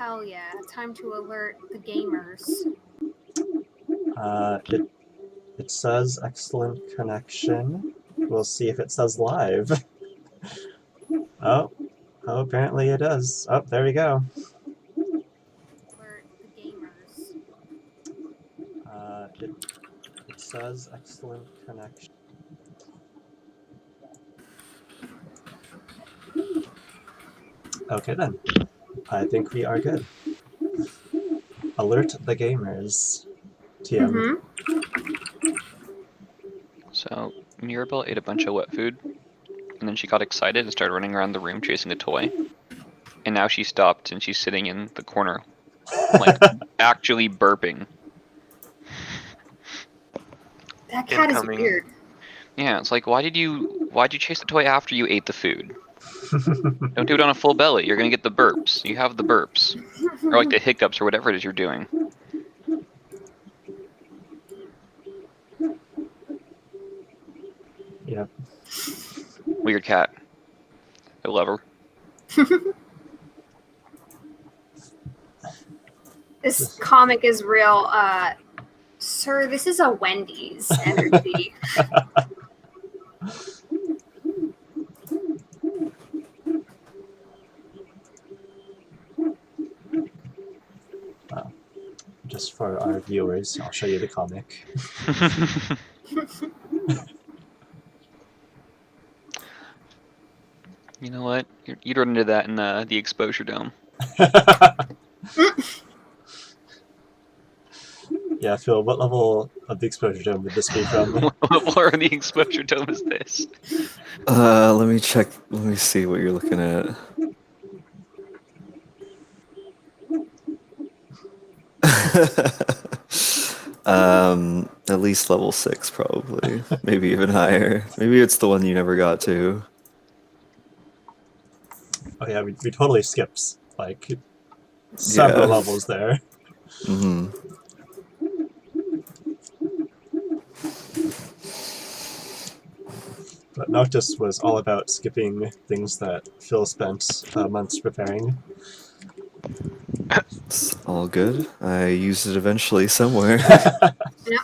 Hell yeah. Time to alert the gamers. It says excellent connection. We'll see if it says live. Oh, apparently it does. Oh, there we go. Alert the gamers. It says excellent connection. Okay then. I think we are good. Alert the gamers. TM. So, Mirabelle ate a bunch of wet food, and then she got excited and started running around the room chasing a toy. And now she stopped and she's sitting in the corner, like, actually burping. That cat is weird. Yeah, it's like, why'd you chase the toy after you ate the food? Don't do it on a full belly, you're gonna get the burps. You have the burps. Or like the hiccups or whatever it is you're doing. Yep. Weird cat. I love her. This comic is real, sir, this is a Wendy's energy. Just for our viewers, I'll show you the comic. You know what? You'd run into that in the exposure dome. Yeah, Phil, what level of the exposure dome would this be from? What level of the exposure dome is this? Let me check. Let me see what you're looking at. At least level 6, probably. Maybe even higher. Maybe it's the one you never got to. Oh yeah, we totally skipped, like, several levels there. Mm-hmm. But Noctis was all about skipping things that Phil spent months preparing. It's all good. I used it eventually somewhere. Yep.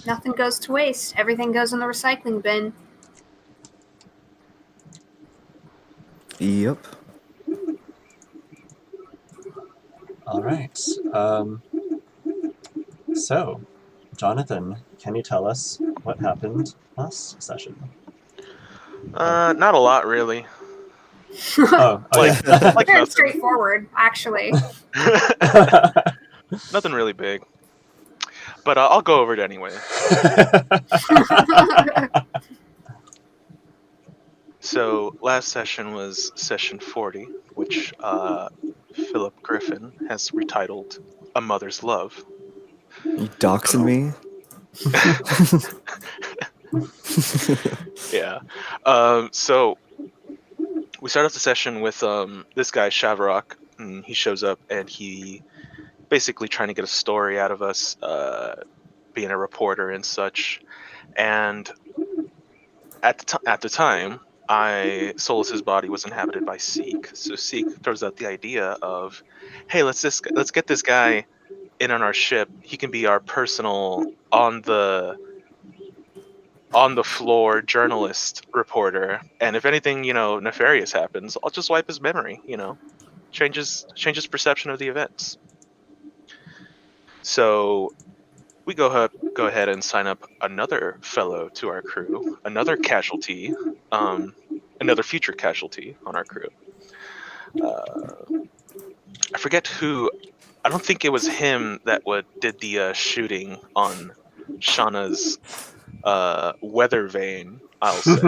Nothing goes to waste. Everything goes in the recycling bin. Yep. Alright. So, Jonathan, can you tell us what happened last session? Not a lot, really. Like Very straightforward, actually. Nothing really big. But I'll go over it anyway. So, last session was session 40, which Philip Griffin has retitled A Mother's Love. You doxing me? Yeah. So, we start off the session with this guy, Shavrock. And he shows up and he basically trying to get a story out of us, being a reporter and such. And at the time, Solus's body was inhabited by Seek. So Seek throws out the idea of, hey, let's get this guy in on our ship. He can be our personal on the floor journalist reporter, and if anything, nefarious happens, I'll just wipe his memory, changes perception of the events. So we go ahead and sign up another fellow to our crew, another casualty, another future casualty on our crew. I forget who. I don't think it was him that did the shooting on Shauna's weather vane, I'll say.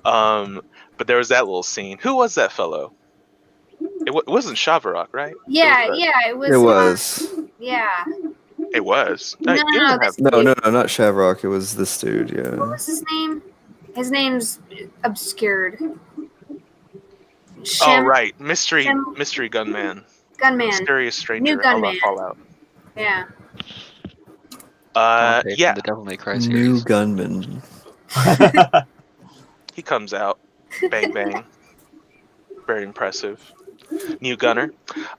But there was that little scene. Who was that fellow? It wasn't Shavrock, right? Yeah, it was. It was. Yeah. It was. No, not Shavrock. It was this dude. Yeah. What was his name? His name's obscured. Oh right, mystery gunman. Gunman. Mysterious stranger. New gunman. Fallout. Yeah. Yeah. The Devil May Cry series. New gunman. He comes out. Bang bang. Very impressive. New gunner.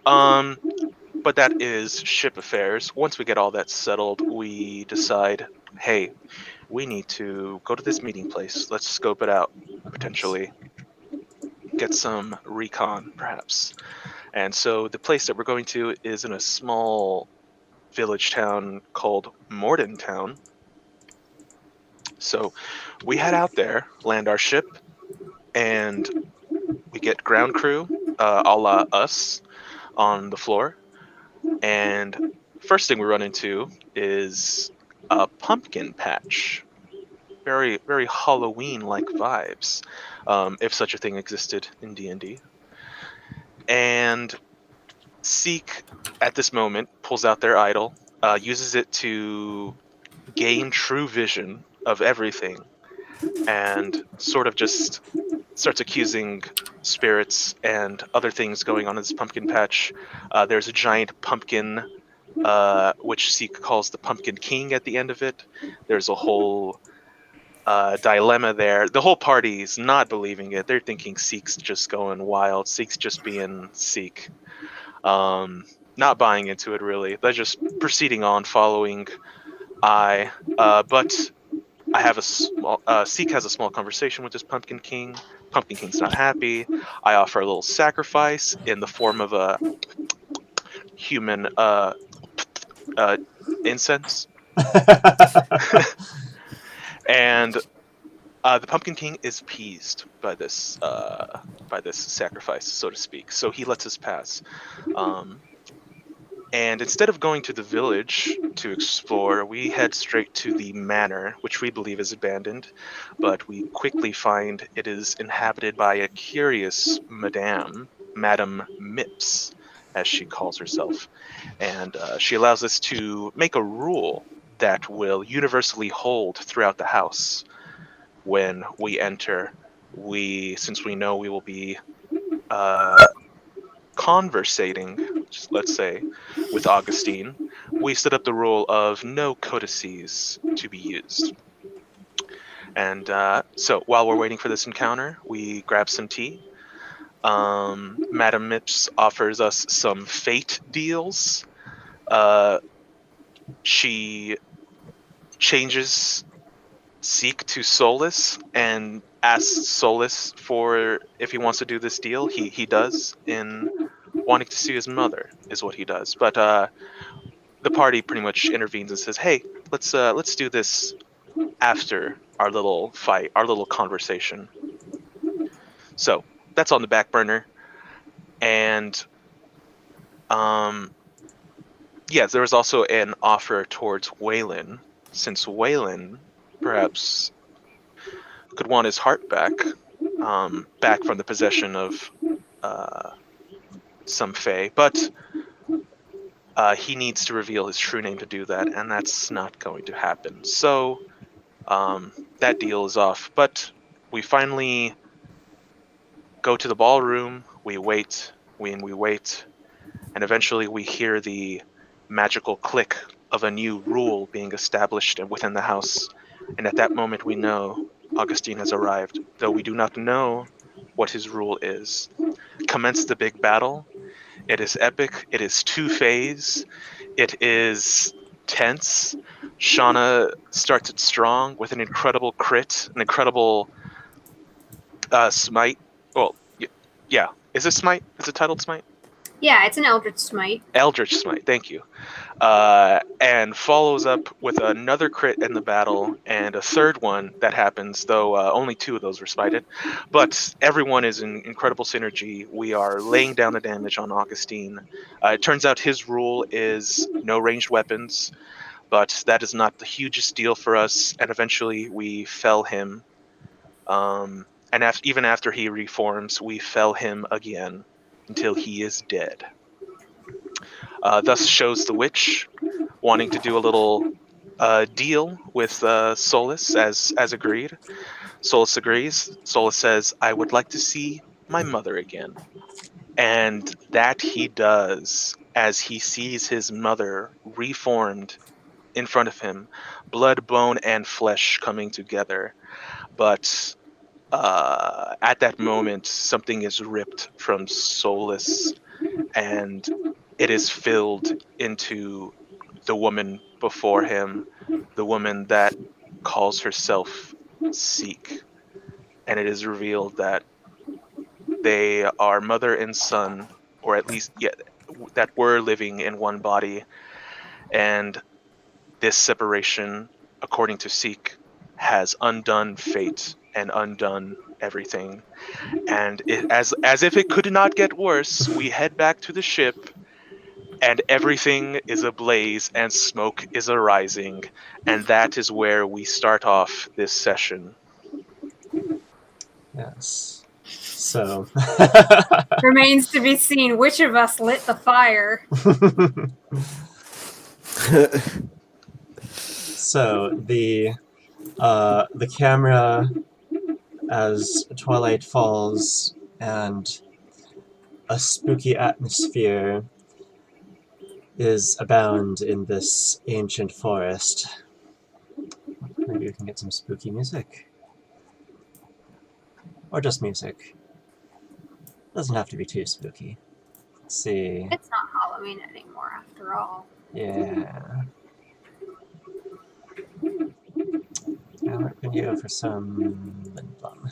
But that is ship affairs. Once we get all that settled, we decide, hey, we need to go to this meeting place. Let's scope it out, potentially. Get some recon, perhaps. And so the place that we're going to is in a small village town called Mordentown. So we head out there, land our ship, and we get ground crew, a la us, on the floor. And first thing we run into is a pumpkin patch. Very, very Halloween-like vibes, if such a thing existed in D&D. And Seek, at this moment, pulls out their idol, uses it to gain true vision of everything, and sort of just starts accusing spirits and other things going on in this pumpkin patch. There's a giant pumpkin, which Seek calls the Pumpkin King at the end of it. There's a whole dilemma there. The whole party's not believing it. They're thinking Seek's just going wild. Seek's just being Seek. Not buying into it, really. They're just proceeding on, following but I have a small, Seek has a small conversation with this Pumpkin King. Pumpkin King's not happy. I offer a little sacrifice in the form of a human incense. And the Pumpkin King is appeased by this sacrifice, so to speak. So he lets us pass. And instead of going to the village to explore, we head straight to the manor, which we believe is abandoned. But we quickly find it is inhabited by a curious Madame Mips, as she calls herself. And she allows us to make a rule that will universally hold throughout the house. When we enter, since we know we will be conversating, let's say, with Augustine, we set up the rule of no codices to be used. And so while we're waiting for this encounter, we grab some tea. Madame Mips offers us some fate deals. She changes Seek to Solus and asks Solus for if he wants to do this deal. He does, in wanting to see his mother is what he does. But the party pretty much intervenes and says, "Hey, let's do this after our little fight, our little conversation." So that's on the back burner. And yeah, there was also an offer towards Waylon, since Waylon perhaps could want his heart back, back from the possession of some fae, but he needs to reveal his true name to do that, and that's not going to happen. So that deal is off. But we finally go to the ballroom. We wait, and we wait, and eventually we hear the magical click of a new rule being established within the house. And at that moment, we know Augustine has arrived, though we do not know what his rule is. Commence the big battle. It is epic. It is two-phase. It is tense. Shauna starts it strong with an incredible crit, an incredible smite. Well, yeah. Is it smite? Is it titled smite? Yeah, it's an Eldritch Smite. Eldritch Smite, thank you. And follows up with another crit in the battle and a third one that happens, though only 2 of those were smited. But everyone is in incredible synergy. We are laying down the damage on Augustine. It turns out his rule is no ranged weapons, but that is not the hugest deal for us, and eventually we fell him. And even after he reforms, we fell him again until he is dead. Thus shows the witch wanting to do a little deal with Solus as agreed. Solus agrees. Solus says, "I would like to see my mother again." And that he does as he sees his mother reformed in front of him, blood, bone, and flesh coming together. But at that moment, something is ripped from Solus, and it is filled into the woman before him, the woman that calls herself Seek. And it is revealed that they are mother and son, or at least that were living in one body, and this separation, according to Seek, has undone fate and undone everything. And as if it could not get worse, we head back to the ship, and everything is ablaze and smoke is arising, and that is where we start off this session. Yes. So. Remains to be seen which of us lit the fire. So the camera, as twilight falls and a spooky atmosphere is abound in this ancient forest. Maybe we can get some spooky music. Or just music. Doesn't have to be too spooky. Let's see. It's not Halloween anymore, after all. Yeah. Now we're going to go for some Lindblom.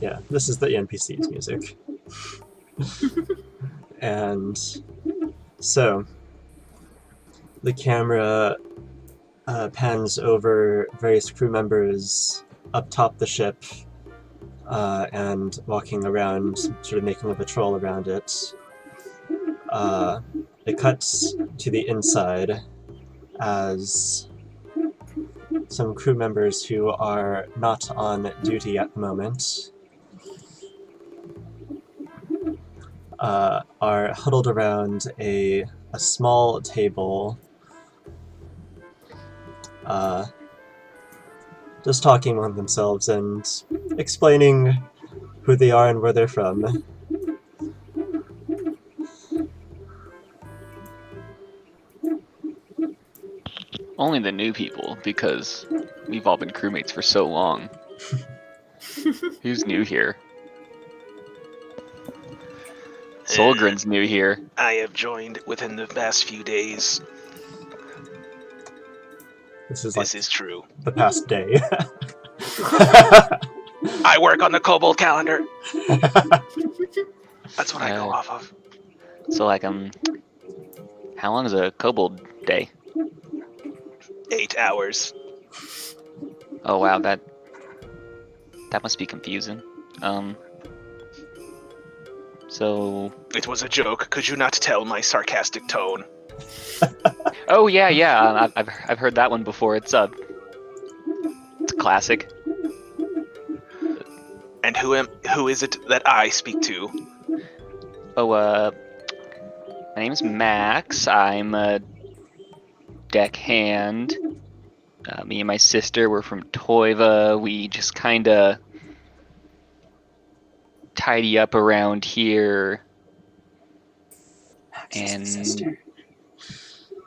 Yeah, this is the NPC's music. And so the camera pans over various crew members up top the ship and walking around, sort of making a patrol around it. It cuts to the inside as some crew members who are not on duty at the moment are huddled around a small table, just talking among themselves and explaining who they are and where they're from. Only the new people, because we've all been crewmates for so long. Who's new here? Solgren's new here. I have joined within the past few days. This is This is true. the past day. I work on the Kobold calendar. That's what I go off of. So like, how long is a kobold day? 8 hours. Oh wow, that must be confusing. So. It was a joke. Could you not tell my sarcastic tone? Oh yeah. I've heard that one before. It's a classic. And who is it that I speak to? Oh, my name's Max. I'm a deckhand. Me and my sister were from Toiva. We just kinda tidy up around here. And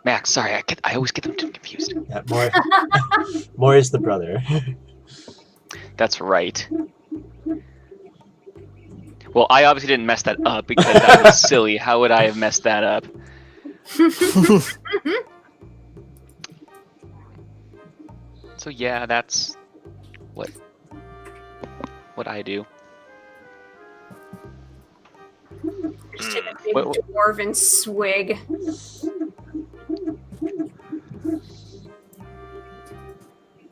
Max, sorry, I always get them confused. Yeah, more is the brother. That's right. Well, I obviously didn't mess that up because that was silly. How would I have messed that up? So yeah, that's what I do. Just take a big What- dwarven swig.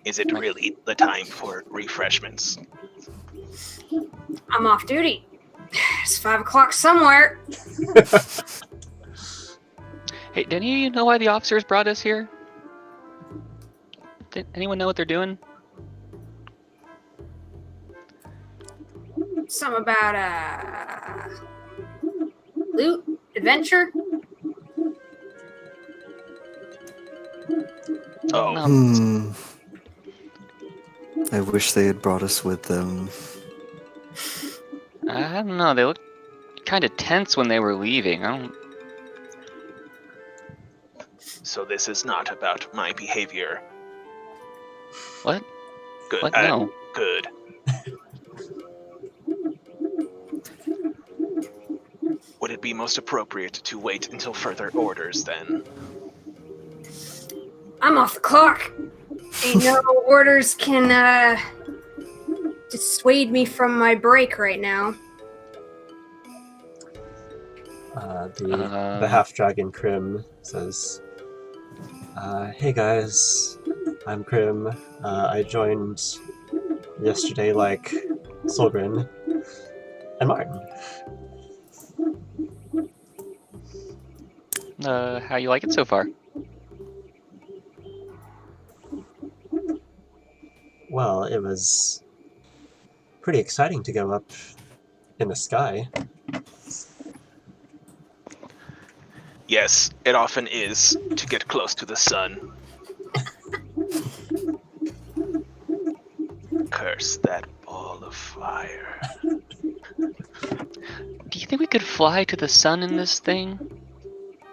Is it really the time for refreshments? I'm off duty. It's 5 o'clock somewhere. Hey, did any of you know why the officers brought us here? Did anyone know what they're doing? Some about loot, adventure. Oh, No. I wish they had brought us with them. I don't know. They looked kind of tense when they were leaving. I don't. so this is not about my behavior. What? Good. What? No. Good. Would it be most appropriate to wait until further orders then? I'm off the clock. Ain't no orders can dissuade me from my break right now. The half dragon Krim says, "Hey guys, I'm Krim. I joined yesterday, like Solgren and Martin." How you like it so far? Well, it was pretty exciting to go up in the sky. Yes, it often is to get close to the sun. Curse that ball of fire. Do you think we could fly to the sun in this thing?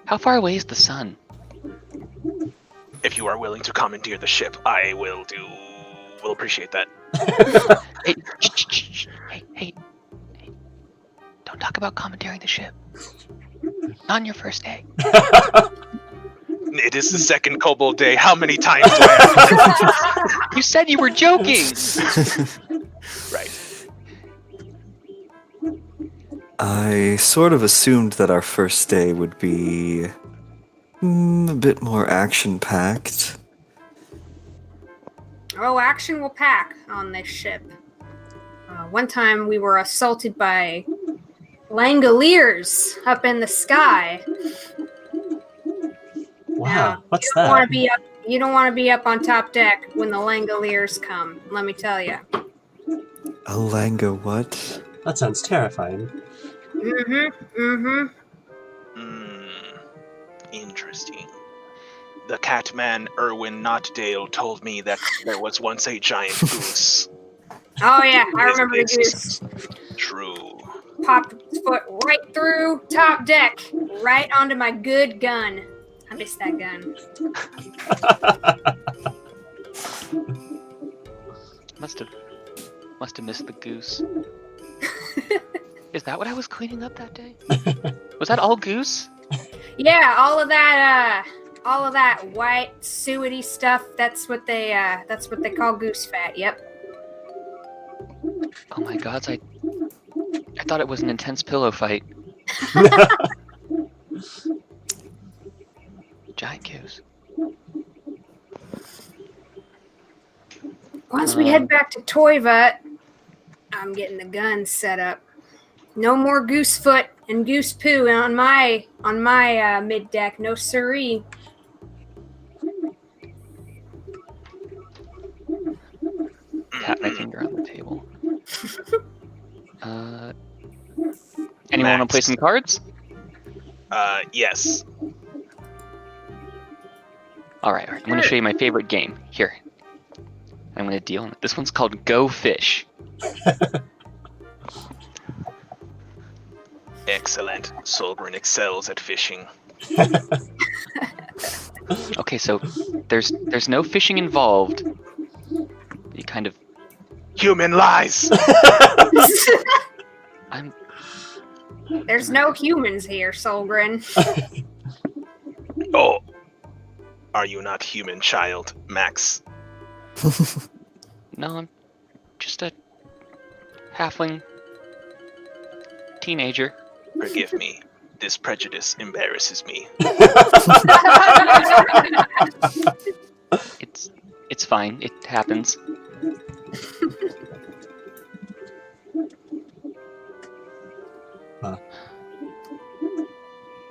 How far away is the sun? If you are willing to commandeer the ship, I will appreciate that. Hey, shh. Hey. Don't talk about commandeering the ship. Not on your first day. It is the second kobold day. How many times do I have to... You said you were joking! Right. I sort of assumed that our first day would be a bit more action-packed. Oh, action will pack on this ship. One time we were assaulted by Langoliers up in the sky. Wow, Now, what's you don't that? want to be up. You don't want to be up on top deck when the Langoliers come. Let me tell you. A Langa what? That sounds terrifying. Interesting. The Catman Erwin Notdale told me that there was once a giant goose. Oh yeah, I This remember the is goose. True. Popped its foot right through top deck, right onto my good gun. I missed that gun. Must have missed the goose. Is that what I was cleaning up that day? Was that all goose? Yeah, all of that white suety stuff. That's what they call goose fat. Yep. Oh my god, I thought it was an intense pillow fight. Giant goose. Once we head back to Toiva, I'm getting the gun set up. No more goose foot and goose poo on my mid deck. No siree. Tap my finger on the table. Anyone want to play some cards? Yes. Alright. I'm going to show you my favorite game. Here. I'm going to deal. This one's called Go Fish. Excellent. Solgren excels at fishing. Okay, so there's no fishing involved. You kind of... Human lies! There's no humans here, Solgren. Oh. Are you not human, child, Max? No, I'm just a halfling teenager. Forgive me. This prejudice embarrasses me. It's fine. It happens.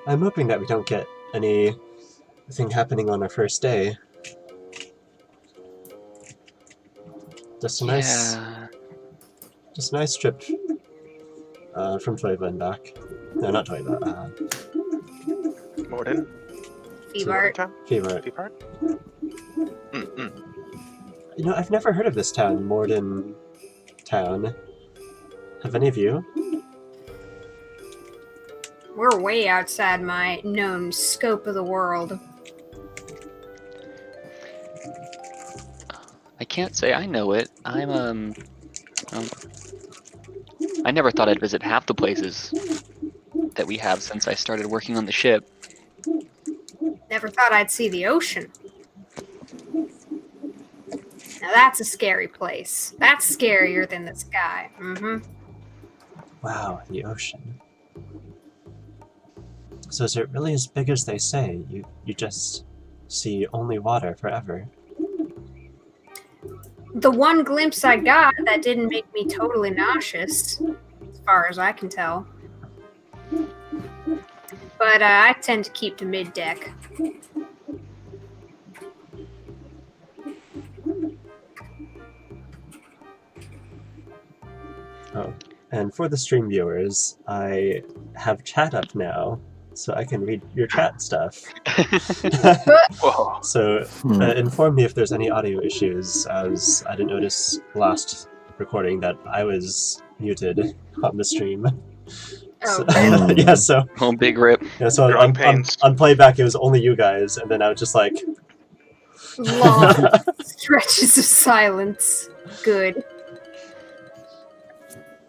I'm hoping that we don't get anything happening on our first day. Just a nice trip from Toiva and back. No, not Toiva. Morden? Feebart. Fever. Feebart? You know, I've never heard of this town, Morden Town. Have any of you? We're way outside my known scope of the world. I can't say I know it. I never thought I'd visit half the places that we have since I started working on the ship. Never thought I'd see the ocean. Now that's a scary place. That's scarier than the sky. Mm-hmm. Wow, the ocean. So is it really as big as they say? You just see only water forever? The one glimpse I got, that didn't make me totally nauseous, as far as I can tell. But I tend to keep to mid-deck. Oh, and for the stream viewers, I have chat up now, so I can read your chat stuff. Whoa. So inform me if there's any audio issues, as I didn't notice last recording that I was muted on the stream. Oh, So, yeah, so Oh, big rip. yeah, so Growing on pains. playback it was only you guys, and then I was just like, long stretches of silence. Good.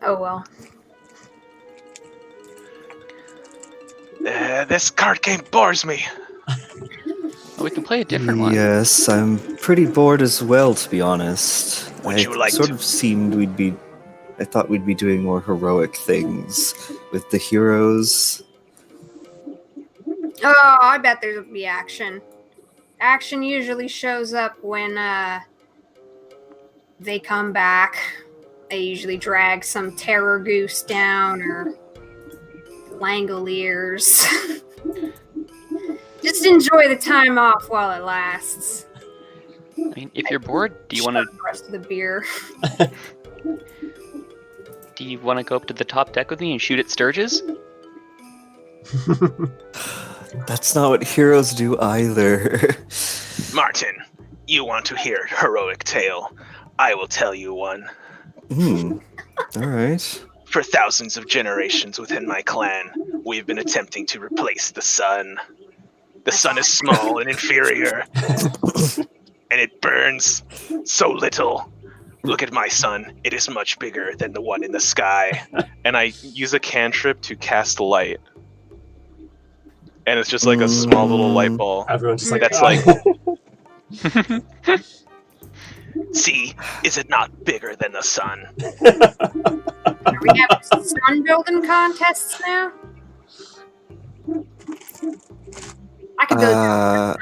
Oh well. This card game bores me. Oh, we can play a different one. Yes, I'm pretty bored as well, to be honest. Would you like sort to- of seemed I thought we'd be doing more heroic things with the heroes. Oh, I bet there'll be action. Action usually shows up when they come back. They usually drag some terror goose down or Langoliers. Just enjoy the time off while it lasts. I mean, if you're bored, do you want Shut the rest of the beer? to go up to the top deck with me and shoot at Sturges? That's not what heroes do either. Martin, you want to hear a heroic tale? I will tell you one. All right. For thousands of generations within my clan, we've been attempting to replace the sun. The sun is small and inferior, and it burns so little. Look at my sun. It is much bigger than the one in the sky. And I use a cantrip to cast light. And it's just like a small little light ball. everyone's just like, That's "Ah." like- See, is it not bigger than the sun? Are we having sun building contests now? I could go.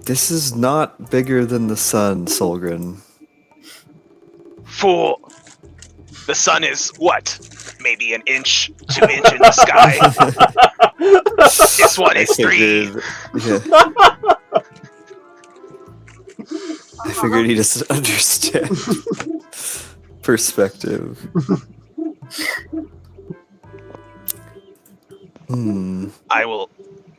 This is not bigger than the sun, Solgren. Fool! The sun is what? Maybe an inch, 2 inch in the sky. This one is 3. Yeah. I figured he doesn't understand perspective. I will,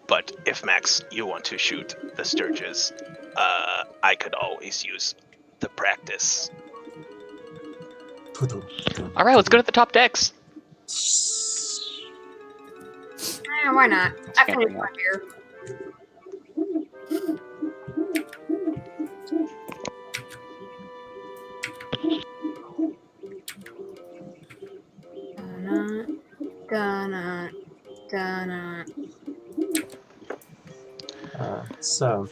but if Max, you want to shoot the Sturges, I could always use the practice. Alright, let's go to the top decks. Why not? I Can't finished do my beer. Donna. So,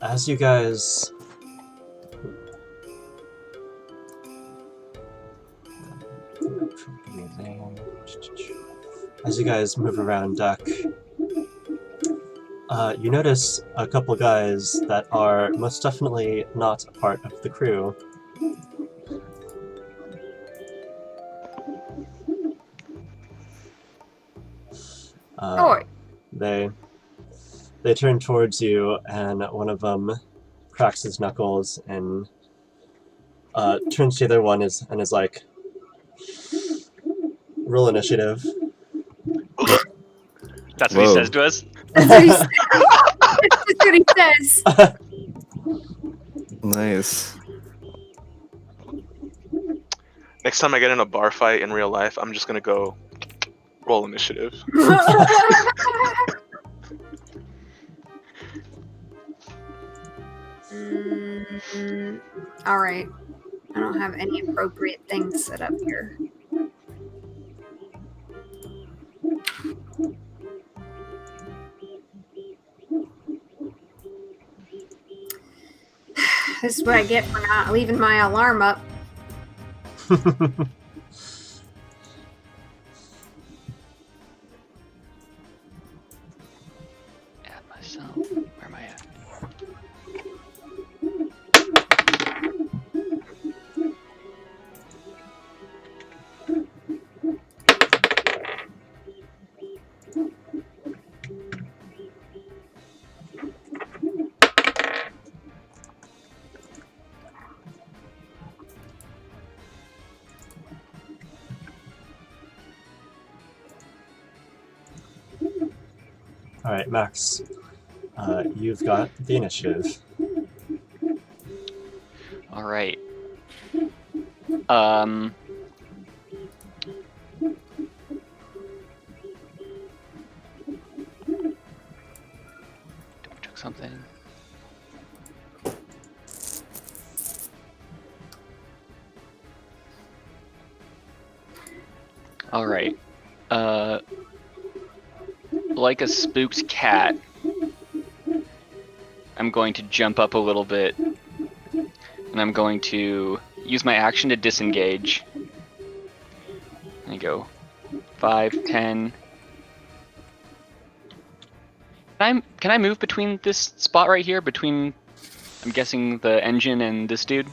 as you guys move around deck, you notice a couple guys that are most definitely not a part of the crew. They turn towards you, and one of them cracks his knuckles and turns to the other one and is like, roll initiative. That's what he says to us. That's what he says. That's what he says. Nice. Next time I get in a bar fight in real life, I'm just gonna go roll initiative. All right. I don't have any appropriate things set up here. This is what I get for not leaving my alarm up. Add myself. Where am I at? All right, Max. You've got the initiative. All right. Double check something. All right. Like a spooked cat, I'm going to jump up a little bit, and I'm going to use my action to disengage. There you go. 5, 10. Can I move between this spot right here, between, I'm guessing, the engine and this dude?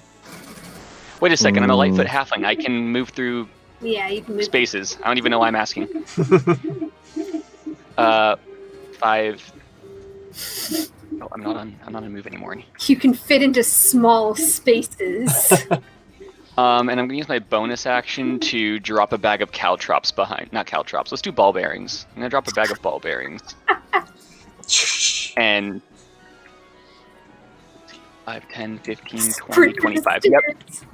Wait a second, I'm a Lightfoot halfling. I can move through Yeah, you can move. spaces. I don't even know why I'm asking. 5. Oh, I'm not on a move anymore. You can fit into small spaces. And I'm gonna use my bonus action to drop a bag of caltrops behind. Not caltrops. Let's do ball bearings. I'm gonna drop a bag of ball bearings. And 5, 10, 15, 20, Sprint 25. to the Yep. stairs.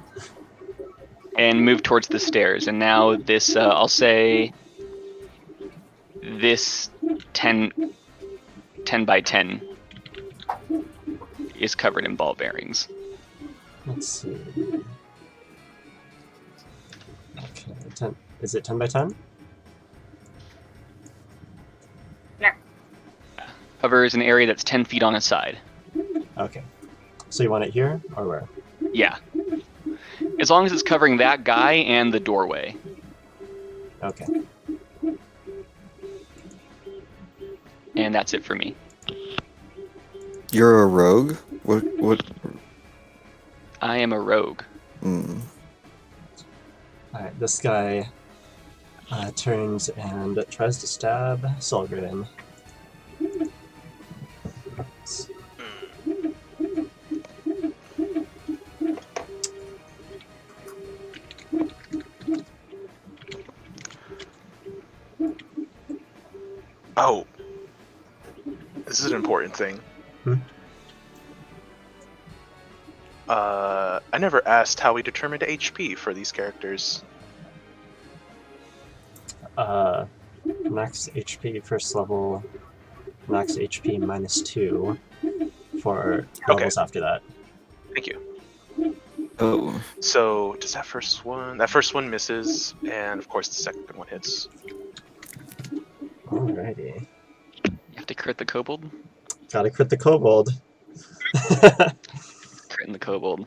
And move towards the stairs. And now this, I'll say, this 10 by 10 is covered in ball bearings. Let's see. Okay, 10. Is it 10 by 10? Covers an area that's 10 feet on its side. Okay. So you want it here or where? Yeah. As long as it's covering that guy and the doorway. Okay. And that's it for me. You're a rogue? What? I am a rogue. All right. This guy turns and tries to stab Solgren. Oh, this is an important thing. Hmm? I never asked how we determined HP for these characters. Max HP first level, max HP -2 for levels after that. Thank you. Oh, So, does that first one? That first one misses, and of course the second one hits. Alrighty. You have to crit the kobold? Gotta crit the kobold. Critting the kobold.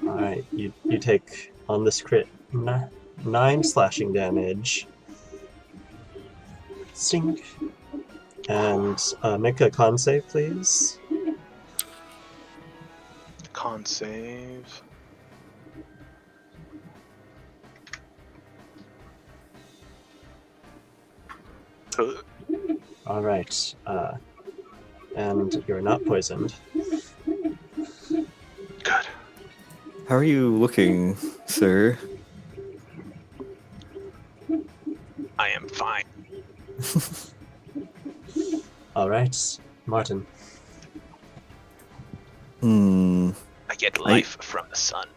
Alright, you take on this crit 9 slashing damage. Stink. And make a con save, please. Con save. Alright. And you're not poisoned. Good. how are you looking, sir? I am fine. Alright, Martin. I get life from the sun.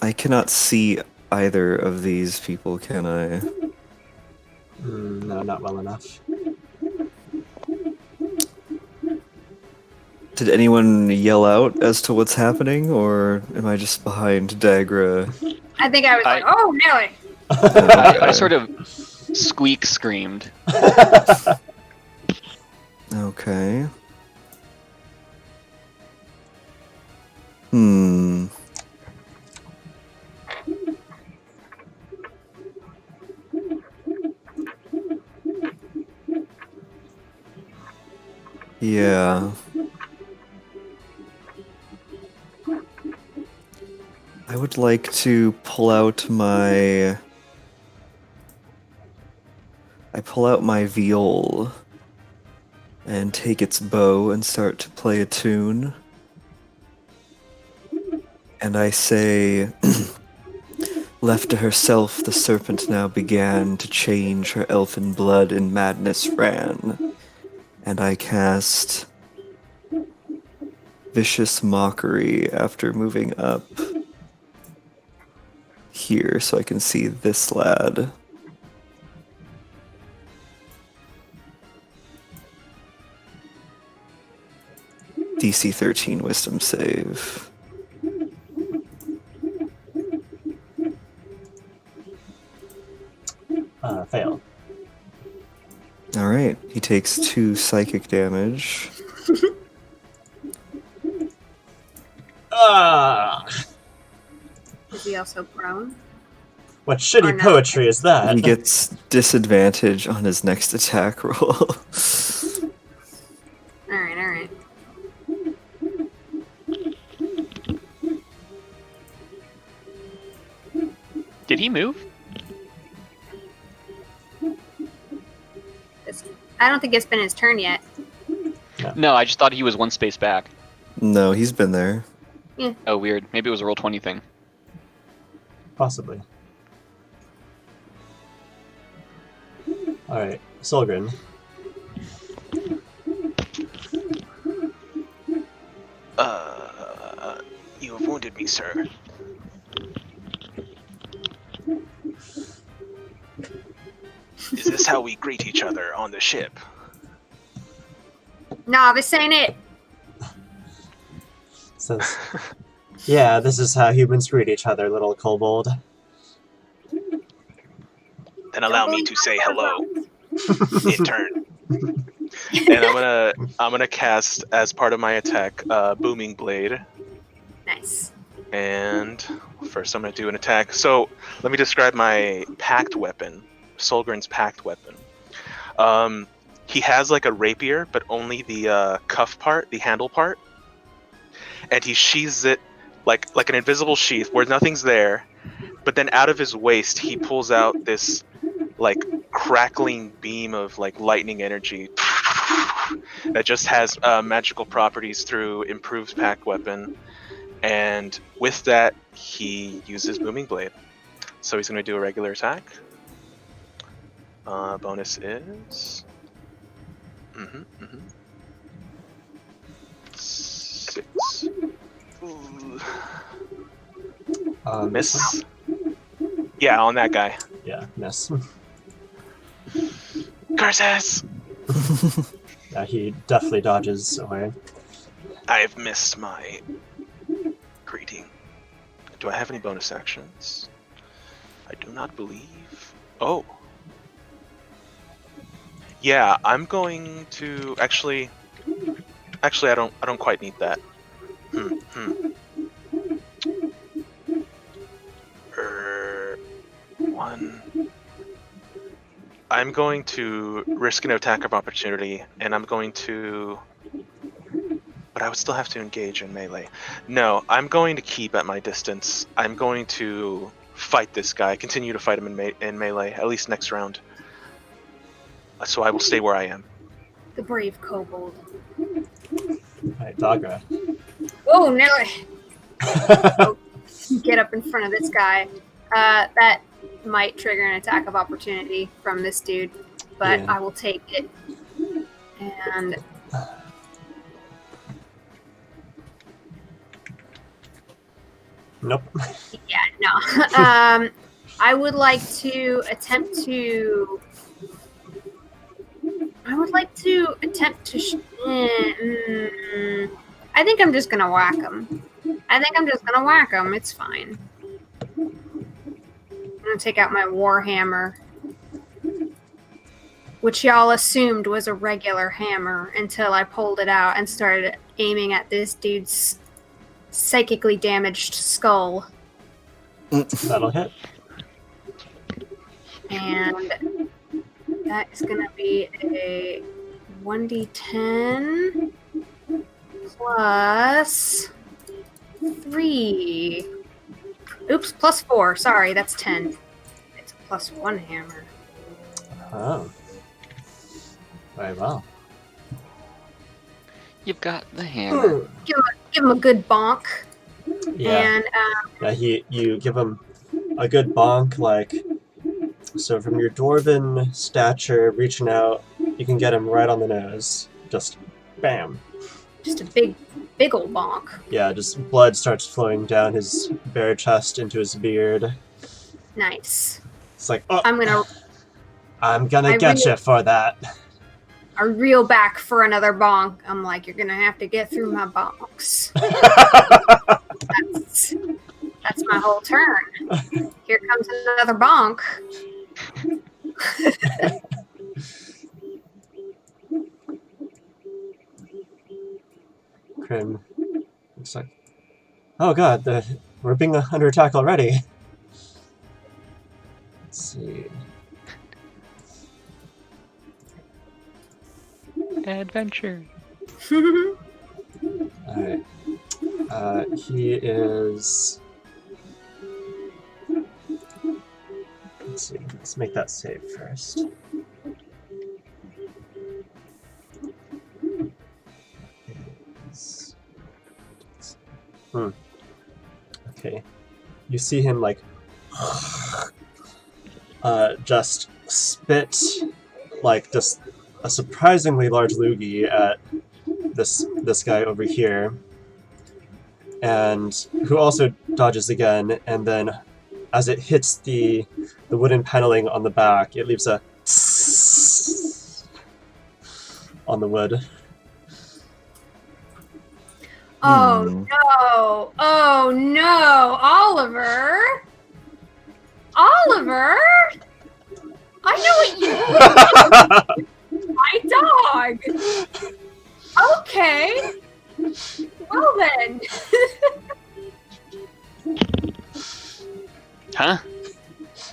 I cannot see either of these people, can I? No, not well enough. Did anyone yell out as to what's happening, or am I just behind Dagra? I think I was like, oh, Nelly. I sort of squeak screamed. Okay. Hmm. Yeah. I would like to pull out my... I pull out my viol and take its bow and start to play a tune. And I say, left to herself, the serpent now began to change her elfin blood in madness ran. And I cast Vicious Mockery after moving up here so I can see this lad. DC 13 Wisdom save. Fail. Alright, he takes 2 psychic damage. Ah! Is he also prone? What shitty Or no? poetry is that? He gets disadvantage on his next attack roll. Alright. Did he move? I don't think it's been his turn yet. No, I just thought he was one space back. No, he's been there. Oh, weird. Maybe it was a roll 20 thing. Possibly. Alright, Solgren. You have wounded me, sir. Is this how we greet each other on the ship? Nah, this ain't it. Says, yeah, this is how humans greet each other, little kobold. Then allow me to say hello in turn. And I'm gonna cast as part of my attack, Booming Blade. Nice. And first I'm gonna do an attack. So let me describe my packed weapon, Solgren's packed weapon. He has like a rapier, but only the cuff part, the handle part, and he sheathes it like an invisible sheath where nothing's there. But then out of his waist, he pulls out this like crackling beam of like lightning energy that just has magical properties through improved packed weapon. And with that, he uses Booming Blade. So he's going to do a regular attack. Bonus is... 6. Ooh. Miss? Yeah, on that guy. Yeah, miss. Curses! Yeah, he definitely dodges away. I've missed my greeting. Do I have any bonus actions? I do not believe. Oh. Yeah, I'm going to actually I don't quite need that. One. I'm going to risk an attack of opportunity, and I'm going to... But I would still have to engage in melee. No, I'm going to keep at my distance. I'm going to fight this guy, continue to fight him in melee, at least next round. So I will stay where I am. The brave kobold. Alright, Dagra. Whoa, Nelly! Get up in front of this guy. That might trigger an attack of opportunity from this dude, but Yeah. I will take it. And Nope. Yeah, no. I would like to attempt to. I think I'm just gonna whack him. It's fine. I'm gonna take out my warhammer, which y'all assumed was a regular hammer until I pulled it out and started aiming at this dude's psychically damaged skull. That'll hit. And that is going to be a 1d10 plus 3. Oops, plus 4. Sorry, that's 10. It's a plus 1 hammer. Oh. Very well. You've got the hammer. Give him a good bonk. Yeah. And Yeah, you give him a good bonk, like, so from your dwarven stature, reaching out, you can get him right on the nose. Just bam. just a big old bonk. Yeah, just blood starts flowing down his bare chest into his beard. Nice. It's like, oh, I'm gonna get you for that. I reel back for another bonk. I'm like, you're gonna have to get through my bonks. That's my whole turn. Here comes another bonk. Krim looks like, oh god, we're being under attack already. Let's see. Adventure. Alright. He is... Let's see. Let's make that save first. Okay. You see him, like, just spit, like, just a surprisingly large loogie at this guy over here, and who also dodges again, and then as it hits the wooden paneling on the back, it leaves a on the wood. Oh no! Oh no! Oliver! Oliver! I know what you my dog! Okay. Well then. Huh?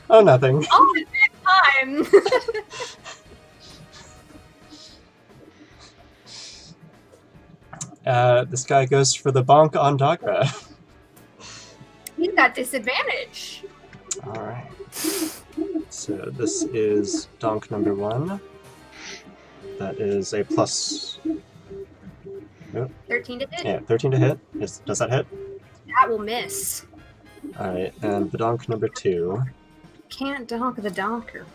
Oh, nothing. All in good time. This guy goes for the bonk on Dagra. He's got disadvantage. Alright. So this is donk number 1. That is a plus... 13 to hit? Yeah, 13 to hit. Does that hit? That will miss. Alright, and the donk number 2. Can't donk the donker.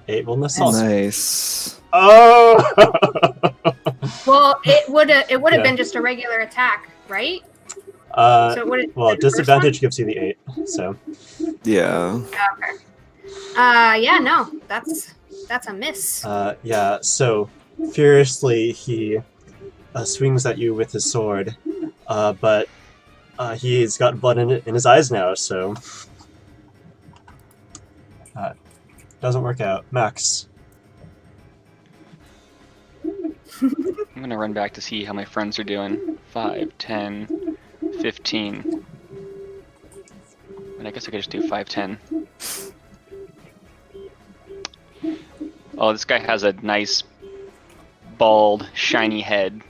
8 will miss also. Nice. Oh! Well, it would have Yeah. been just a regular attack, right? So it would've well, been the first disadvantage gives you the 8, so... Yeah. Okay. Yeah, no, that's a miss. Yeah, so furiously he swings at you with his sword, but he's got blood in his eyes now, so doesn't work out. Max. I'm gonna run back to see how my friends are doing. 5, 10, 15. And I guess I could just do 5, 10. Oh, this guy has a nice, bald, shiny head.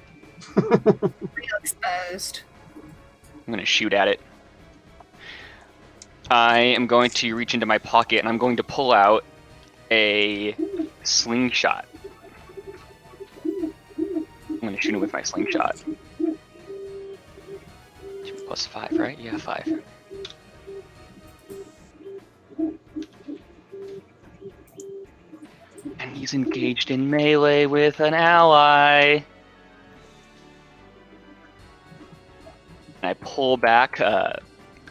Real exposed. I'm gonna shoot at it. I am going to reach into my pocket and I'm going to pull out a slingshot. I'm gonna shoot him with my slingshot. 2 plus 5, right? Yeah, 5. And he's engaged in melee with an ally. And I pull back. I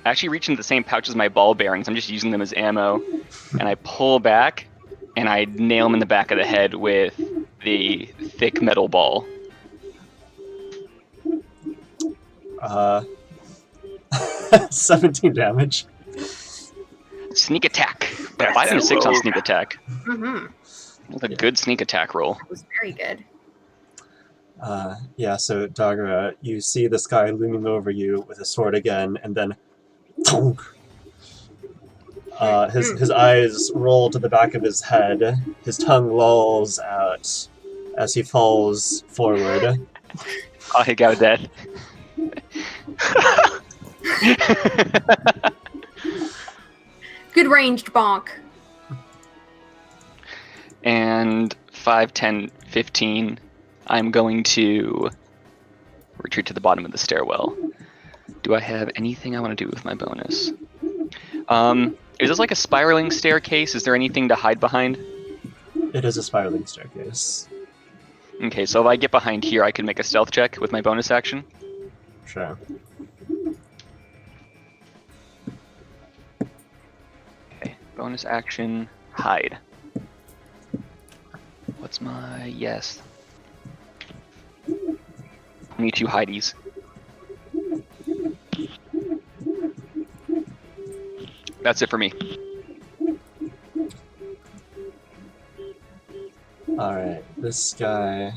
actually reach into the same pouch as my ball bearings. I'm just using them as ammo. And I pull back, and I nail him in the back of the head with the thick metal ball. 17 damage. Sneak attack. That's 5 and a 6 on rogue. sneak attack. Mm-hmm. That's a good sneak attack roll. That was very good. Yeah, so Dagara, you see this guy looming over you with a sword again, and then tonk. His eyes roll to the back of his head. His tongue lolls out as he falls forward. I'll hit guy with that. Good ranged bonk. And 5, 10, 15, I'm going to retreat to the bottom of the stairwell. Do I have anything I want to do with my bonus? Is this like a spiraling staircase? Is there anything to hide behind? It is a spiraling staircase. Okay, so if I get behind here, I can make a stealth check with my bonus action. Sure. Okay, bonus action, hide. What's my yes? I need 2 hideys. That's it for me. Alright, this guy...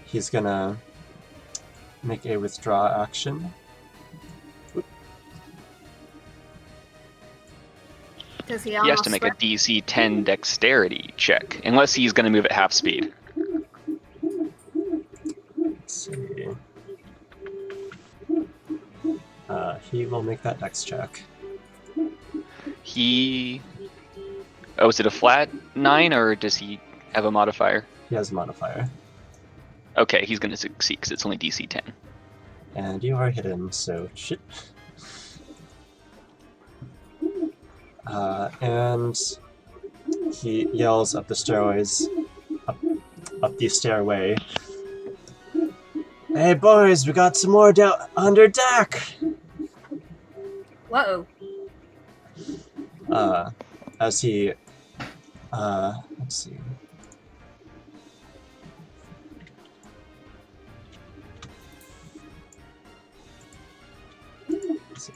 He's gonna make a withdraw action. Does he He has almost to make a DC 10 dexterity check, unless he's going to move at half speed. Let's see. He will make that dex check. He... Oh, is it a flat 9, or does he have a modifier? He has a modifier. Okay, he's going to succeed, because it's only DC 10. And you are hidden, so shit. And he yells up the stairways, up the stairway. Hey boys, we got some more down under deck! Whoa. As he, let's see. Is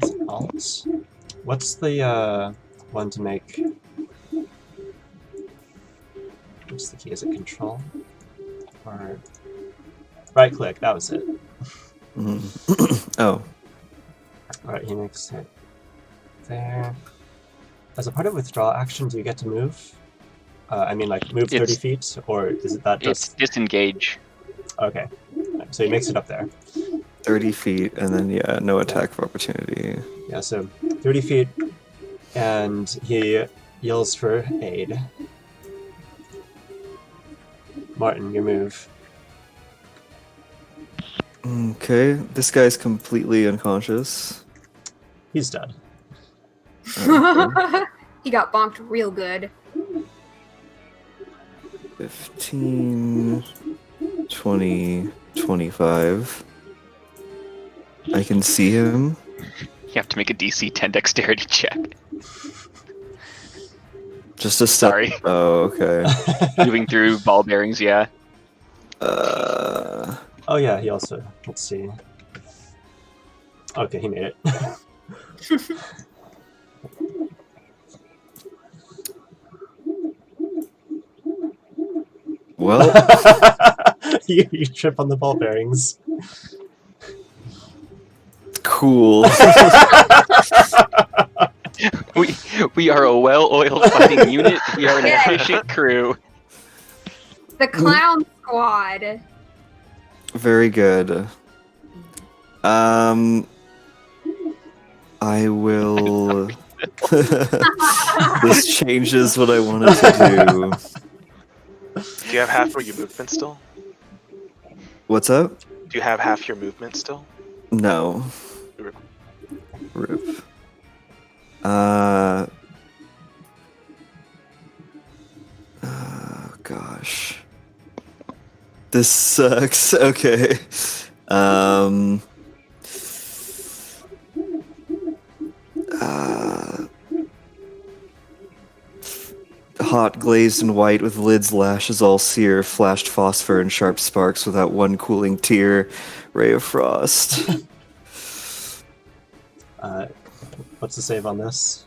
it alt? What's the, one to make... What's the key? Is it control? Or... Right click, that was it. Oh. Alright, he makes it there. As a part of withdrawal action, do you get to move? I mean, like, move 30 feet? Or is it that It's just... disengage. Okay. So he makes it up there. 30 feet, and then, yeah, no attack of opportunity. Yeah, so 30 feet, and he yells for aid. Martin, your move. Okay, this guy's completely unconscious. He's dead. Okay. He got bonked real good. 15, 20, 25. I can see him. You have to make a DC 10 dexterity check. Just a step. Sorry. Oh, okay. Moving through ball bearings, yeah. Oh yeah, he also... Let's see. Okay, he made it. Well, you trip on the ball bearings. cool. We are a well-oiled fighting unit. We are an Yeah. efficient crew. The clown squad. Very good. I will... This changes what I wanted to do. Do you have half of your movement still? What's up? Do you have half your movement still? No. Rip. Rip. Oh, gosh. gosh. This sucks. Okay. Uh, hot, glazed, and white with lids, lashes all sear, flashed phosphor and sharp sparks without one cooling tear, ray of frost. What's the save on this?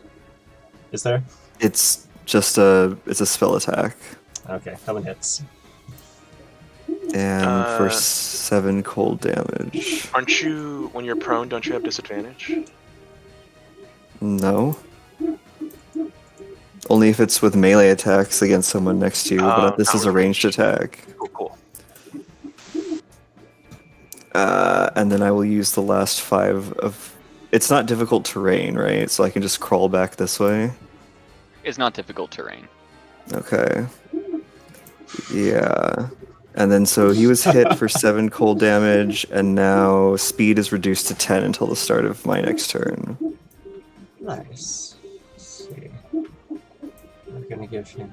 Is there? It's a spell attack. Okay, that one hits. And for 7 cold damage. Aren't you, when you're prone, don't you have disadvantage? No. Only if it's with melee attacks against someone next to you, but this not is a with ranged attack. Cool. And then I will use the last 5 of... It's not difficult terrain, right? So I can just crawl back this way? It's not difficult terrain. Okay. Yeah. And then so he was hit for 7 cold damage, and now speed is reduced to 10 until the start of my next turn. Nice. Let's see. We're gonna give him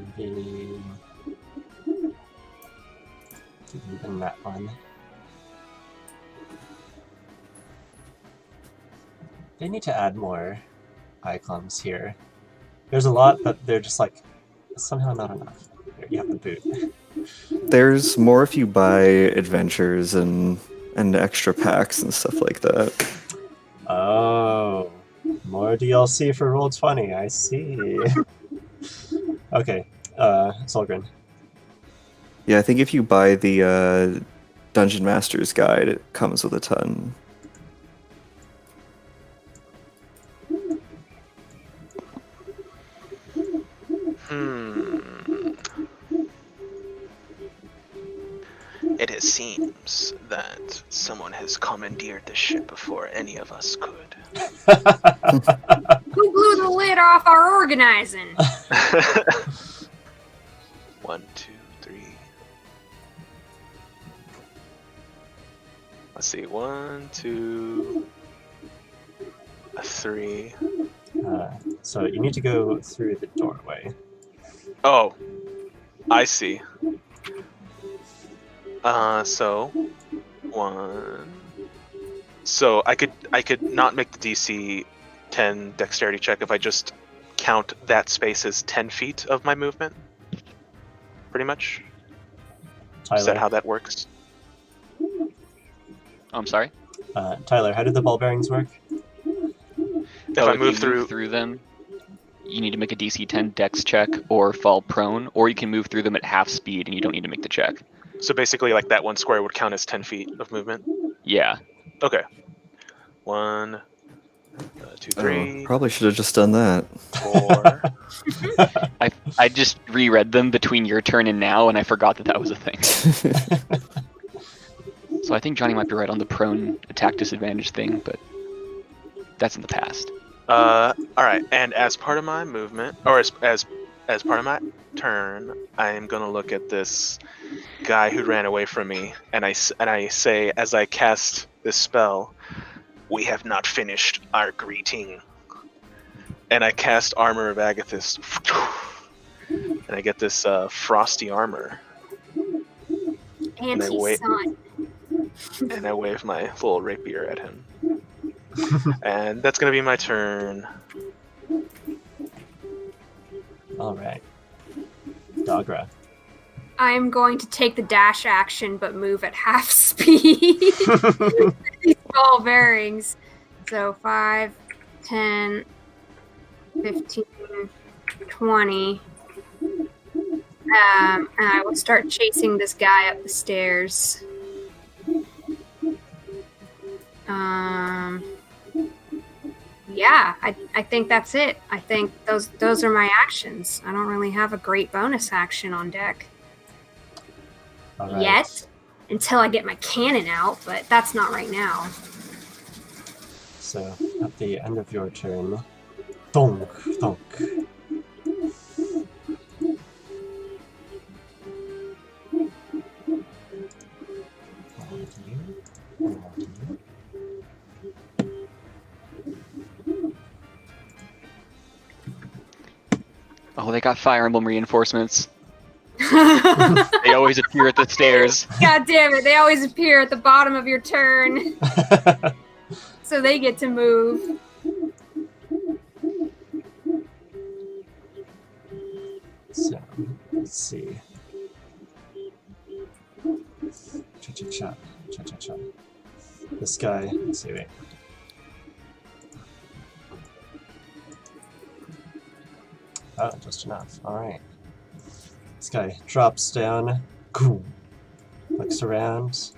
that one. They need to add more icons here. There's a lot, but they're just like somehow not enough. Here, you have the boot. There's more if you buy adventures and extra packs and stuff like that. Oh, more DLC for Roll20, I see. Okay, Solgren. Yeah, I think if you buy the Dungeon Master's Guide, it comes with a ton. It seems that someone has commandeered the ship before any of us could. Who blew the lid off our organizing? 1, 2, 3. Let's see. 1, 2, 3. So you need to go through the doorway. Oh, I see. So 1. So I could not make the DC 10 dexterity check if I just count that space as 10 feet of my movement. Pretty much. Tyler. Is that how that works? Oh, I'm sorry? Tyler, how did the ball bearings work? If I move you through them, you need to make a DC 10 dex check or fall prone, or you can move through them at half speed and you don't need to make the check. So basically, like that one square would count as 10 feet of movement? Yeah. Okay. 1, 2, 3. Oh, probably should have just done that. 4. I just reread them between your turn and now, and I forgot that was a thing. So I think Johnny might be right on the prone attack disadvantage thing, but that's in the past. Alright, and as part of my movement, or as part of my turn, I am going to look at this guy who ran away from me, and I say, as I cast this spell, "We have not finished our greeting." And I cast Armor of Agathis, and I get this frosty armor. Anti-sun. And I wave my little rapier at him. And that's going to be my turn. Alright. Dagra. I'm going to take the dash action, but move at half speed. These ball bearings. So 5, 10, 15, 20. And I will start chasing this guy up the stairs. Yeah, I think that's it. I think those are my actions. I don't really have a great bonus action on deck Alright. yet, until I get my cannon out, but that's not right now. So, at the end of your turn, donk, donk. Oh, they got Fire Emblem reinforcements. They always appear at the stairs. God damn it, they always appear at the bottom of your turn. So they get to move. So, let's see. Cha-cha-cha. Cha-cha-cha. This guy, let's see, wait. Oh, just enough. Alright. This guy drops down, looks around,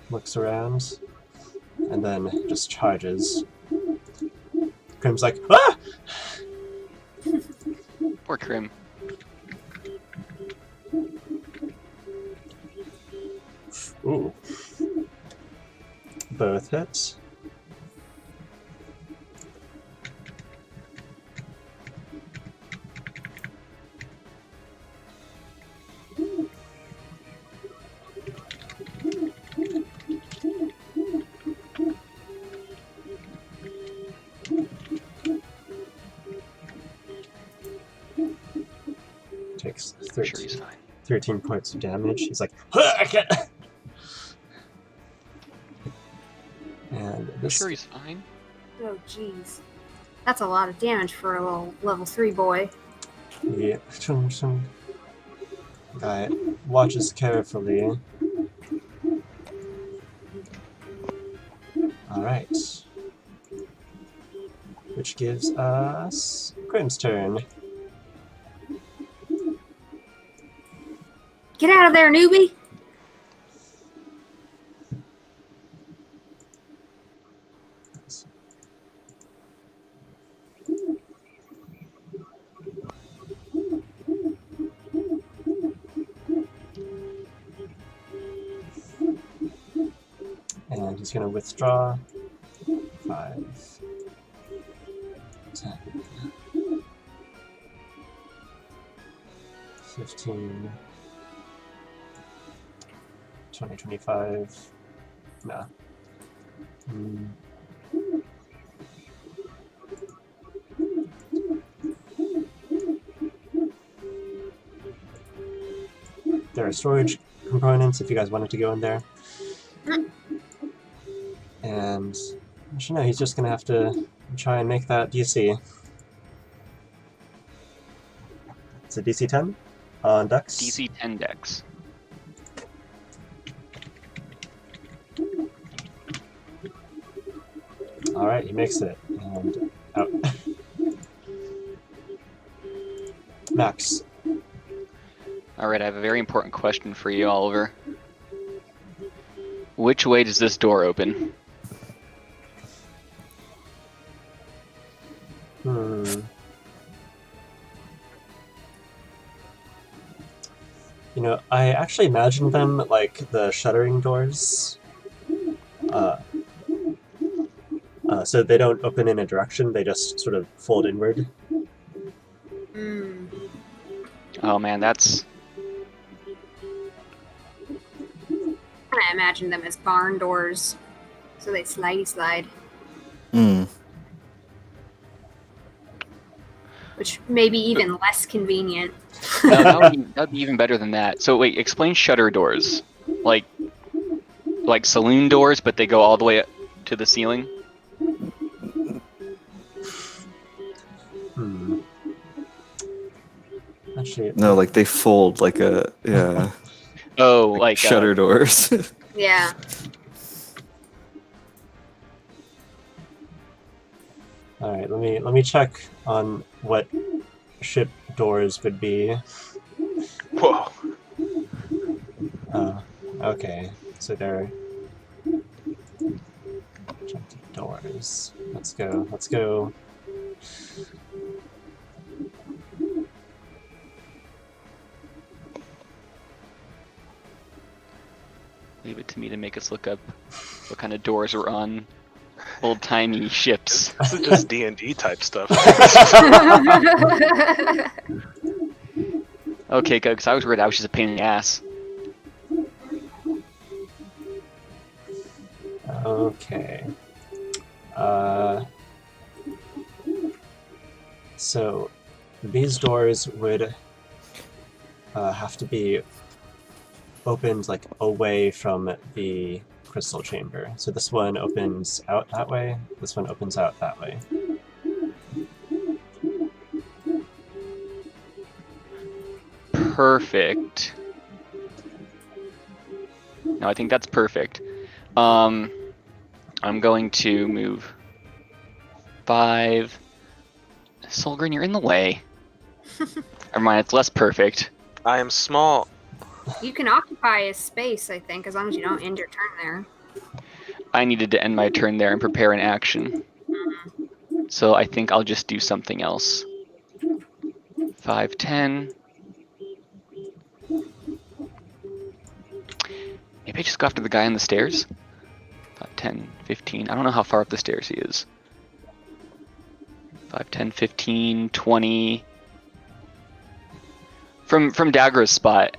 and then just charges. Krim's like, ah! Poor Krim. Ooh. Both hits. Takes I'm sure he's fine. 13 points of damage. He's like, I can't. And I'm this sure he's fine. Oh, jeez. That's a lot of damage for a little level 3 boy. yeah, guy watches carefully. Alright. Which gives us Krim's turn. Get out of there, newbie! And he's gonna withdraw 5, 10, 15, 20, 25. Nah. There are storage components if you guys wanted to go in there. And actually, no, he's just gonna have to try and make that DC. It's a DC 10 on Dex. DC 10 Dex. Alright, he makes it. And out. Max. Alright, I have a very important question for you, Oliver. Which way does this door open? You know, I actually imagined them like the shuttering doors. So they don't open in a direction, they just sort of fold inward. Oh man, that's... I imagine them as barn doors, so they slide. Which may be even less convenient. No, that'd be even better than that. So wait, explain shutter doors. Like saloon doors, but they go all the way up to the ceiling? Actually, No, like they fold like a Oh, like shutter doors. Yeah. Alright, let me check on what ship doors would be. Whoa. Okay, so they're doors. Let's go. Leave it to me to make us look up what kind of doors were on old-timey ships. This is just D&D type stuff. Okay, good, because I was worried I was just a pain in the ass. Okay. So these doors would have to be opened like away from the crystal chamber. So this one opens out that way. This one opens out that way. Perfect. No, I think that's perfect. I'm going to move 5. Solgren, you're in the way. Never mind, it's less perfect. I am small. You can occupy a space, I think, as long as you don't end your turn there. I needed to end my turn there and prepare an action. So I think I'll just do something else. 5, 10. Maybe I just go after the guy on the stairs? 5, 10, 15. I don't know how far up the stairs he is. 5, 10, 15, 20. From Dagra's spot,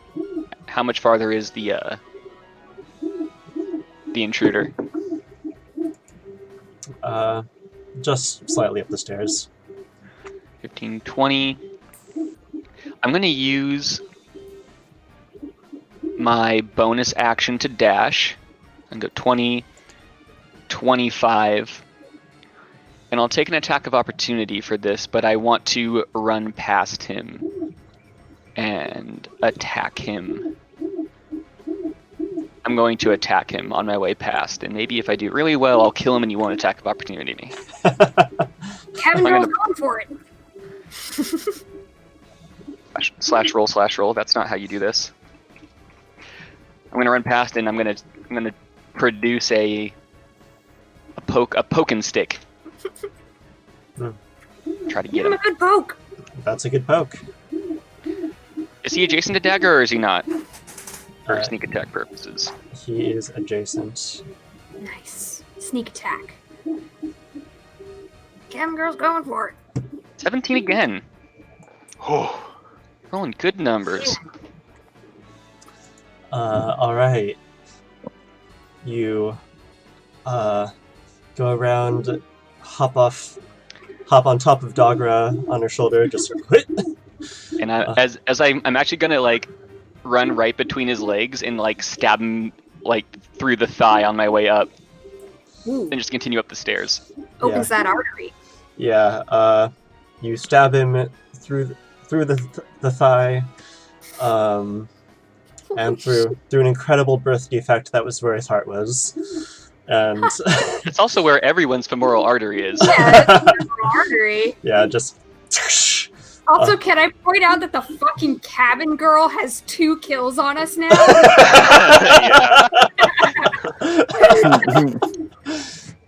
how much farther is the intruder? Just slightly up the stairs. 15, 20. I'm going to use my bonus action to dash and go 20, 25. And I'll take an attack of opportunity for this, but I want to run past him and attack him. I'm going to attack him on my way past, and maybe if I do really well, I'll kill him and you won't attack of opportunity me. Cabin Girl's going for it. Slash roll. That's not how you do this. I'm gonna run past and I'm gonna produce a poke and stick. Try to get Give him a good poke. That's a good poke. Is he adjacent to Dagger or is he not? For sneak attack purposes. He is adjacent. Nice. Sneak attack. Cabin Girl's going for it. 17 again. Rolling good numbers. Alright. You go around, hop on top of Dagra on her shoulder, just quit. And I'm actually gonna like run right between his legs and like stab him like through the thigh on my way up. Ooh. And just continue up the stairs. Opens that artery. Yeah, you stab him through the thigh, and through an incredible birth defect that was where his heart was. And It's also where everyone's femoral artery is. Yeah, that's an artery. yeah, just Also, can I point out that the fucking Cabin Girl has 2 kills on us now?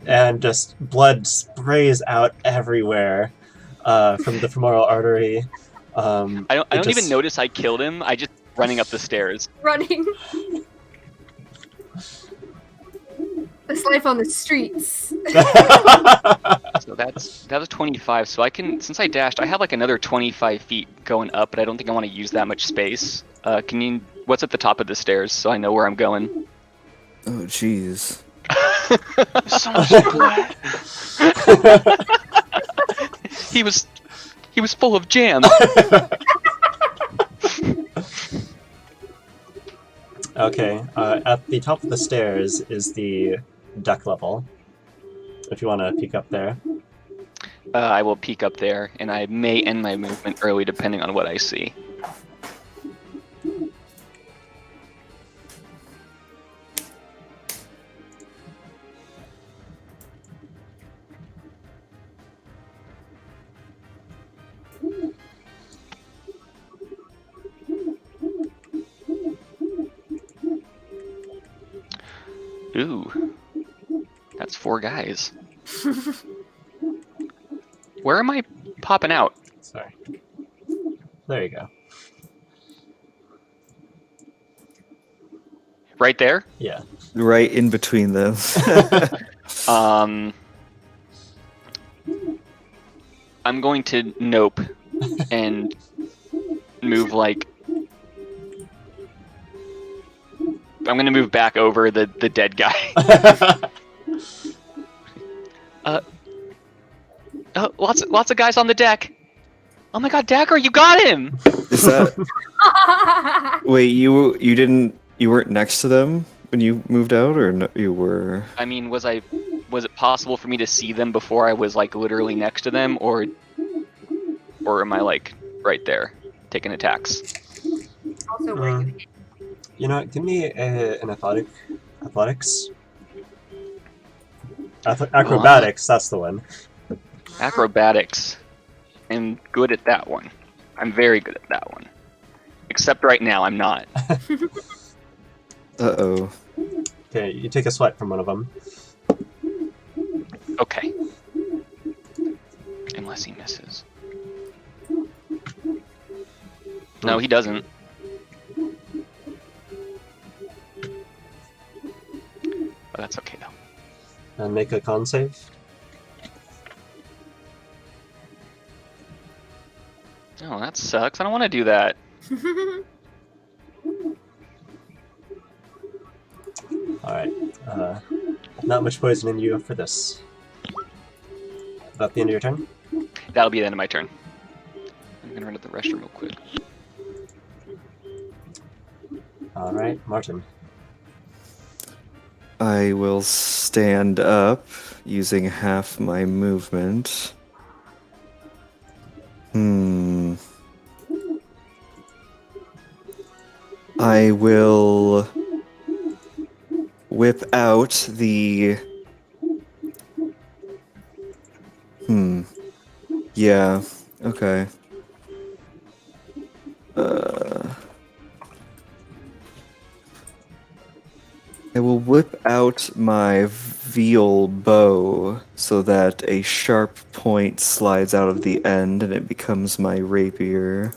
and just blood sprays out everywhere from the femoral artery. I don't even notice I killed him. I just running up the stairs. Running. This life on the streets. So that was 25. So I can, since I dashed, I have like another 25 feet going up, but I don't think I want to use that much space. What's at the top of the stairs so I know where I'm going? Oh, jeez. So much blood. He was full of jam. Okay, at the top of the stairs is the deck level. If you want to peek up there. I will peek up there, and I may end my movement early depending on what I see. Ooh, that's 4 guys. Where am I popping out? Sorry. There you go. Right there? Yeah. Right in between them. I'm going to nope and move like... I'm going to move back over the dead guy. Lots of guys on the deck. Oh my god, Dagger, you got him! Is that... Wait, you You weren't next to them when you moved out, or no, you were? I mean, was it possible for me to see them before I was like literally next to them, or am I like right there taking attacks? Also, where you You know what? Give me an athletics. Acrobatics. That's the one. Acrobatics. I'm good at that one. I'm very good at that one. Except right now, I'm not. Uh-oh. Okay, you take a swipe from one of them. Okay. Unless he misses. No, he doesn't. But that's okay though. And make a con save. Oh, that sucks. I don't want to do that. Alright. Not much poison in you for this. About the end of your turn? That'll be the end of my turn. I'm gonna run to the restroom real quick. Alright, Martin. I will stand up using half my movement. I will whip out the... Yeah, okay. I will whip out my veal bow so that a sharp point slides out of the end and it becomes my rapier.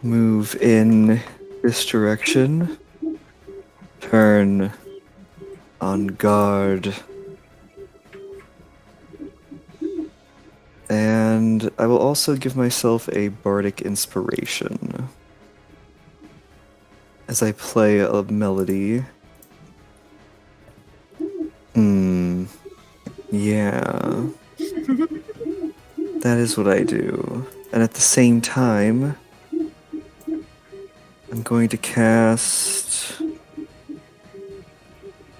Move in this direction. Turn on guard. And I will also give myself a bardic inspiration as I play a melody. Yeah. That is what I do. And at the same time, I'm going to cast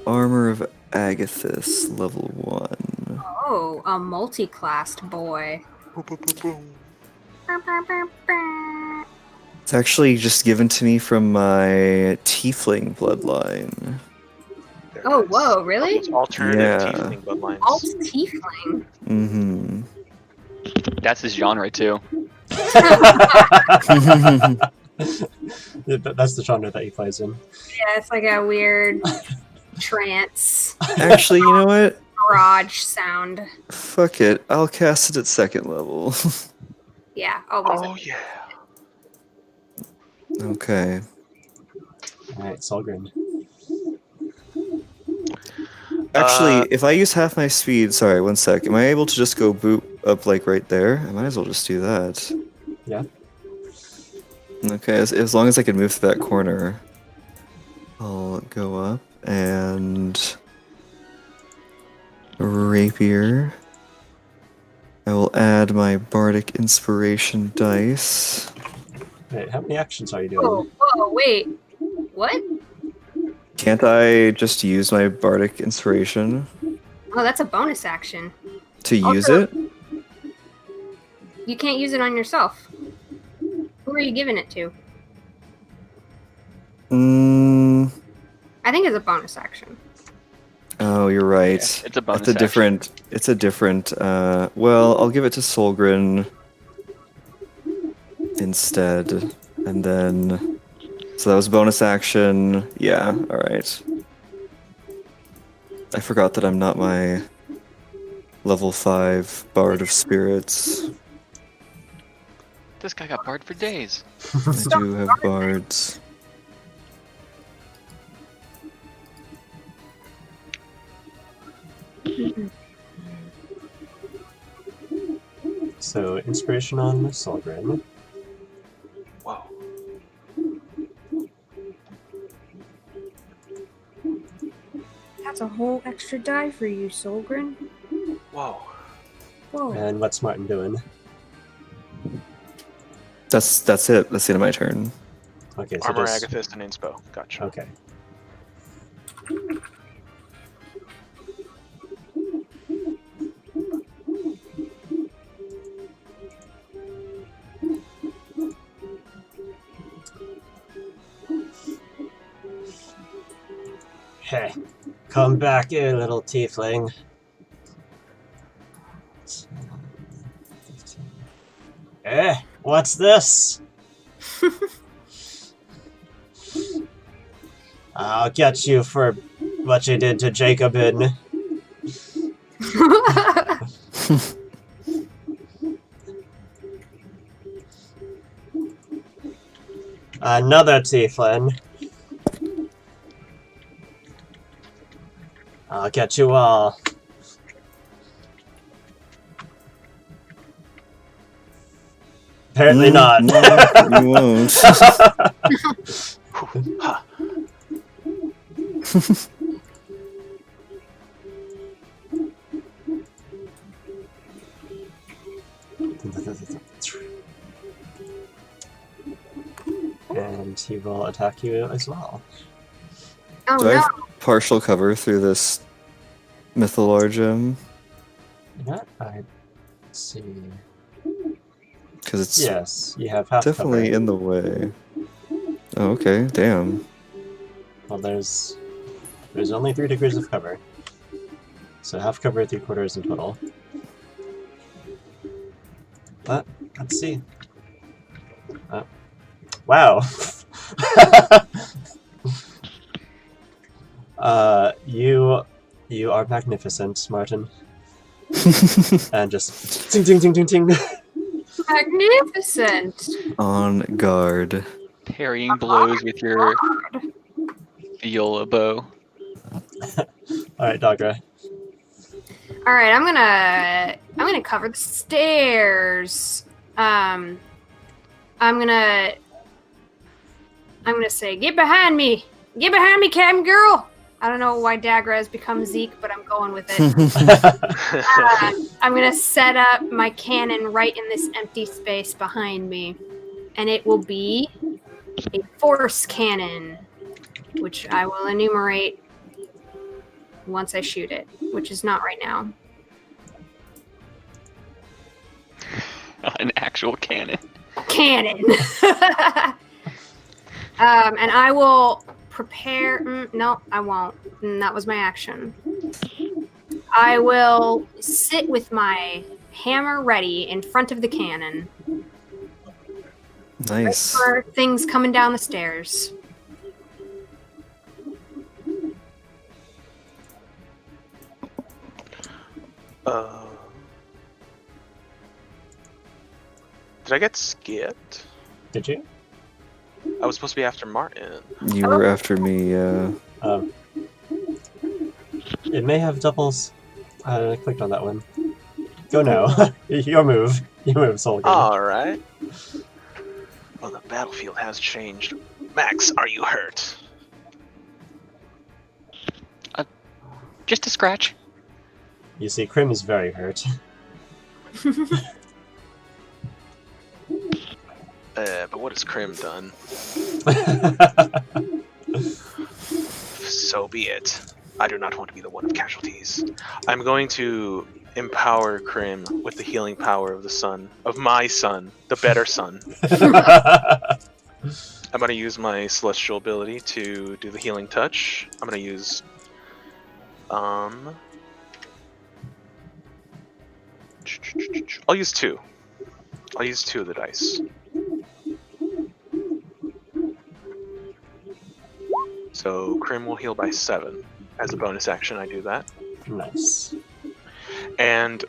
Armor of Agathis, level 1. Oh, a multi-classed boy. It's actually just given to me from my tiefling bloodline. Oh, whoa, really? Those alternative Yeah. tiefling bloodlines. Alt tiefling. Mm-hmm. That's his genre too. Yeah, that's the genre that he plays in. Yeah, it's like a weird trance Actually, you know what? garage sound. Fuck it. I'll cast it at second level. Yeah, always. Oh yeah. Okay. Alright, Solgren. Actually, if I use half my speed, sorry, one sec. Am I able to just go boot up like right there? I might as well just do that. Yeah. Okay, as long as I can move to that corner, I'll go up and rapier. I will add my bardic inspiration dice. Wait, how many actions are you doing? Whoa, wait. What? Can't I just use my bardic inspiration Oh, that's a bonus action. to use Also- it? You can't use it on yourself. Who are you giving it to? I think it's a bonus action. Oh, you're right. Yeah, it's a bonus It's a different, well, I'll give it to Solgren instead. And then, so that was bonus action. Yeah, alright. I forgot that I'm not my level 5 Bard of Spirits. This guy got barred for days. I do have bards. So, inspiration on Solgren. Wow. That's a whole extra die for you, Solgren. Whoa. Whoa. And what's Martin doing? That's it. That's the end of my turn. Okay, so Armor, just Agathis, and Inspo. Gotcha. okay. Hey, come back here, little tiefling. Eh, what's this? I'll get you for what you did to Jacobin. Another tiefling. I'll get you all. Apparently not. No, you won't. Ha. And he will attack you as well. Oh Do I no. have partial cover through this Mythalore gem? Yeah, I'd see. Because it's Yes, you have half definitely cover. in the way. Oh, okay, damn. Well, there's only 3 degrees of cover. So half cover, 3/4 in total. But let's see. Wow. You are magnificent, Martin. And just ting ting ting ting ting. Magnificent. On guard. Parrying blows with your viola bow. Alright, Dogra. All right, I'm gonna cover the stairs. I'm gonna say, get behind me, Captain Girl. I don't know why Dagra has become Zeke, but I'm going with it. I'm gonna set up my cannon right in this empty space behind me, and it will be a force cannon, which I will enumerate once I shoot it, which is not right now. An actual cannon. Cannon. And I will prepare. No, I won't. That was my action. I will sit with my hammer ready in front of the cannon. Nice. For things coming down the stairs. Did I get skipped? Did you? I was supposed to be after Martin. You were after me, yeah. It may have doubles. I clicked on that one. Go now. Your move. Your move, Solgan. Alright. Well, the battlefield has changed. Max, are you hurt? Just a scratch. You see, Krim is very hurt. But what has Krim done? So be it. I do not want to be the one of casualties. I'm going to empower Krim with the healing power of the sun, of my sun, the better sun. I'm going to use my celestial ability to do the healing touch. I'm going to use I'll use 2. I'll use 2 of the dice. So Krim will heal by 7. As a bonus action, I do that. Nice. And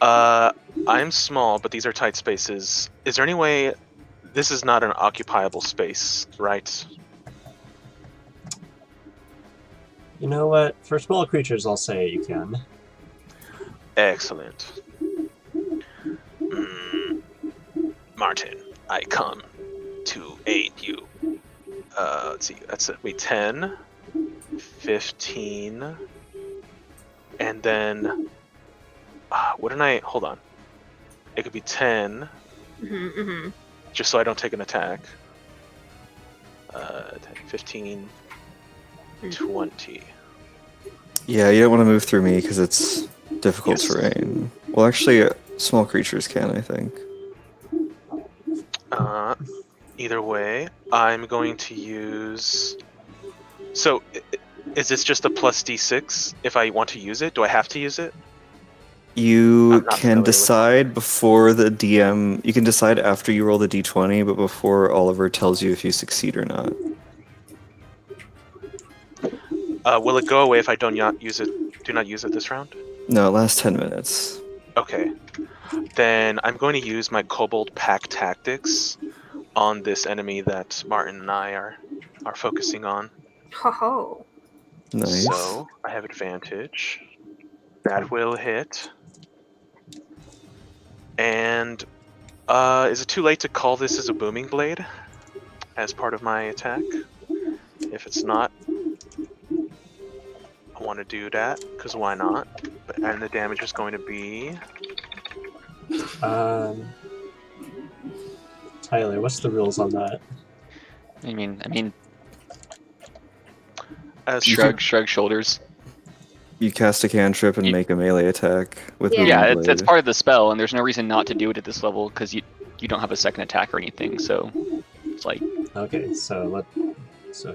I'm small, but these are tight spaces. Is there any way... This is not an occupiable space, right? You know what? For small creatures, I'll say you can. Excellent. Martin, I come to aid you. Let's see, that's it. Wait, 10, 15, and then... wouldn't I... Hold on. It could be 10, just so I don't take an attack. 10, 15, 20. Yeah, you don't want to move through me because it's difficult Yes. terrain. Well, actually, small creatures can, I think. Either way, I'm going to use... So, is this just a plus d6 if I want to use it? Do I have to use it? You I'm not familiar can with decide before the DM. You can decide after you roll the d20, but before Oliver tells you if you succeed or not. Will it go away if I do not use it this round? No, it lasts 10 minutes. Okay. Then I'm going to use my Kobold Pack Tactics on this enemy that Martin and I are focusing on. Ho ho. Nice. So, I have advantage. That will hit. And, is it too late to call this as a Booming Blade as part of my attack? If it's not, I want to do that, because why not? And the damage is going to be... Tyler, what's the rules on that? I mean, As shrug shoulders. You cast a cantrip and You- make a melee attack with Yeah. Booming Yeah, Blade. it's part of the spell, and there's no reason not to do it at this level because you don't have a second attack or anything. So it's like Okay, so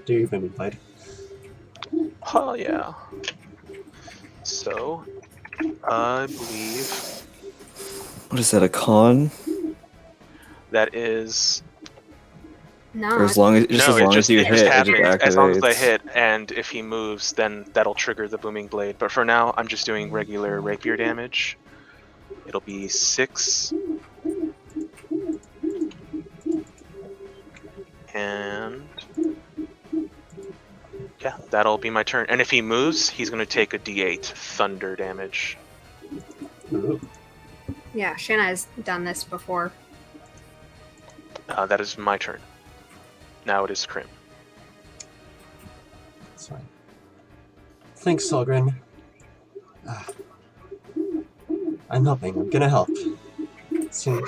do your Booming Blade. Oh, yeah. So, I believe What is that, a con? that is... No. Or as long as, just no, as it long just, as you it hit, just it just happens activates. as long as I hit, and if he moves, then that'll trigger the Booming Blade. But for now, I'm just doing regular rapier damage. It'll be 6. And... yeah, that'll be my turn. And if he moves, he's going to take a d8 thunder damage. Ooh. Yeah, Shanna has done this before. That is my turn. Now it is Krim. That's fine. Thanks, Solgren. I'm helping. I'm gonna help. Soon.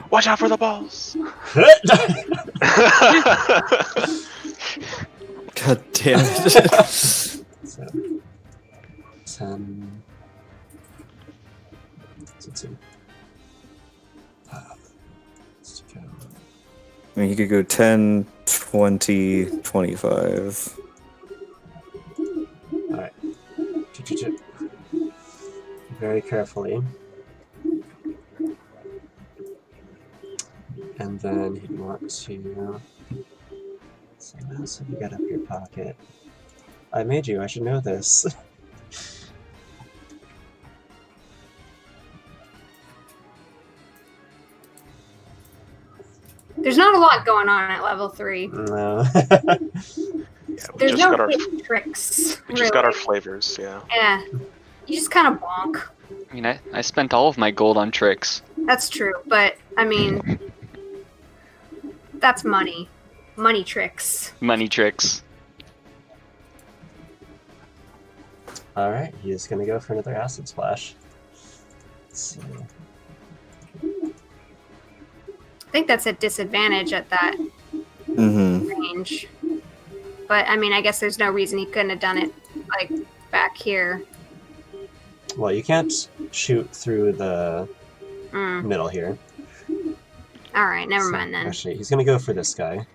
Watch out for the balls! God damn it. So, 10. So 2. Let's go. I mean, you could go 10, 20, 25. Alright. Very carefully. And then he'd want to... So what else have you got up your pocket? I made you, I should know this. There's not a lot going on at level 3. No. Yeah, we There's just no got our big tricks. we just got our really. flavors, yeah. Yeah. You just kind of bonk. I mean, I spent all of my gold on tricks. That's true, but I mean, that's money. Money tricks. Money tricks. Alright, he is gonna go for another acid splash. Let's see. I think that's a disadvantage at that Mm-hmm. range. But I mean, I guess there's no reason he couldn't have done it like back here. Well, you can't shoot through the Mm. middle here. All right, never So, mind then. Actually, he's gonna go for this guy.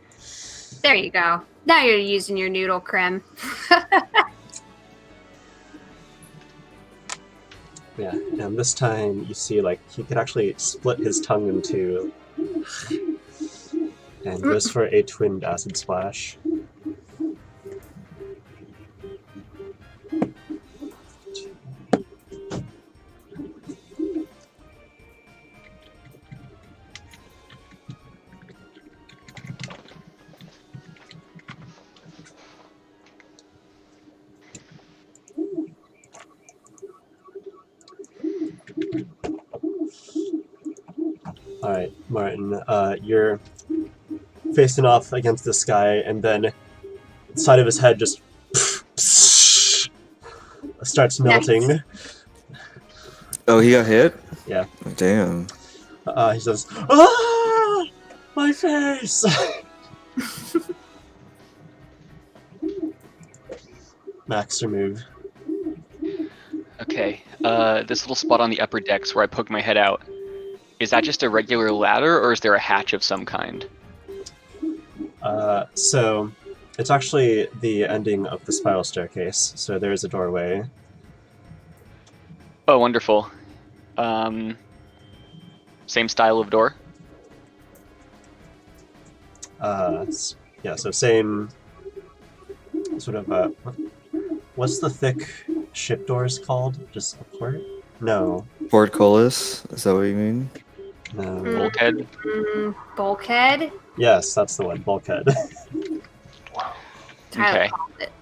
There you go. Now you're using your noodle creme. Yeah, and this time you see, like, he could actually split his tongue in two. And goes for a twinned acid splash. Alright, Martin, you're facing off against this guy, and then the side of his head just starts melting. Oh, he got hit? Yeah. Damn. He says, "Ah! My face!" Max remove. Okay. This little spot on the upper decks where I poked my head out. Is that just a regular ladder, or is there a hatch of some kind? So it's actually the ending of the spiral staircase. So there is a doorway. Oh, wonderful. Same style of door? Yeah, so same sort of. What's the thick ship doors called? Just a port? No. Portcullis, is that what you mean? No. Bulkhead? Bulkhead? Yes, that's the one. Bulkhead. Tyler Okay. called it.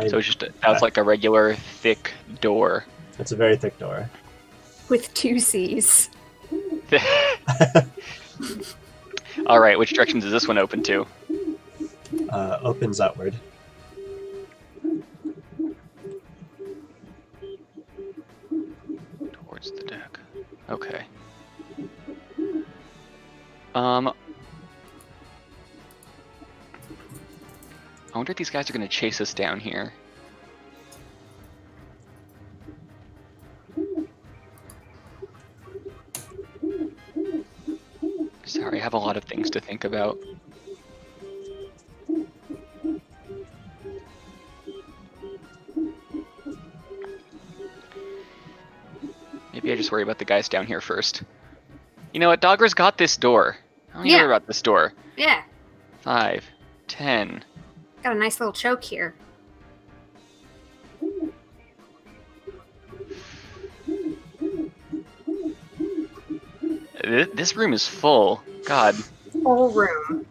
So it's just that's like a regular thick door. It's a very thick door. With 2 C's. All right, which direction does this one open to? Opens outward. Towards the deck. Okay. I wonder if these guys are going to chase us down here. Sorry, I have a lot of things to think about. Maybe I just worry about the guys down here first. You know what? Dogger's got this door. I don't Yeah. worry about this door. Yeah. 5, 10. Got a nice little choke here. This room is full. God. Whole room.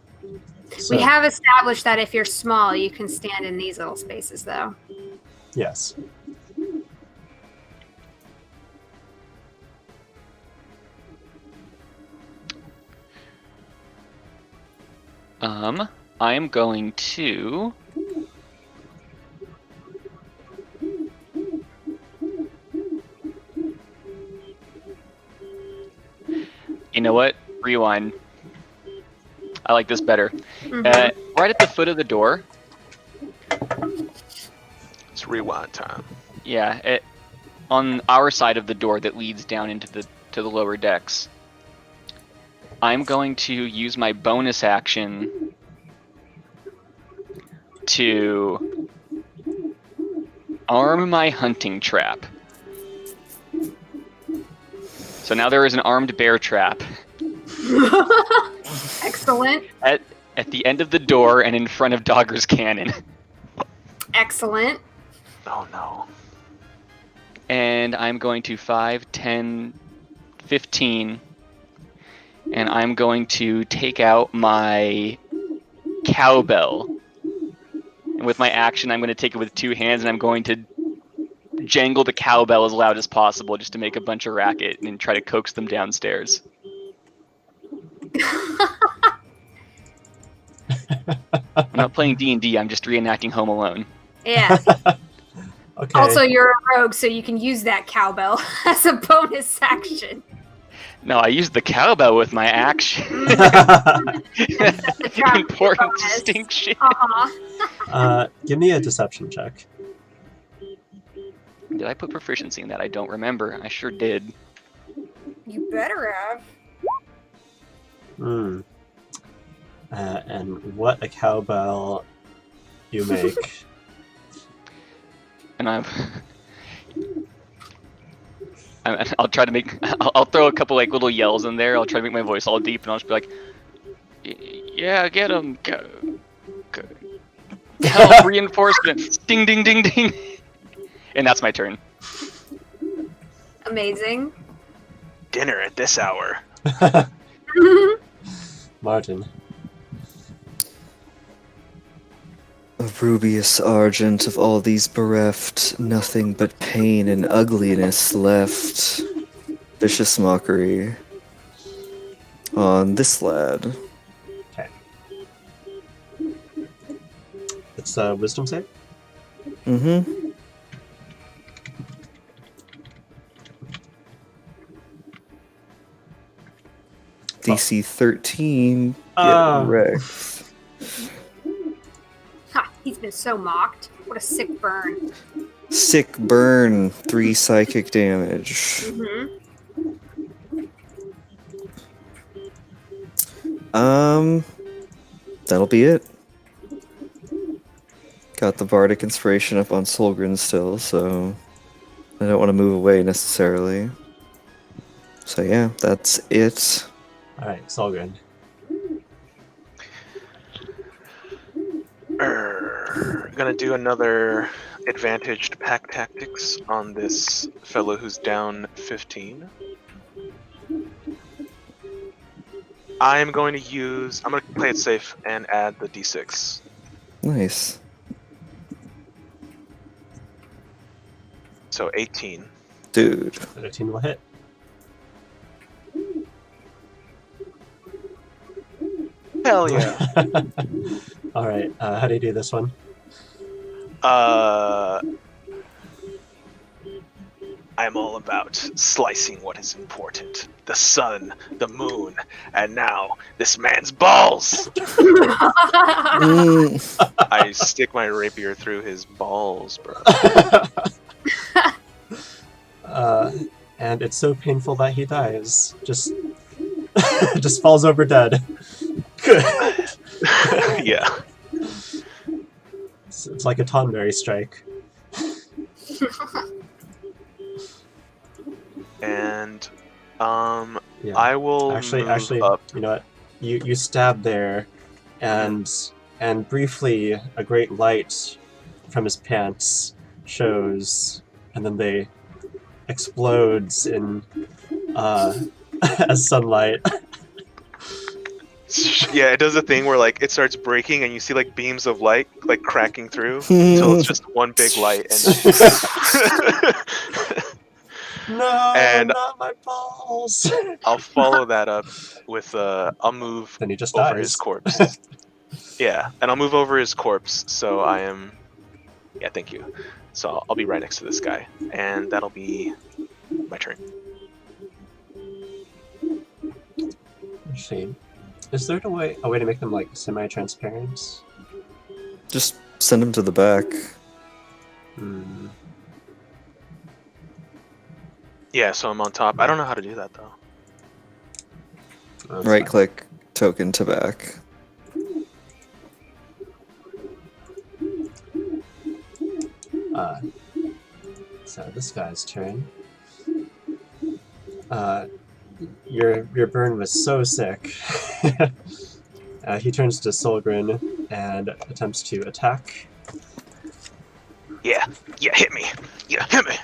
So, We have established that if you're small, you can stand in these little spaces, though. yes. I am going to... You know what? Rewind. I like this better. Mhm. Right at the foot of the door. It's rewind time. Yeah, on our side of the door that leads down into the lower decks. I'm going to use my bonus action to arm my hunting trap. So now there is an armed bear trap Excellent. at the end of the door and in front of Dogger's cannon. Excellent. Oh no. And I'm going to 5, 10, 15, and I'm going to take out my cowbell. And with my action, I'm going to take it with 2 hands, and I'm going to jangle the cowbell as loud as possible just to make a bunch of racket and try to coax them downstairs. I'm not playing D&D, I'm just reenacting Home Alone. Yeah. Okay. Also, you're a rogue, so you can use that cowbell as a bonus action. No, I used the cowbell with my action. trap Important bonus. distinction. Give me a deception check. Did I put proficiency in that? I don't remember. I sure did. You better have. Hmm. And what a cowbell you make. And I'll try to make. I'll throw a couple like little yells in there. I'll try to make my voice all deep, and I'll just be like, "Yeah, get him! Help! Reinforcements! Ding, ding, ding, ding!" And that's my turn. Amazing. Dinner at this hour. Martin. Of rubious argent, of all these bereft, nothing but pain and ugliness left. Vicious mockery on this lad. Okay. It's a wisdom save? Mm-hmm. DC 13. Get Oh. wrecked. Ha! He's been so mocked. What a sick burn. Sick burn. 3 psychic damage. Mm-hmm. That'll be it. Got the Bardic Inspiration up on Solgren still, so I don't want to move away necessarily. So yeah, that's it. Alright, it's all good. Gonna do another advantaged pack tactics on this fellow who's down 15. I'm going to play it safe and add the d6. Nice. So 18. Dude. 13 will hit. Hell yeah. Alright, how do you do this one? I'm all about slicing what is important. The sun, the moon, and now this man's balls! Mm. I stick my rapier through his balls, bro. And it's so painful that he dies. Just just falls over dead. Yeah. It's like a Tonberry strike. And Yeah. I will Actually, move up. you know what? You stab there, and briefly a great light from his pants shows, and then they explodes in as sunlight. Yeah, it does a thing where like it starts breaking and you see like beams of light like cracking through until it's just one big light and No, And- not my balls. I'll follow that up with I'll move Then he just over dies. his corpse. Yeah, and I'll move over his corpse so I am thank you. So I'll be right next to this guy and that'll be my turn. Shame. Is there a way to make them like semi-transparent? Just send him to the back. Hmm. Yeah, so I'm on top. I don't know how to do that though. That's Right fine. click, token to back. So this guy's turn. Your burn was so sick. He turns to Solgren and attempts to attack. Yeah, hit me. Yeah, hit me.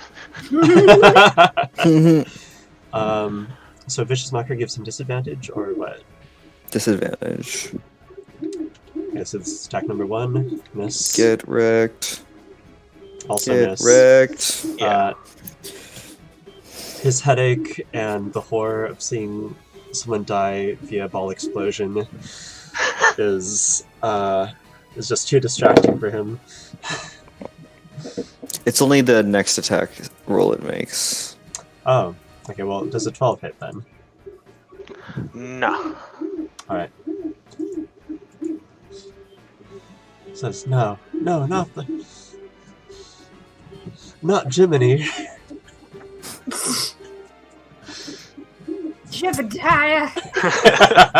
So Vicious Mockery gives him disadvantage, or what? Disadvantage. Okay, so this is attack number 1. Miss. Get wrecked. Also Get miss. wrecked. Yeah. His headache and the horror of seeing someone die via ball explosion is just too distracting for him. It's only the next attack roll it makes. Oh, okay. Well, does a 12 hit then? No. All right. Says no, not Jiminy. Jebediah,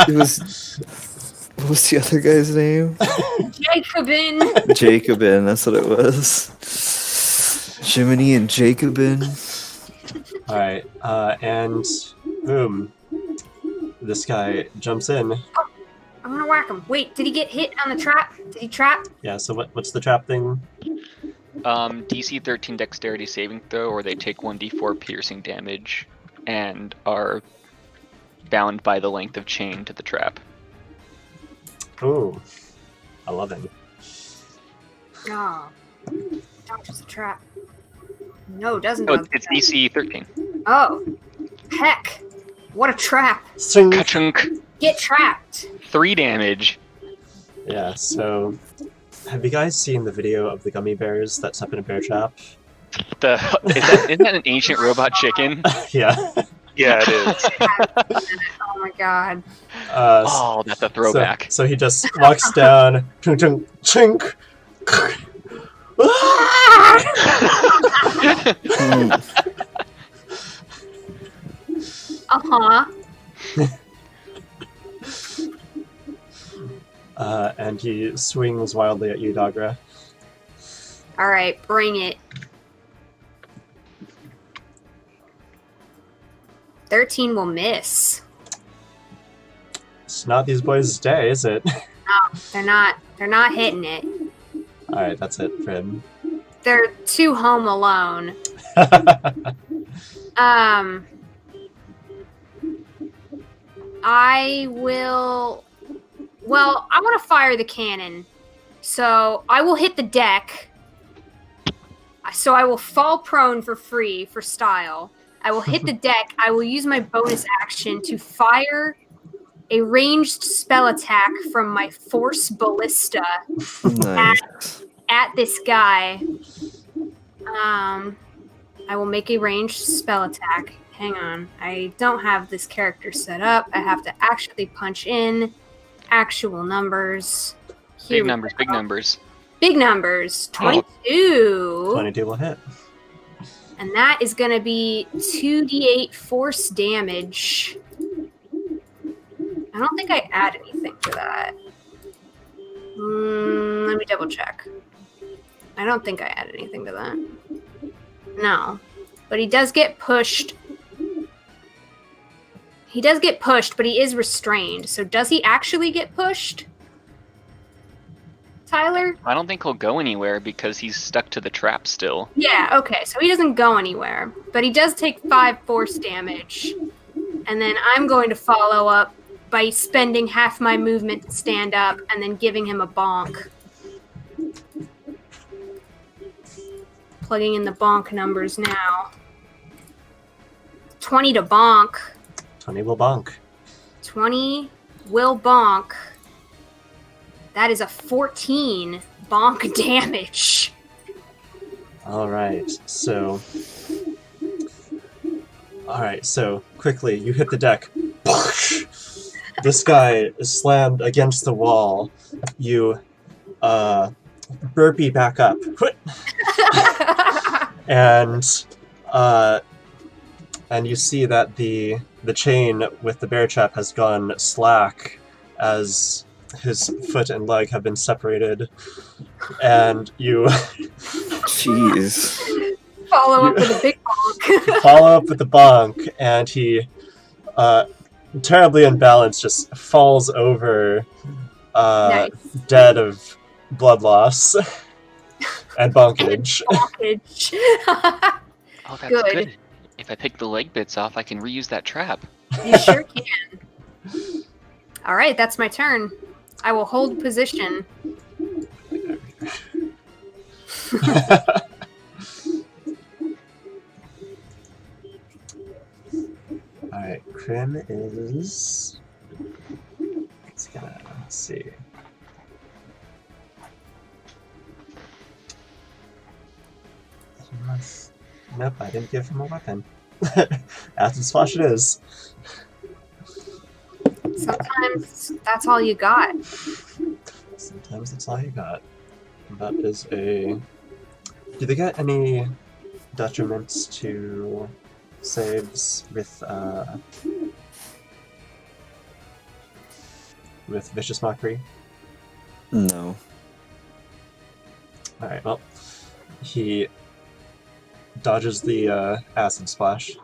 It was. What was the other guy's name? Jacobin. Jacobin, that's what it was. Jiminy and Jacobin. All right, and boom, this guy jumps in. I'm gonna whack him. Wait, did he get hit on the trap? Did he trap? Yeah. So what's the trap thing? DC 13 dexterity saving throw, or they take 1d4 piercing damage and are bound by the length of chain to the trap. Ooh, 11. No. Dodges the trap. No, doesn't Oh, dodge the it's trap. DC 13. Oh, heck. What a trap. Swing. Ka-chunk! Get trapped. 3 damage. Yeah. So, have you guys seen the video of the gummy bears that's up in a bear trap? Isn't that an ancient robot chicken? Yeah. Yeah, it is. Oh my god. Oh, that's a throwback. So he just walks down, chunk, chunk, chink. Hmm. Uh-huh. And he swings wildly at you, Dagra. Alright, bring it. 13 will miss. It's not these boys' day, is it? They're not hitting it. Alright, that's it for him. They're too home alone. I will. Well, I want to fire the cannon. So I will hit the deck. So I will fall prone for free for style. I will hit the deck. I will use my bonus action to fire a ranged spell attack from my Force Ballista Nice. at this guy. I will make a ranged spell attack. Hang on. I don't have this character set up. I have to actually punch in actual numbers. Here Big we numbers, go. big numbers. Big numbers. 22. 22 will hit. And that is going to be 2d8 force damage. I don't think I add anything to that. Let me double check. I don't think I add anything to that. No. But he does get pushed. He does get pushed, but he is restrained. So does he actually get pushed? Tyler? I don't think he'll go anywhere because he's stuck to the trap still. Yeah, okay. So he doesn't go anywhere. But he does take 5 force damage. And then I'm going to follow up by spending half my movement to stand up and then giving him a bonk. Plugging in the bonk numbers now. 20 to bonk. 20 will bonk. 20 will bonk. That is a 14 bonk damage. Alright, so quickly, you hit the deck. This guy is slammed against the wall. You burpee back up. And you see that the chain with the bear trap has gone slack as his foot and leg have been separated. And you Jeez. Follow up with a big bonk. follow up with the bonk, and he, terribly unbalanced, just falls over, Nice. dead of blood loss and bonkage. Bonkage. Oh, that's Good. good. If I pick the leg bits off, I can reuse that trap. You sure can. All right, that's my turn. I will hold position. Alright, Krim is... Let's see. Nope, I didn't give him a weapon. Acid Splash it is. Sometimes that's all you got. Sometimes that's all you got. That is a... Do they get any detriments to saves with Vicious Mockery? No. Alright, well, he dodges the acid splash.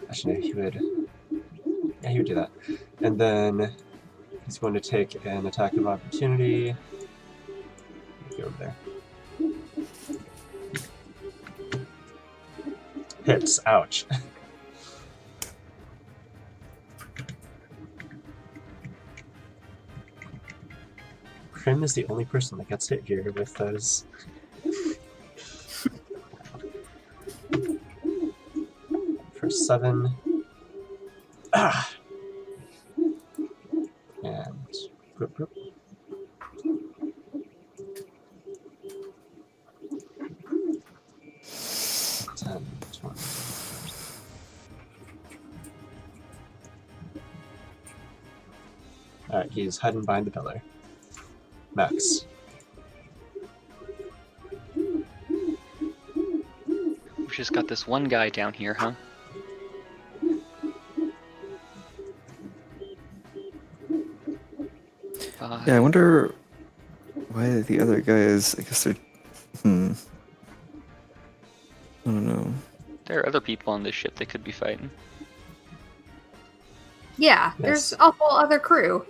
Actually, no, he would do that. And then he's going to take an attack of opportunity. Go over there. Hits, ouch. Krim is the only person that gets hit here with those. For 7. Ah! And group, group. Alright, he's hiding behind the pillar. Max. We've just got this one guy down here, huh? Yeah, I wonder why the other guys. I guess they're. I don't know. There are other people on this ship they could be fighting. Yeah, Yes. there's a whole other crew.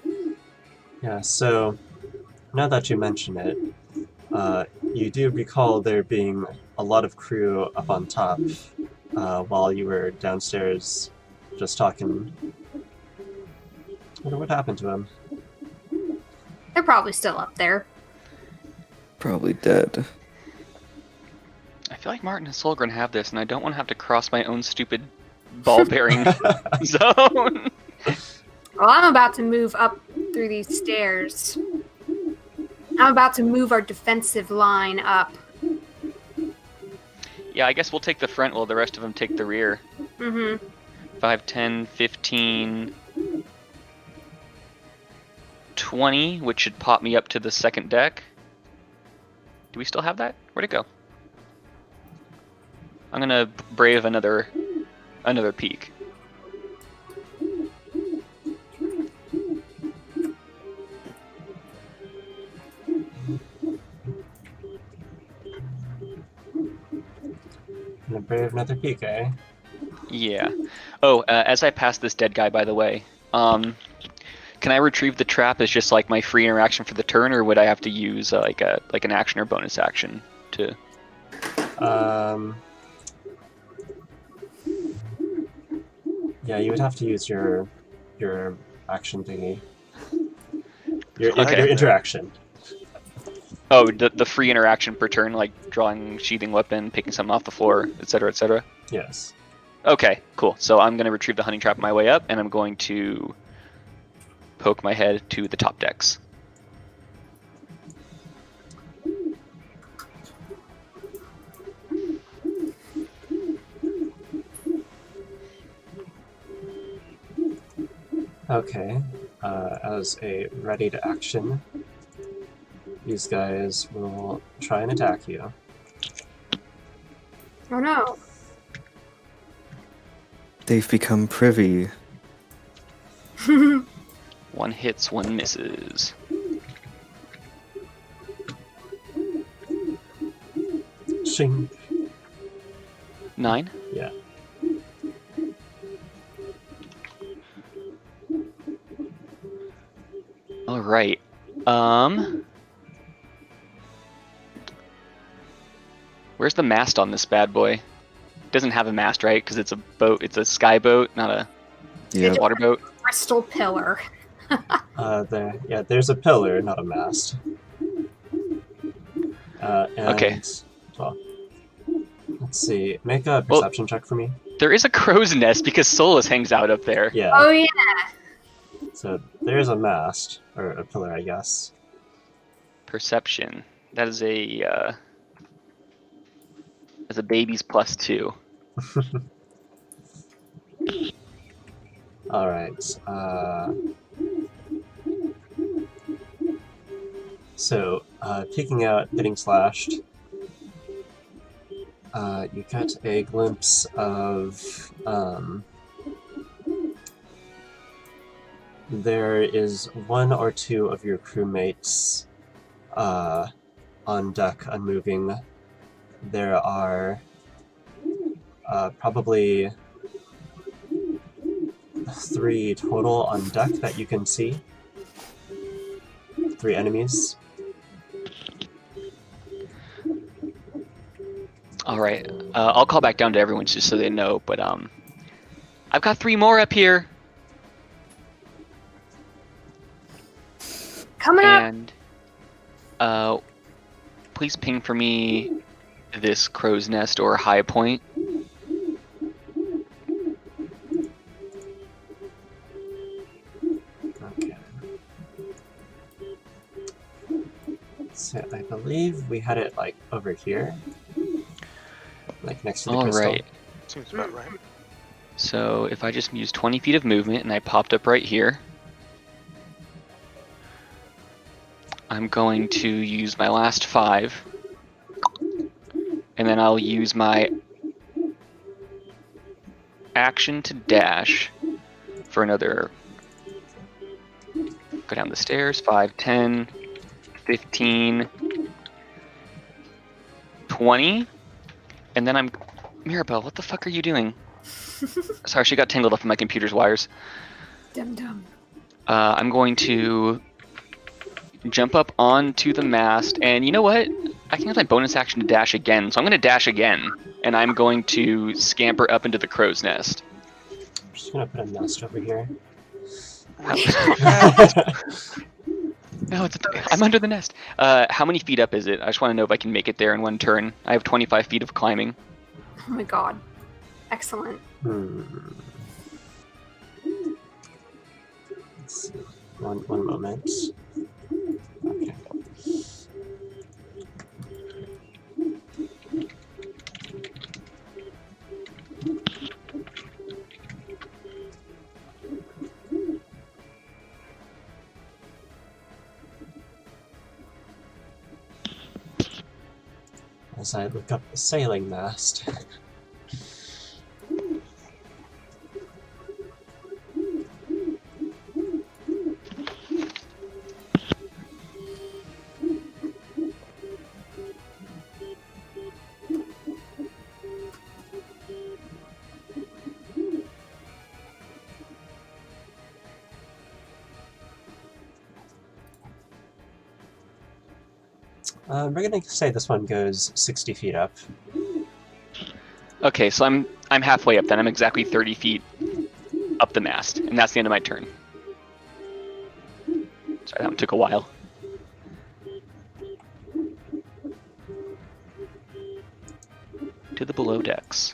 Yeah, so now that you mention it, you do recall there being a lot of crew up on top while you were downstairs just talking. I wonder what happened to him. They're probably still up there. Probably dead. I feel like Martin and Solgren have this, and I don't want to have to cross my own stupid ball-bearing zone. Well, I'm about to move up through these stairs. I'm about to move our defensive line up. Yeah, I guess we'll take the front while the rest of them take the rear. Mm-hmm. 5, 10, 15, 20, which should pop me up to the second deck. Do we still have that? Where'd it go? I'm gonna brave another peak. Gonna brave another peek, eh? Yeah. Oh, as I pass this dead guy, by the way, can I retrieve the trap as just like my free interaction for the turn, or would I have to use like an action or bonus action to? Yeah, you would have to use your action thingy. Your Okay. interaction. Oh, the free interaction per turn, like drawing sheathing weapon, picking something off the floor, etc., etc. Yes. Okay, cool. So I'm going to retrieve the hunting trap on my way up, and I'm going to poke my head to the top decks. Okay. As a ready to action, these guys will try and attack you. Oh no. They've become privy. One hits, one misses. Shing. 9? Yeah. All right. Where's the mast on this bad boy? It doesn't have a mast, right? Because it's a boat. It's a sky boat, not a Yeah. water boat. Crystal pillar. There's a pillar, not a mast. And, Okay. Well, let's see. Make a perception check for me. There is a crow's nest because Solus hangs out up there. Yeah. Oh yeah. So there's a mast or a pillar, I guess. Perception. That is a baby's +2. All right. So, peeking out, getting slashed, you get a glimpse of, there is one or two of your crewmates on deck unmoving. There are probably 3 total on deck that you can see. 3 enemies. All right. I'll call back down to everyone just so they know. But I've got 3 more up here. Coming up. And please ping for me this crow's nest or high point. Okay. So I believe we had it like over here, like next to the All crystal. right. Seems about right. So if I just use 20 feet of movement and I popped up right here, I'm going to use my last 5. And then I'll use my action to dash for another. Go down the stairs. 5, 10, 15, 20. And then I'm. Mirabelle, what the fuck are you doing? Sorry, she got tangled up in my computer's wires. Dum-dum. I'm going to jump up onto the mast, and you know what? I can use my bonus action to dash again, so I'm going to dash again, and I'm going to scamper up into the crow's nest. I'm just gonna put a nest over here. No, I'm under the nest. How many feet up is it? I just want to know if I can make it there in one turn. I have 25 feet of climbing. Oh my god. Excellent. Let's see. One moment. Okay. As I look up the sailing mast. We're gonna say this one goes 60 feet up. Okay, so I'm halfway up then. I'm exactly 30 feet up the mast, and that's the end of my turn. Sorry, that one took a while. To the below decks.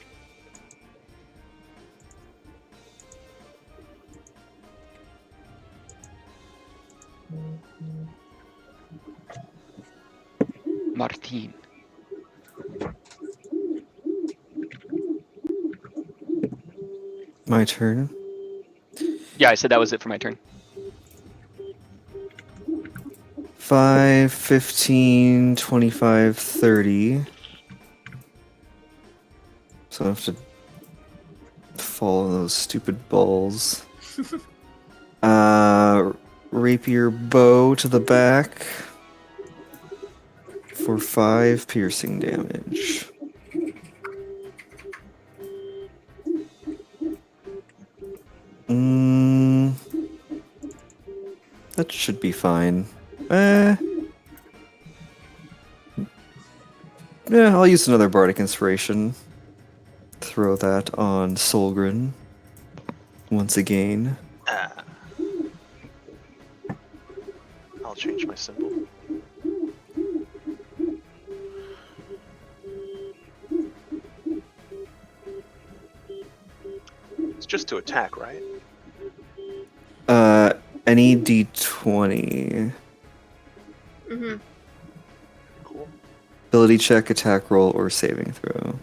Martin. My turn. Yeah, I said that was it for my turn. 5, 15, 25, 30. So I have to fall in those stupid balls. Rapier bow to the back for 5 piercing damage. That should be fine. Yeah, I'll use another Bardic Inspiration. Throw that on Solgren once again. I'll change my symbol. It's just to attack, right? Any D20. Mm-hmm. Cool. Ability check, attack roll, or saving throw.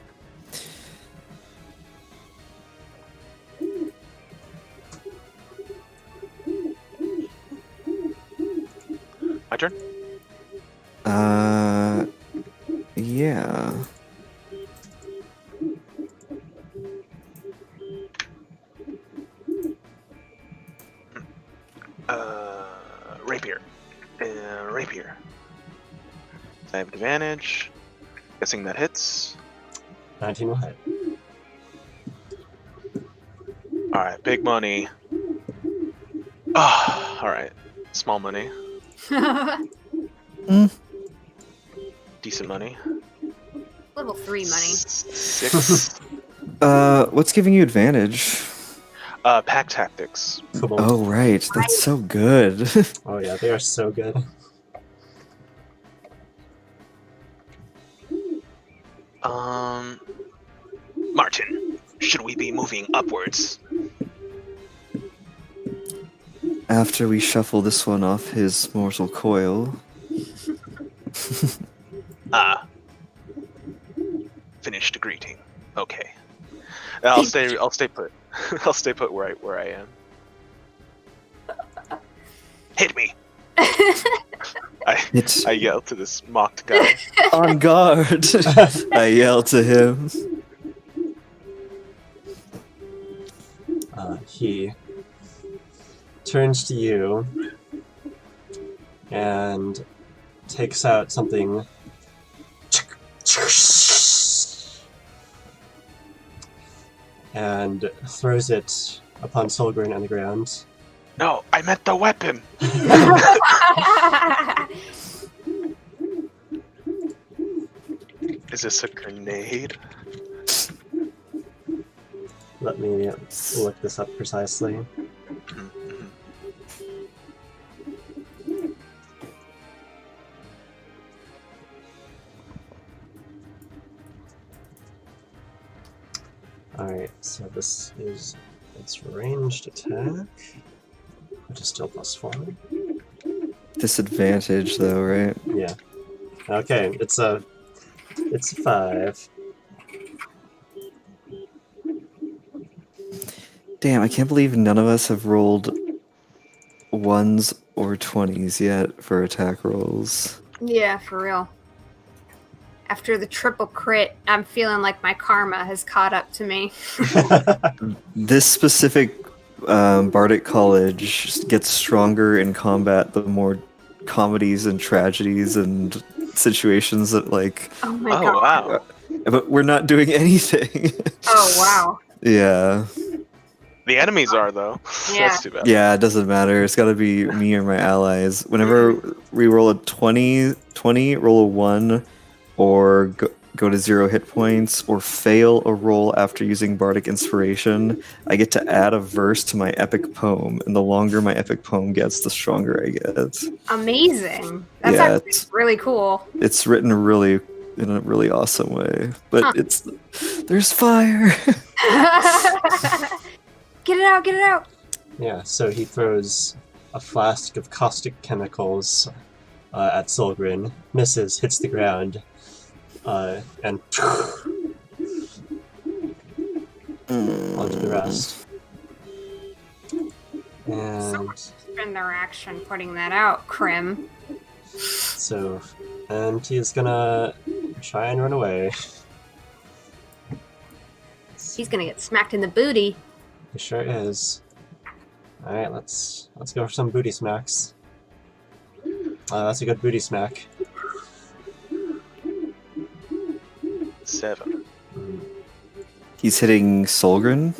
My turn? Yeah. Rapier. Rapier. I have advantage. Guessing that hits. 19 will hit. Alright, big money. Ah, alright. Small money. Decent money. Level 3 money. 6. What's giving you advantage? Pack tactics. Cool. Oh, right. That's so good. Oh yeah, they are so good. Martin, should we be moving upwards? After we shuffle this one off his mortal coil. Finished greeting. Okay. I'll stay put. I'll stay put where I am. Hit me. I yell to this mocked guy. On guard! I yell to him. He turns to you and takes out something and throws it upon Solgren on the ground. No, I meant the weapon. Is this a grenade? Let me look this up precisely. Mhm. Alright, so this is its ranged attack, which is still +4. Disadvantage, though, right? Yeah. Okay, it's a 5. Damn, I can't believe none of us have rolled 1s or 20s yet for attack rolls. Yeah, for real. After the triple crit, I'm feeling like my karma has caught up to me. This specific Bardic College gets stronger in combat the more comedies and tragedies and situations that, like... Oh my Oh god. wow. But we're not doing anything. Oh wow. Yeah. The enemies are though. Yeah. That's too bad. Yeah, it doesn't matter. It's gotta be me or my allies. Whenever we roll a 20, roll a 1, or go to 0 hit points, or fail a roll after using Bardic Inspiration, I get to add a verse to my epic poem, and the longer my epic poem gets, the stronger I get. Amazing. That's Yeah, actually really cool. It's written in a really awesome way, but Huh. there's fire. Get it out, get it out. Yeah, so he throws a flask of caustic chemicals at Solgren, misses, hits the ground, and onto the rest. And Spend their action putting that out, Krim. so, and he's gonna try and run away. He's gonna get smacked in the booty. He sure is. Alright, let's go for some booty smacks. That's a good booty smack. 7. He's hitting Solgren.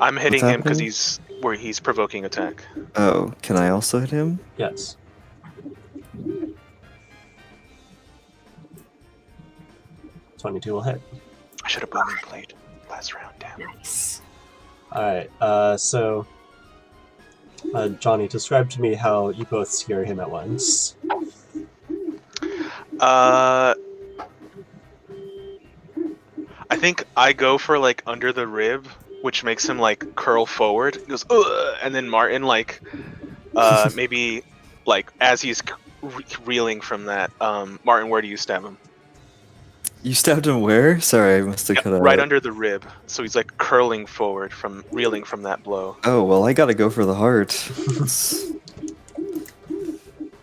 I'm hitting him because happening? he's provoking attack. Oh, can I also hit him? Yes. $22 will hit. I should have booming played last round. Damn. Nice. Alright, so Johnny, describe to me how you both scare him at once. I think I go for like under the rib, which makes him like curl forward. He goes, ugh! And then Martin like maybe like as he's reeling from that, Martin, where do you stab him? You stabbed him where? Sorry, I must have cut out. Right under the rib. So he's like curling forward from reeling from that blow. Oh, well, I gotta go for the heart. Let's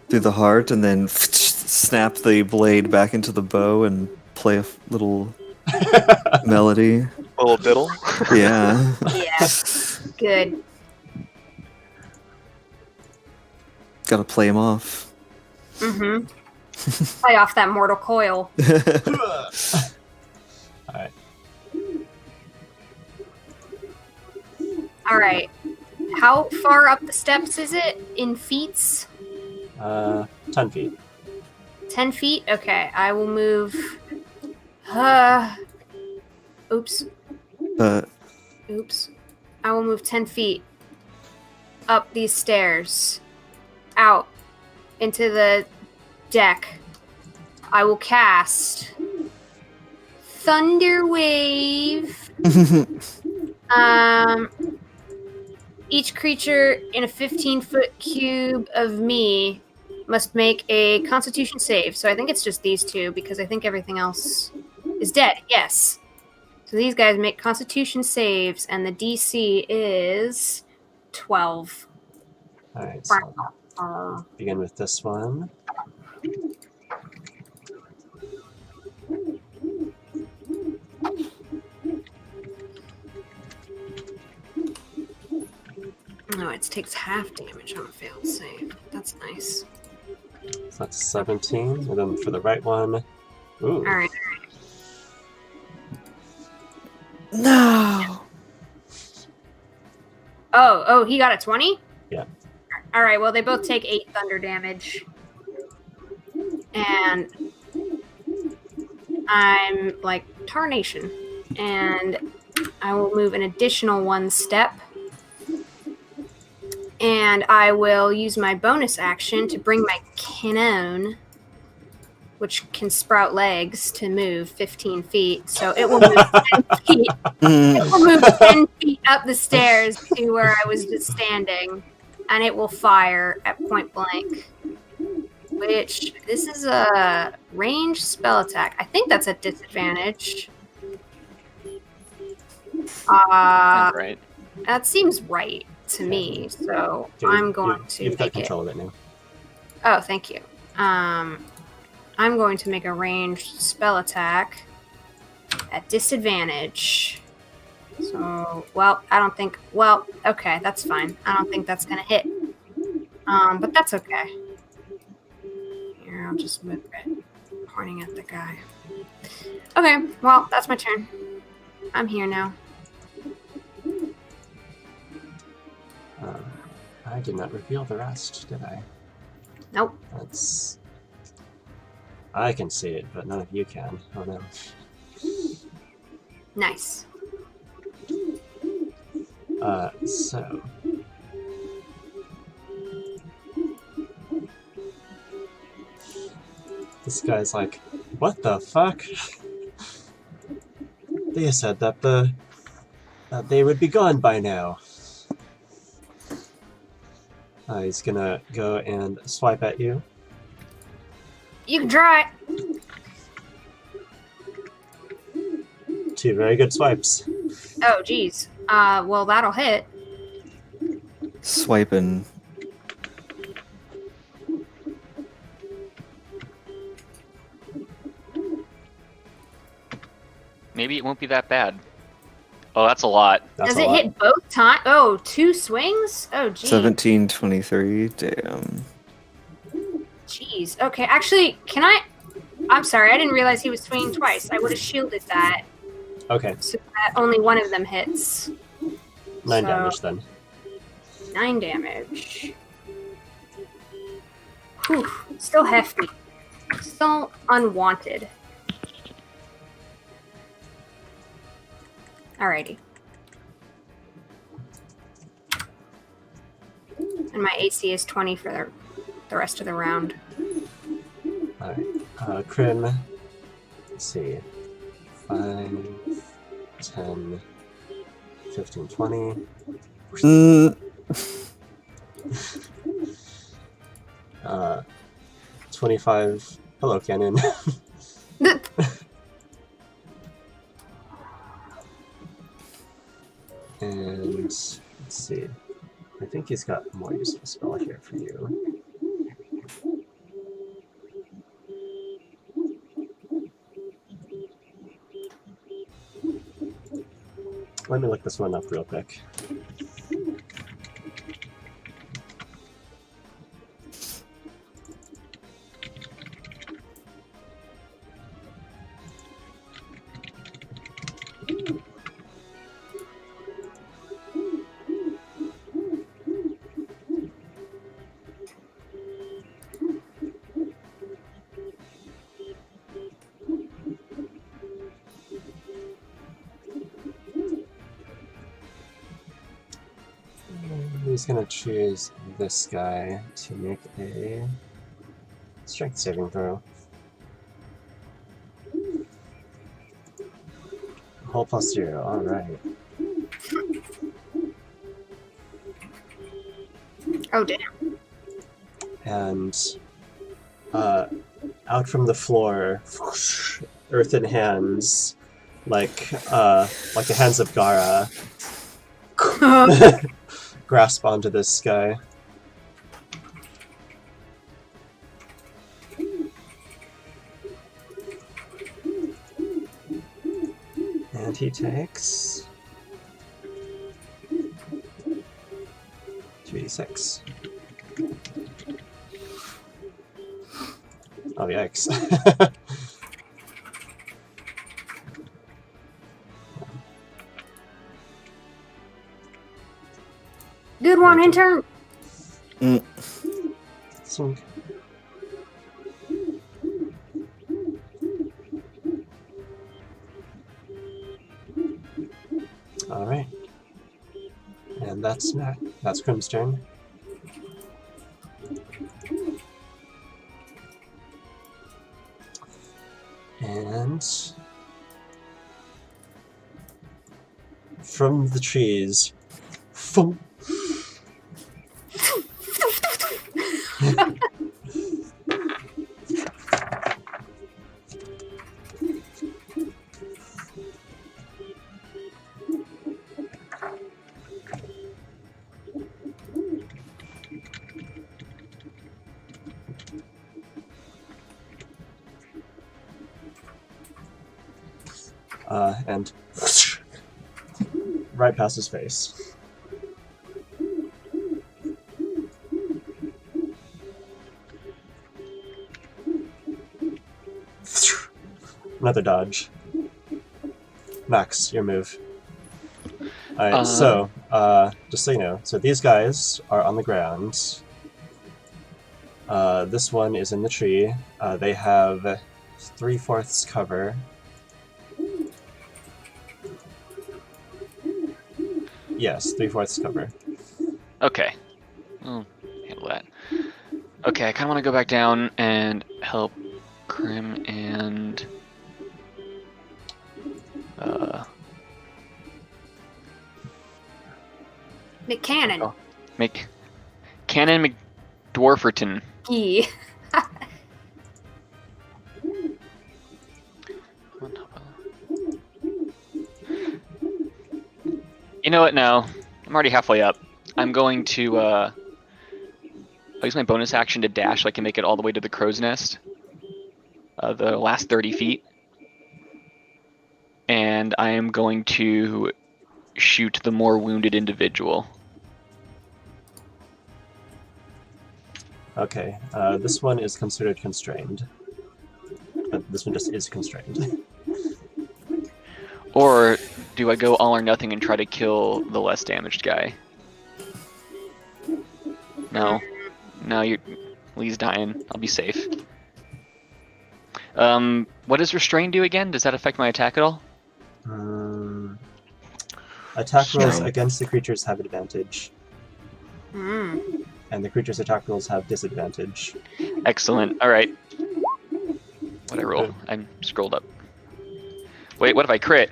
do the heart and then snap the blade back into the bow and play a little melody. A little diddle. Yeah. Yeah. Good. Gotta play him off. Mm-hmm. Play off that mortal coil. Alright. Alright. How far up the steps is it in feet? 10 feet. 10 feet? Okay, I will move. Oops. Oops. I will move 10 feet up these stairs, out into the deck. I will cast Thunder Wave. Each creature in a 15-foot cube of me must make a Constitution save. So I think it's just these two because I think everything else is dead. Yes. So these guys make Constitution saves, and the DC is 12. Alright, so begin with this one. no, it takes half damage on a failed save. That's nice. So that's 17, and then for the right one, ooh. Alright. No. Oh, he got a 20? Yeah. Alright, well, they both take 8 thunder damage. And I'm like, tarnation. And I will move an additional 1 step. And I will use my bonus action to bring my cannon, which can sprout legs, to move 15 feet. So it will move 10 feet. It will move 10 feet up the stairs to where I was just standing. And it will fire at point blank. Which, this is a ranged spell attack. I think that's at disadvantage. Sounds right. That seems right to me. So Okay, I'm going to You've got make it. control of it now. Oh, thank you. I'm going to make a ranged spell attack at disadvantage. So, well, I don't think... Well, okay, that's fine. I don't think that's going to hit. But that's okay. Here, I'll just move it. Pointing at the guy. Okay, well, that's my turn. I'm here now. I did not reveal the rest, did I? Nope. That's... I can see it, but none of you can. Oh no. Nice. So... This guy's like, what the fuck? They said that that they would be gone by now. He's gonna go and swipe at you. You can try. 2 very good swipes. Oh, geez. Well, that'll hit. Swiping. Maybe it won't be that bad. Oh, that's a lot. That's Does a it lot. hit both times? Oh, 2 swings? Oh, geez. 17, 23. Damn. Jeez. Okay, actually, can I... I'm sorry, I didn't realize he was swinging twice. I would have shielded that, Okay, so that only one of them hits. 9 So- damage then. 9 damage. Whew. Still hefty. Still unwanted. Alrighty. And my AC is 20 for the rest of the round. Alright. Crim. Let's see. 5, 10, 15, 20. Mm. 25. Hello, Cannon. And let's see. I think he's got a more useful spell here for you. Let me look this one up real quick. He's gonna choose this guy to make a strength saving throw. Hull plus 0, alright. Oh, damn. And out from the floor, earthen hands, like the hands of Gara, grasp onto this guy. And he takes 1d6. Oh, yikes. Good one, intern. Sink. All right, and that's Crim's turn. And from the trees, thump. And right past his face. Another dodge. Max, your move. Alright, so, just so you know, so these guys are on the ground. This one is in the tree. They have 3/4 cover. Yes, 3/4 cover. Okay. I'll handle that. Okay, I kind of want to go back down and help Crim and... McCannon. Oh. Cannon McDwarferton. He. You know what? No, I'm already halfway up. I'm going to I'll use my bonus action to dash so I can make it all the way to the crow's nest. The last 30 feet. And I am going to shoot the more wounded individual. Okay, this one is considered constrained. This one just is constrained. Or do I go all or nothing and try to kill the less damaged guy? No. No, Lee's dying. I'll be safe. What does Restrain do again? Does that affect my attack at all? Attack rolls against the creatures have advantage. And the creature's attack rolls have disadvantage. Excellent. Alright. What'd I roll? I'm scrolled up. Wait, what if I crit?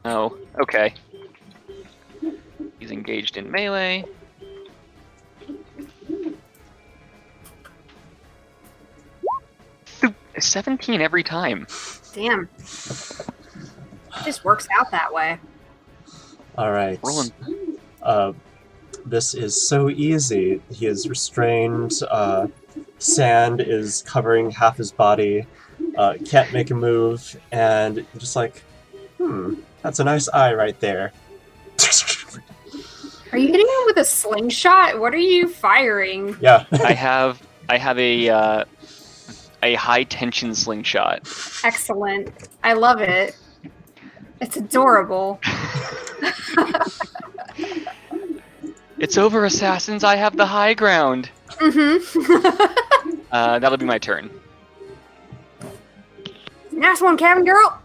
Oh, okay. He's engaged in melee. Th- 17 every time. Damn. It just works out that way. Alright. Rolling. This is so easy. He is restrained. Sand is covering half his body. Can't make a move. And just like, that's a nice eye right there. Are you hitting him with a slingshot? What are you firing? Yeah. I have a high tension slingshot. Excellent. I love it. It's adorable. It's over, assassins. I have the high ground. That'll be my turn. Nice one, cabin girl.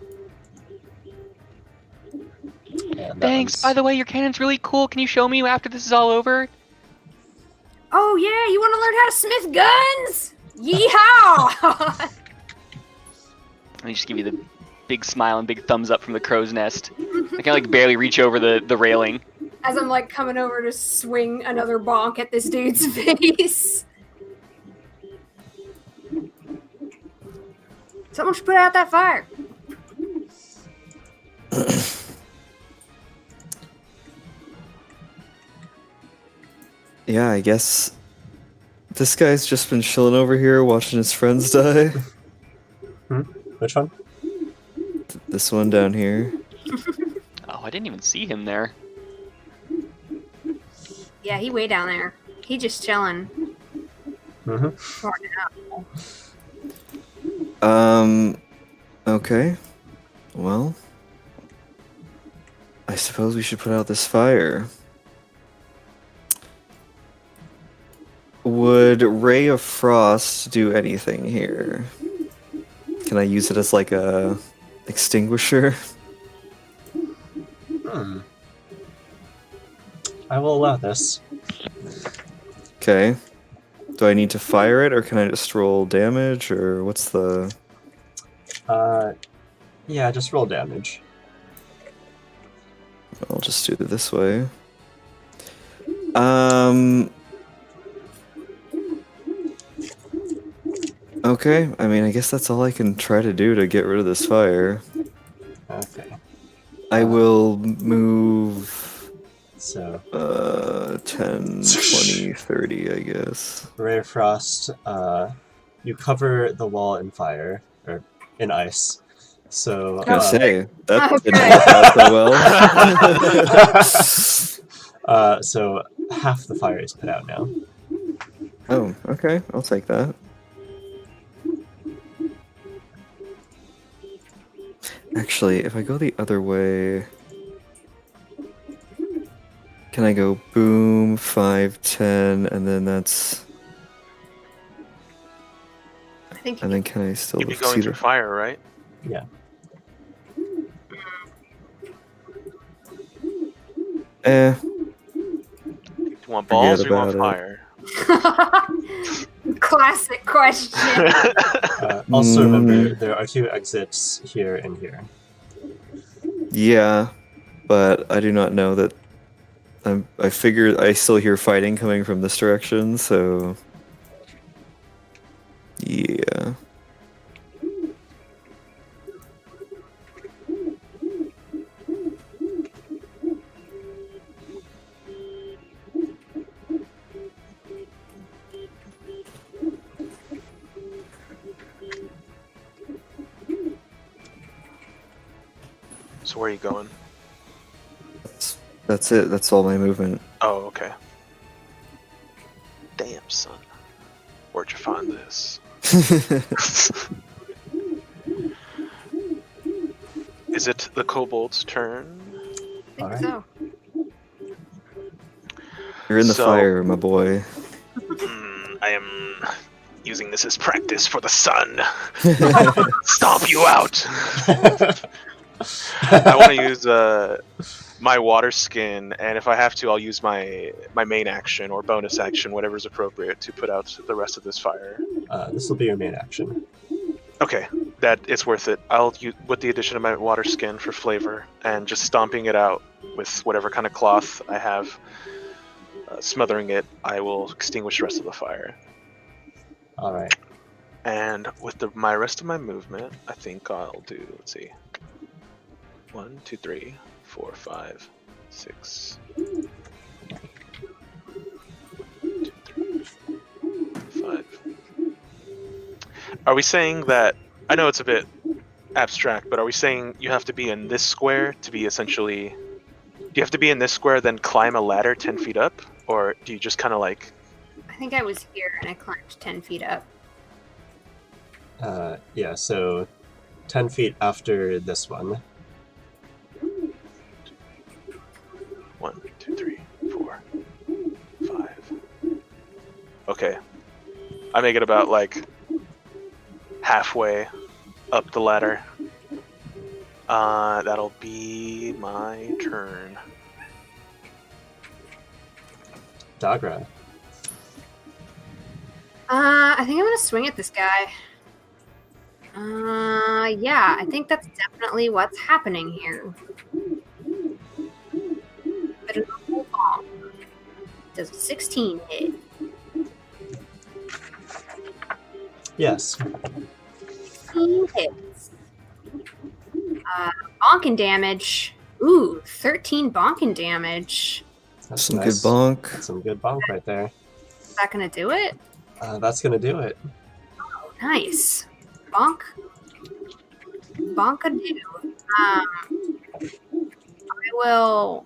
Thanks. By the way, your cannon's really cool. Can you show me after this is all over? Oh yeah, you want to learn how to smith guns? Yeehaw! Let me just give you the big smile and big thumbs up from the crow's nest. I can like barely reach over the railing. As I'm like coming over to swing another bonk at this dude's face. Someone should put out that fire. Yeah, I guess this guy's just been chilling over here watching his friends die. Which one? This one down here. Oh, I didn't even see him there. Yeah, he way down there. He just chilling. Mm-hmm. Okay. Well, I suppose we should put out this fire. Would Ray of Frost do anything here? Can I use it as like a extinguisher? I will allow this. Okay. Do I need to fire it, or can I just roll damage, or what's the... Yeah, just roll damage. I'll just do it this way. Okay, I mean, I guess that's all I can try to do to get rid of this fire. Okay. I will move... So, 10, 20, 30, I guess. Ray of Frost, you cover the wall in fire, or in ice. So, I was gonna say, that Okay. didn't work out so well. so half the fire is put out now. Oh, okay, I'll take that. Actually, if I go the other way... Can I go boom, 5, 10, and then that's... I think. And then can I still You'd be see going through the... fire, right? Yeah. Do you want balls or you want about fire? Classic question. Also, remember, there are 2 exits here and here. Yeah, but I do not know that... I figure I still hear fighting coming from this direction, so... Yeah. So where are you going? That's it, that's all my movement. Oh, okay. Damn, son. Where'd you find this? Is it the kobold's turn? I think Alright. so. You're in the So- fire, my boy. I am using this as practice for the sun. Stomp you out! I want to use my water skin, and if I have to, I'll use my main action or bonus action, whatever's appropriate, to put out the rest of this fire. This will be your main action. Okay, that it's worth it. I'll use with the addition of my water skin for flavor, and just stomping it out with whatever kind of cloth I have, smothering it. I will extinguish the rest of the fire. Alright. And with my rest of my movement, I think I'll do. Let's see. 1, 2, 3, 4, 5, 6. 2, 3, 5. Are we saying that? I know it's a bit abstract, but are we saying you have to be in this square to be essentially? Do you have to be in this square, then climb a ladder 10 feet up, or do you just kind of like? I think I was here and I climbed 10 feet up. Yeah, so 10 feet after this one. 1, 2, 3, 4, 5. Okay, I make it about like halfway up the ladder. That'll be my turn. Dagra. I think I'm gonna swing at this guy. Yeah, I think that's definitely what's happening here. But it's a full bomb. Does a 16 hit? Yes. 16 hits. Bonking damage. Ooh, 13 bonking damage. That's Some nice. good bonk. That's some good bonk right there. Is that gonna do it? That's gonna do it. Oh, nice. Bonk. Bonkadoo. I will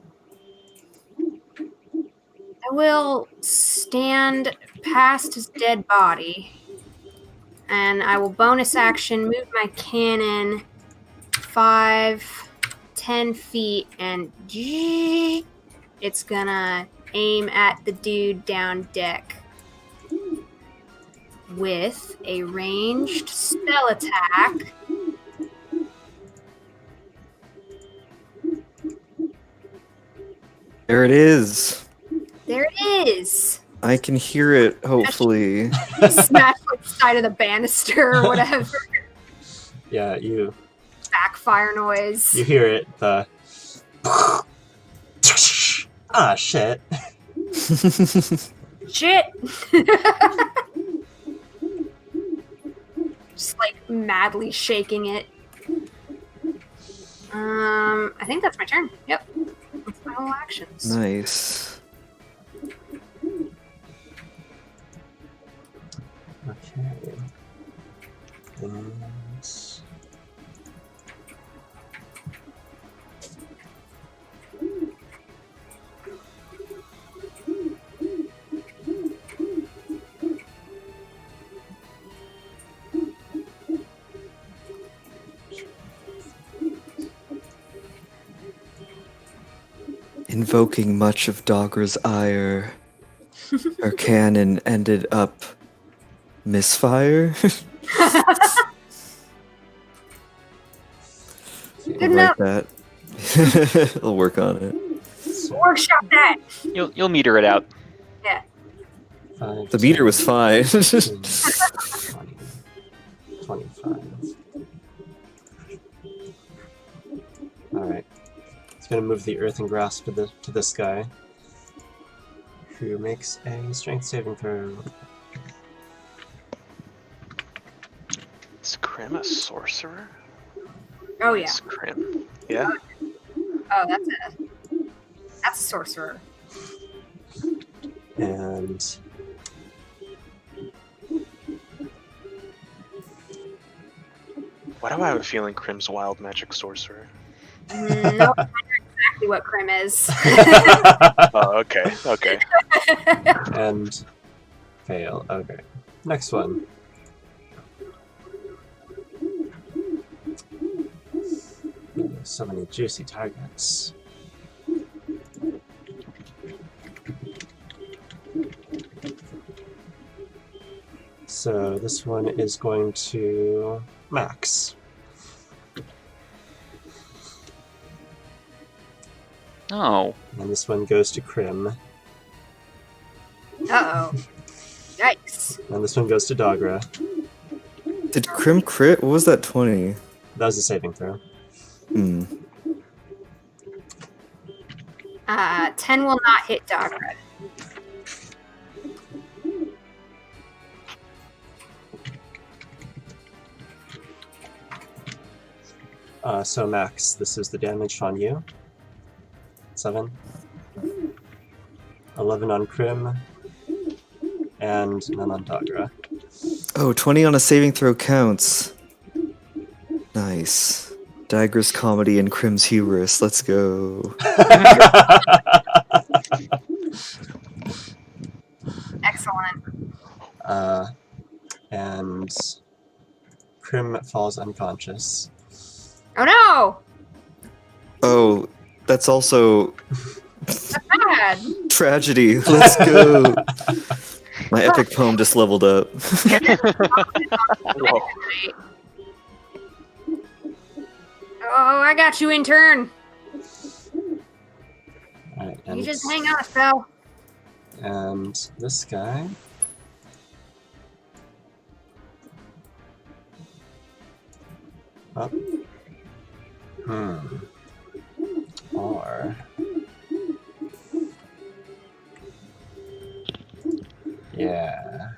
will stand past his dead body, and I will bonus action move my cannon 5, 10 feet, and it's gonna aim at the dude down deck with a ranged spell attack. There it is. There it is. I can hear it, hopefully. Smash like the side of the banister or whatever. Yeah, you Backfire noise. hear it. The ah shit. Shit. Just like madly shaking it. I think that's my turn. Yep. That's my whole actions. Nice. Okay. And Invoking much of Dogra's ire, her cannon ended up misfire. Good I'll enough. write that. I'll work on it. Workshop that. You'll meter it out. Yeah. 5, The meter was 10, fine. 15, 20, 25. Alright. It's gonna move the earthen grasp to this guy, who makes a strength saving throw. Is Krim a sorcerer? Oh yeah. Is Krim? Yeah. Oh, that's a sorcerer. And Why do I have a feeling Krim's wild magic sorcerer? No, I know exactly what Krim is. Oh, okay, okay. and fail. Okay. Next one. Ooh, so many juicy targets. So this one is going to Max. Oh. And this one goes to Krim. Uh-oh. Yikes. And this one goes to Dogra. Did Krim crit? What was that 20? That was a saving throw. 10 will not hit Dogra. So Max, this is the damage on you. 7. 11 on Krim. And none on Dogra. Oh, 20 on a saving throw counts. Nice. Dagra's comedy and Krim's hubris. Let's go. Excellent. And Krim falls unconscious. Oh no! Oh, that's also Bad. tragedy. Let's go. My epic poem just leveled up. Whoa. Oh, I got you, intern. Alright, You just hang on a spell. And this guy. Up. Or. Yeah.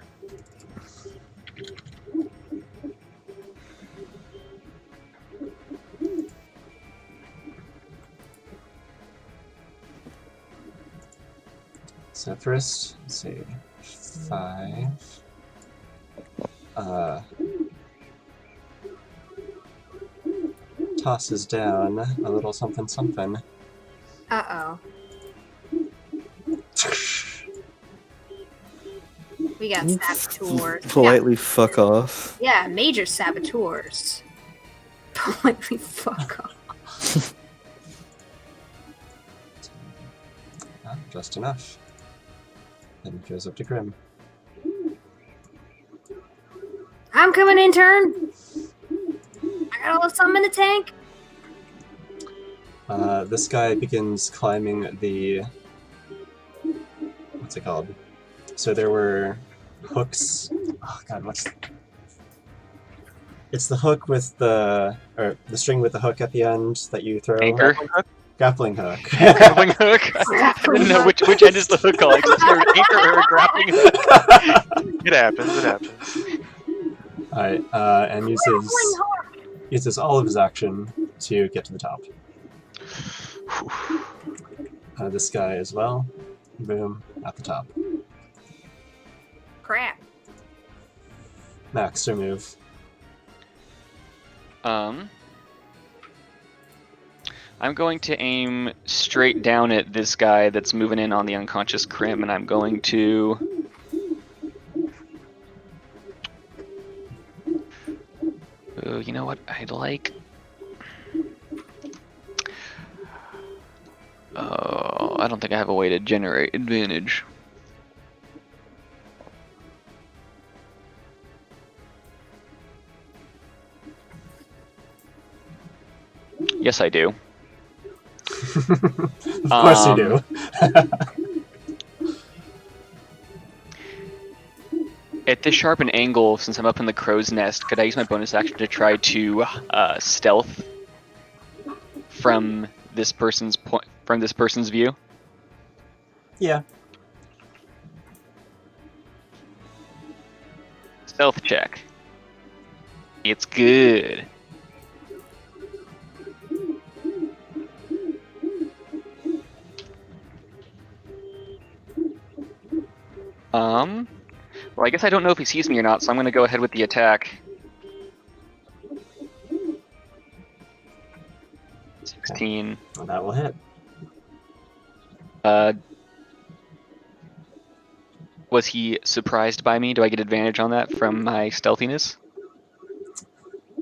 So first, let's see, 5. Tosses down a little something something. Uh-oh. We got saboteurs. Politely fuck off. Yeah, major saboteurs. Politely fuck off. Just enough. Then it goes up to Grim. I'm coming in, turn. I got a little something in the tank. This guy begins climbing the... What's it called? So there were hooks... Oh god, what's... It's the hook with the... Or the string with the hook at the end that you throw. Anchor? Grappling hook. Grappling hook? I didn't know which end is the hook on. Is there an anchor or a grappling hook? It happens. Alright, and uses all of his action to get to the top. This guy as well. Boom, at the top. Crap. Max, your move. I'm going to aim straight down at this guy that's moving in on the unconscious Crim, and I'm going to... Oh, you know what I'd like? Oh, I don't think I have a way to generate advantage. Yes, I do. Of course you do. At this sharpened angle, since I'm up in the crow's nest, could I use my bonus action to try to stealth from this person's view? Yeah. Stealth check. It's good. Well, I guess I don't know if he sees me or not, so I'm going to go ahead with the attack. 16. Well, that will hit. Was he surprised by me? Do I get advantage on that from my stealthiness?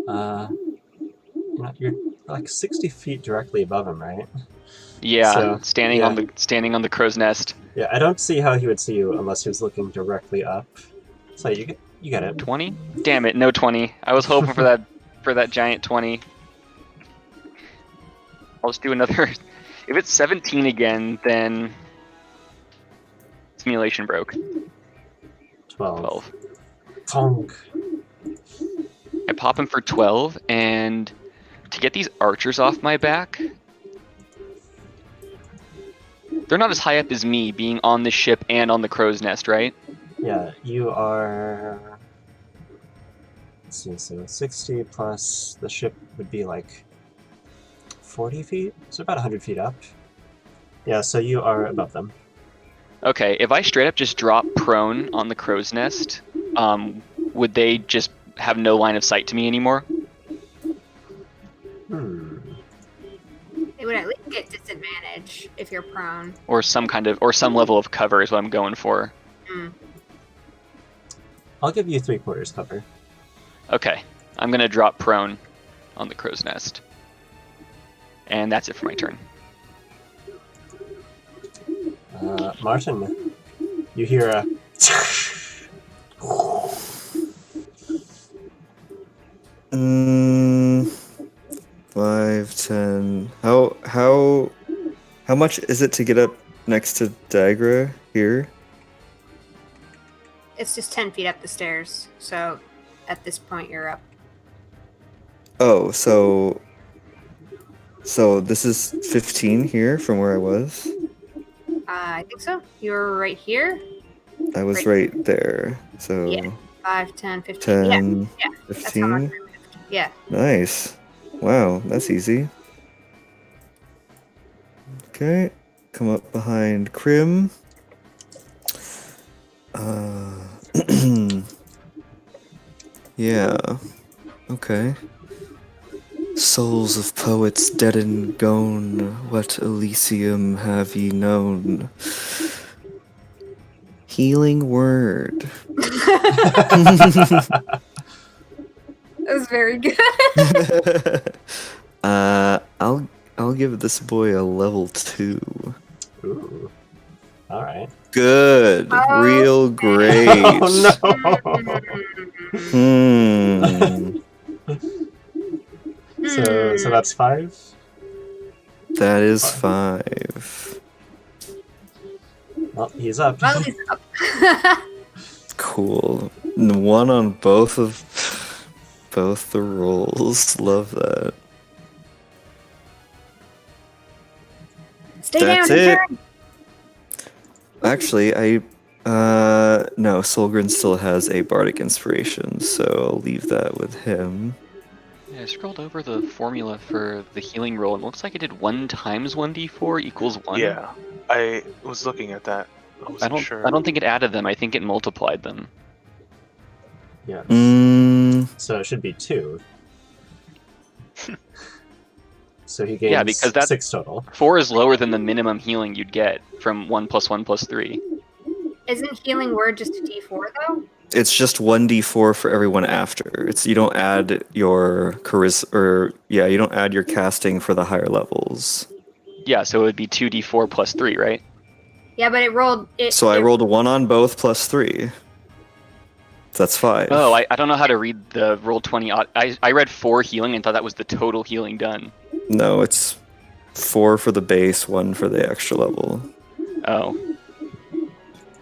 You're like 60 feet directly above him, right? Yeah, So, standing yeah. on the crow's nest. Yeah, I don't see how he would see you unless he was looking directly up. So you get it. 20? Damn it, no 20. I was hoping for that giant 20. I'll just do another. If it's 17 again, then simulation broke. 12. Tonk. I pop him for 12, and to get these archers off my back, they're not as high up as me, being on the ship and on the crow's nest, right? Yeah, you are... Let's see, so 60 plus the ship would be like 40 feet? So about 100 feet up. Yeah, so you are above them. Okay, if I straight up just drop prone on the crow's nest, would they just have no line of sight to me anymore? They would at least get disadvantage if you're prone. Or some level of cover is what I'm going for. I'll give you 3/4 cover. Okay, I'm gonna drop prone on the crow's nest. And that's it for my turn. Martin, you hear a... 5, 10. How much is it to get up next to Dagra here? It's just 10 feet up the stairs, so at this point you're up. Oh, so this is 15 here from where I was? I think so. You're right here. I was right there. So Yeah. 5, 10, 15. 10, Yeah, that's how much 15. I moved. Yeah. Nice. Wow, that's easy. Okay, come up behind Crim. Yeah. Okay. Souls of poets dead and gone, what Elysium have ye known? Healing word. That was very good. I'll give this boy a level 2. Ooh. All right. Good. Oh, Real great. Oh Hmm. no. So that's 5. That is 5. Well, he's up. Well, he's up. Cool. 1 on both the rolls. Love that. Stay That's down. it. Turn. Actually, no, Solgren still has a bardic inspiration, so I'll leave that with him. Yeah, I scrolled over the formula for the healing roll, and it looks like it did 1 times 1d4 equals 1. Yeah, I was looking at that. I wasn't sure. I don't think it added them. I think it multiplied them. Yeah. Mm, So it should be 2. So he gains Yeah, because that's 6 total. 4 is lower than the minimum healing you'd get from 1 + 1 + 3. Isn't healing word just a D4 though? it's just 1d4 for everyone after. You don't add your you don't add your casting for the higher levels. Yeah, so it would be 2d4 + 3, right? Yeah, but it rolled. So I rolled a 1 on both plus 3. That's 5. Oh, I don't know how to read the roll 20. I read 4 healing and thought that was the total healing done. No, it's 4 for the base, 1 for the extra level. Oh.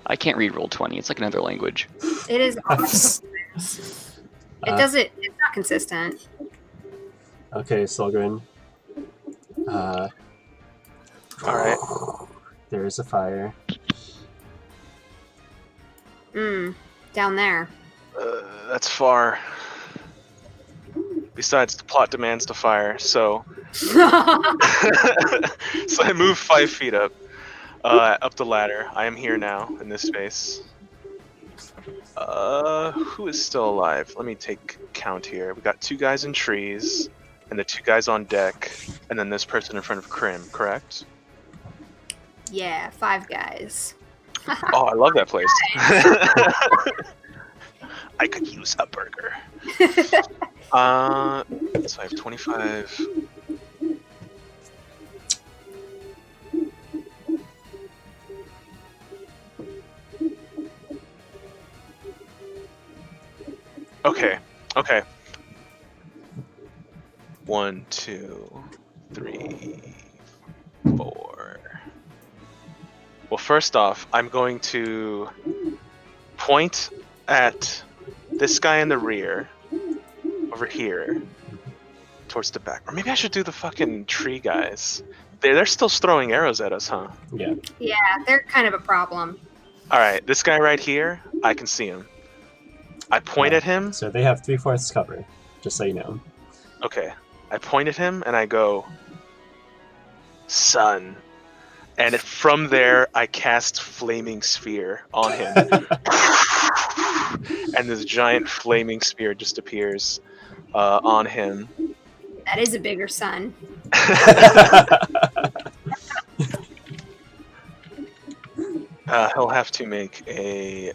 I can't read roll 20. It's like another language. It is awesome. It doesn't. It's not consistent. Okay, Solgren. Alright. There is a fire. Down there. That's far. Besides, the plot demands to fire, so... so I move 5 feet up the ladder. I am here now, in this space. Who is still alive? Let me take count here. We got 2 guys in trees, and the 2 guys on deck, and then this person in front of Krim, correct? Yeah, 5 guys. Oh, I love that place. I could use a burger. So I have 25. Okay. 1, 2, 3, 4. Well, first off, I'm going to point at this guy in the rear, over here, towards the back. Or maybe I should do the fucking tree guys. They're still throwing arrows at us, huh? Yeah. Yeah, they're kind of a problem. Alright, this guy right here, I can see him. I point at him. So they have 3/4 cover, just so you know. Okay. I point at him and I go, son. And from there, I cast Flaming Sphere on him. And this giant flaming spear just appears on him. That is a bigger sun. He'll have to make a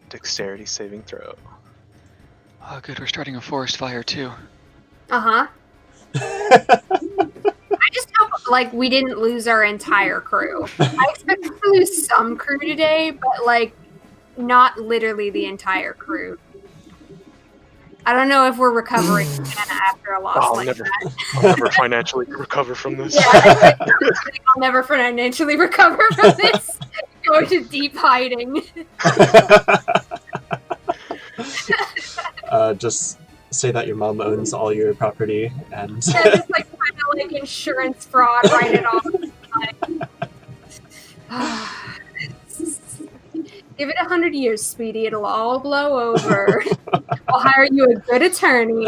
dexterity saving throw. Oh, good. We're starting a forest fire, too. I just hope we didn't lose our entire crew. I expect to lose some crew today, but not literally the entire crew. I don't know if we're recovering after a loss I'll never financially recover from this. Yeah, I'll never financially recover from this. Go to deep hiding. Just say that your mom owns all your property and Yeah, just kind of insurance fraud, write it off. Give it 100 years, sweetie. It'll all blow over. I'll hire you a good attorney.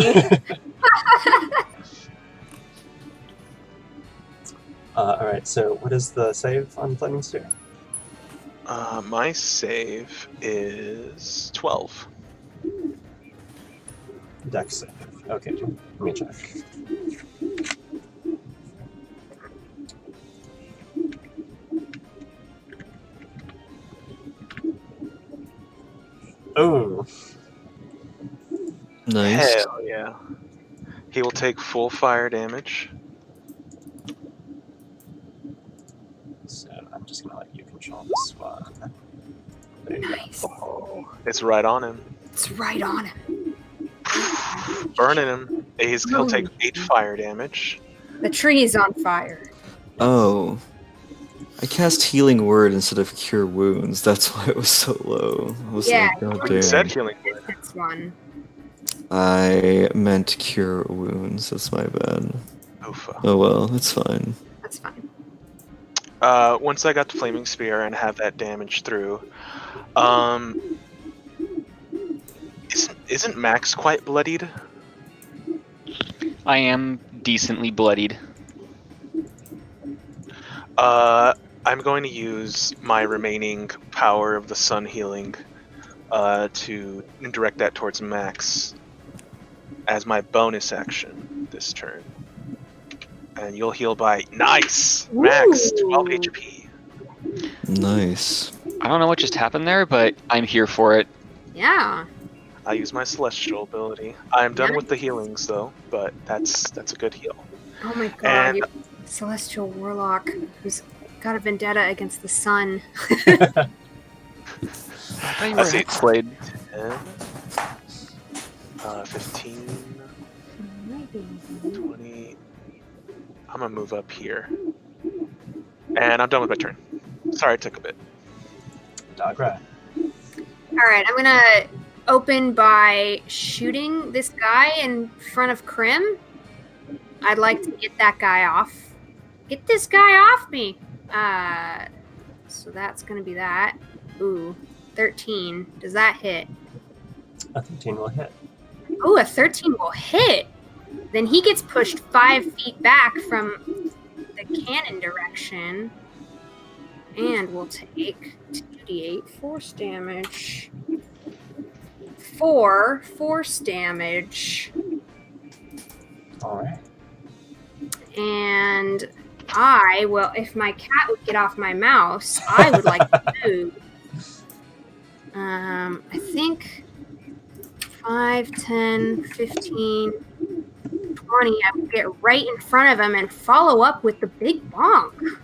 Alright, so what is the save on Flaming Sphere? My save is 12. Dex save. Okay, let me check. Ooh. Nice. Hell yeah. He will take full fire damage. So I'm just gonna let you control this one. There you Nice. Oh, it's right on him. It's right on him. Burning him. He'll take 8 fire damage. The tree is on fire. Oh. I cast Healing Word instead of Cure Wounds. That's why it was so low. I was Yeah, like, oh It damn. said healing word. This one. I meant Cure Wounds. That's my bad. Oofa. Oh well, it's fine. That's fine. Once I got the flaming spear and have that damage through, isn't Max quite bloodied? I am decently bloodied. I'm going to use my remaining power of the sun healing to direct that towards Max as my bonus action this turn. And you'll heal by nice Max 12 Ooh. HP. Nice. I don't know what just happened there, but I'm here for it. Yeah. I use my celestial ability. I am done Nice. with the healings though, but that's a good heal. Oh my god, And- you celestial warlock who's got a vendetta against the sun. I thought you were see. Hexblade. 10, 15, 20. I'm gonna move up here. And I'm done with my turn. Sorry it took a bit. Dogra. Alright, I'm gonna open by shooting this guy in front of Krim. I'd like to get that guy off. Get this guy off me! So that's gonna be that. Ooh, 13. Does that hit? A 13 will hit. Ooh, a 13 will hit! Then he gets pushed 5 feet back from the cannon direction. And we'll take 2d8 force damage. 4 force damage. Alright. And I will, if my cat would get off my mouse, I would like to move. I think 5, 10, 15, 20. I would get right in front of him and follow up with the big bonk.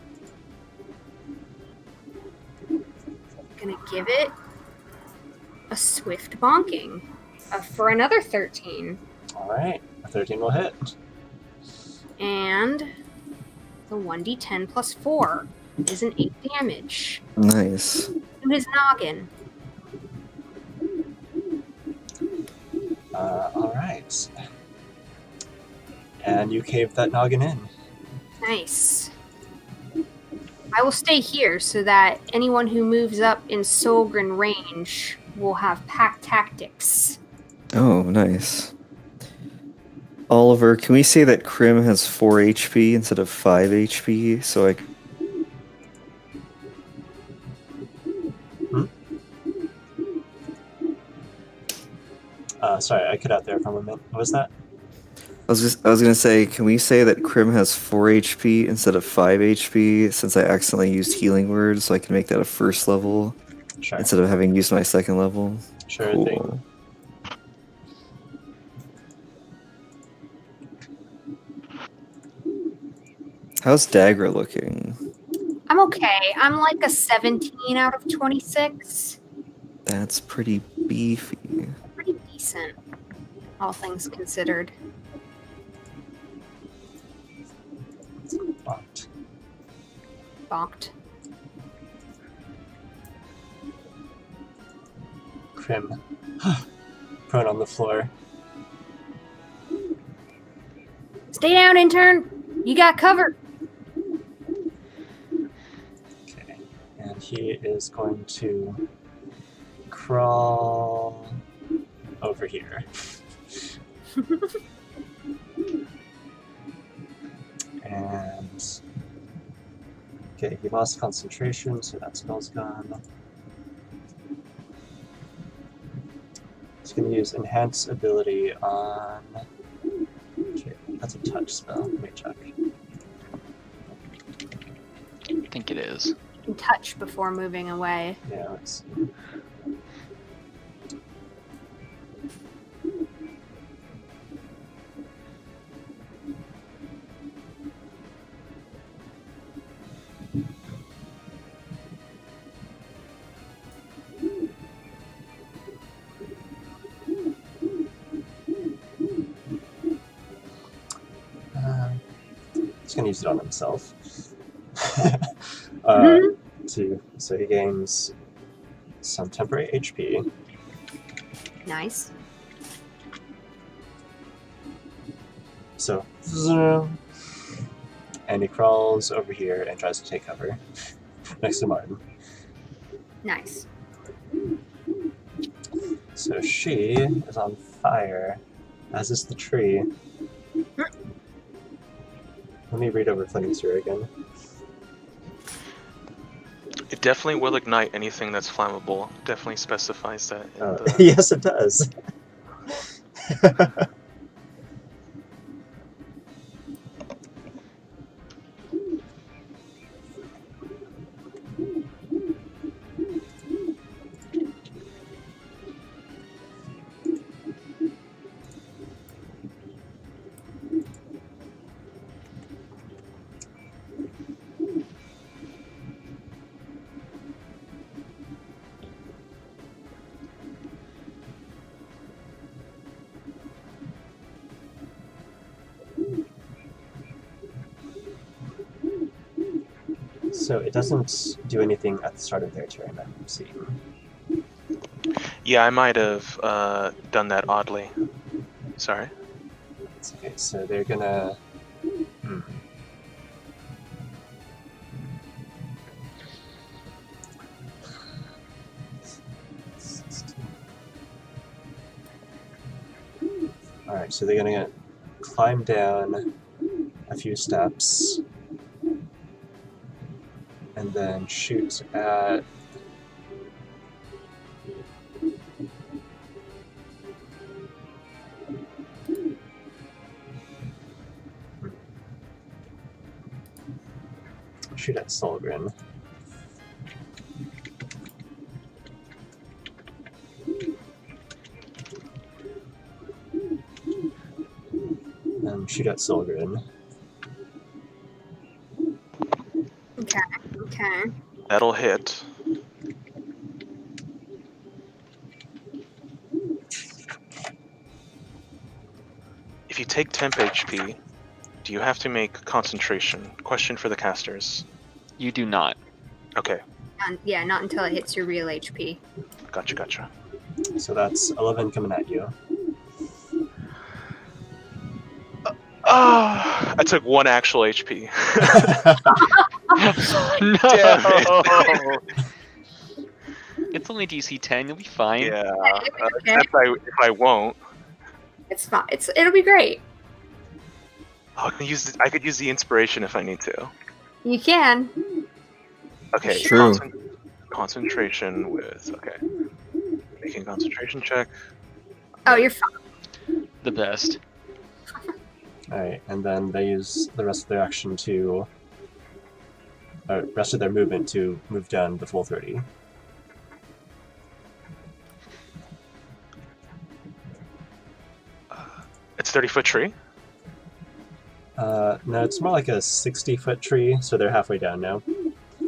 Gonna give it a swift bonking for another 13. Alright. A 13 will hit. And the 1d10 plus 4 is an 8 damage Nice. to his noggin. Alright. And you caved that noggin in. Nice. I will stay here so that anyone who moves up in Solgren range will have pack tactics. Oh, nice. Oliver, can we say that Krim has 4 HP instead of 5 HP? So I. Sorry, I cut out there for a moment. What was that? I was gonna say, can we say that Krim has 4 HP instead of 5 HP since I accidentally used Healing Word, so I can make that a first level Sure. instead of having used my second level? Sure thing. How's Dagra looking? I'm okay. I'm like a 17 out of 26. That's pretty beefy. Pretty decent, all things considered. Blocked. Bonked. Krim. Prone on the floor. Stay down, intern. You got cover. Okay. And he is going to crawl over here. And okay, he lost concentration, so that spell's gone. He's going to use Enhance Ability on... Okay, that's a touch spell. Let me check. I think it is. You can touch before moving away. Yeah, let's see. He's gonna use it on himself. So he gains some temporary HP. Nice. So, and he crawls over here and tries to take cover next to Martin. Nice. So she is on fire, as is the tree. Let me read over Fleming's here again. It definitely will ignite anything that's flammable. Definitely specifies that in the... Yes, it does. So it doesn't do anything at the start of their turn, I'm seeing. Yeah, I might have done that oddly. Sorry. It's okay, so they're gonna... Alright, so they're gonna climb down a few steps and then shoot at... shoot at Solgren. And shoot at Solgren. Okay. Okay. That'll hit. If you take temp HP, do you have to make concentration? Question for the casters. You do not. Okay, Yeah, not until it hits your real HP. gotcha. So that's 11 coming at you. I took 1 actual HP. No! Damn It's only DC 10, you'll be fine. Yeah, Okay. if I won't. It's fine. It'll be great. I could use the inspiration if I need to. You can. Okay, True. concentration with... Okay. Making concentration check. Oh, you're fine. The best. Alright, and then they use the rest of their action to... rest of their movement to move down the full 30. It's 30-foot tree? No, it's more like a 60-foot tree, so they're halfway down now.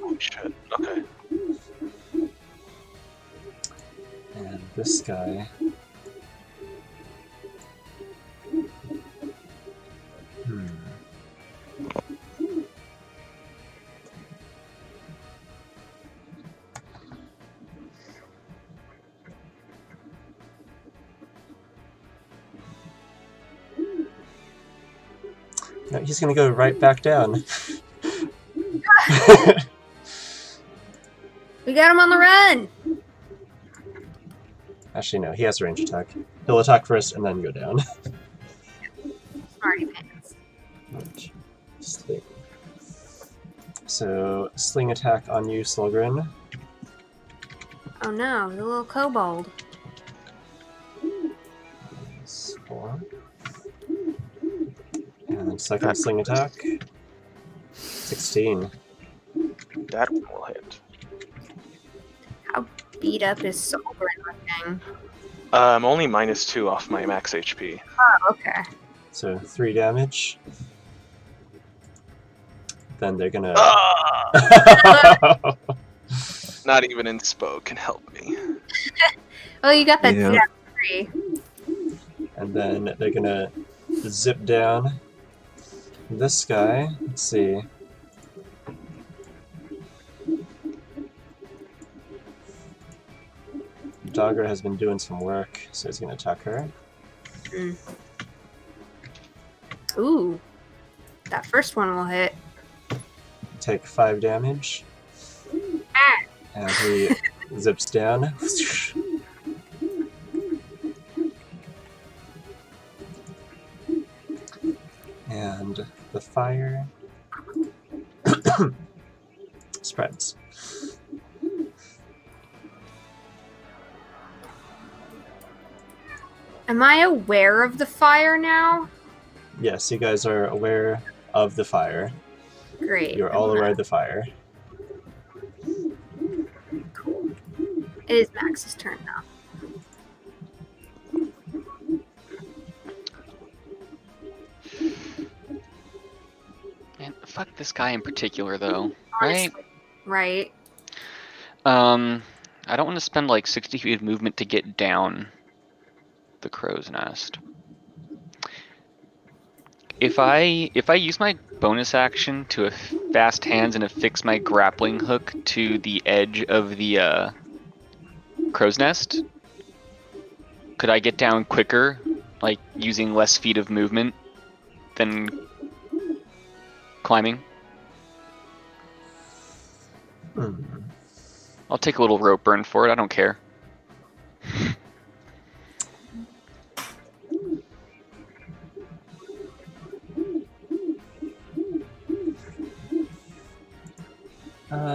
Holy shit, okay. And this guy... No, he's gonna go right back down. We got him on the run. Actually, no, he has a range attack. He'll attack first and then go down. Smarty pants. Sling. So, sling attack on you, Slogren. Oh no, the little kobold. 4. And second sling attack. 16. That one will hit. How beat up is Solgren looking? I'm only -2 off my max HP. Oh, okay. So 3 damage. Then they're gonna... Not even Inspo can help me. Well, you got that Yeah. 3. And then they're gonna zip down This guy, let's see. Dogger has been doing some work, so he's gonna attack her. Ooh. That first one will hit. Take 5 damage. Ah. And he zips down. And the fire spreads. Am I aware of the fire now? Yes, you guys are aware of the fire. Great. You're all aware of the fire. Cool. It is Max's turn now. Man, fuck this guy in particular, though. Right? Honestly. Right. I don't want to spend like 60 feet of movement to get down the crow's nest. If I use my bonus action to fast hands and affix my grappling hook to the edge of the crow's nest, could I get down quicker, like using less feet of movement than climbing? I'll take a little rope burn for it, I don't care.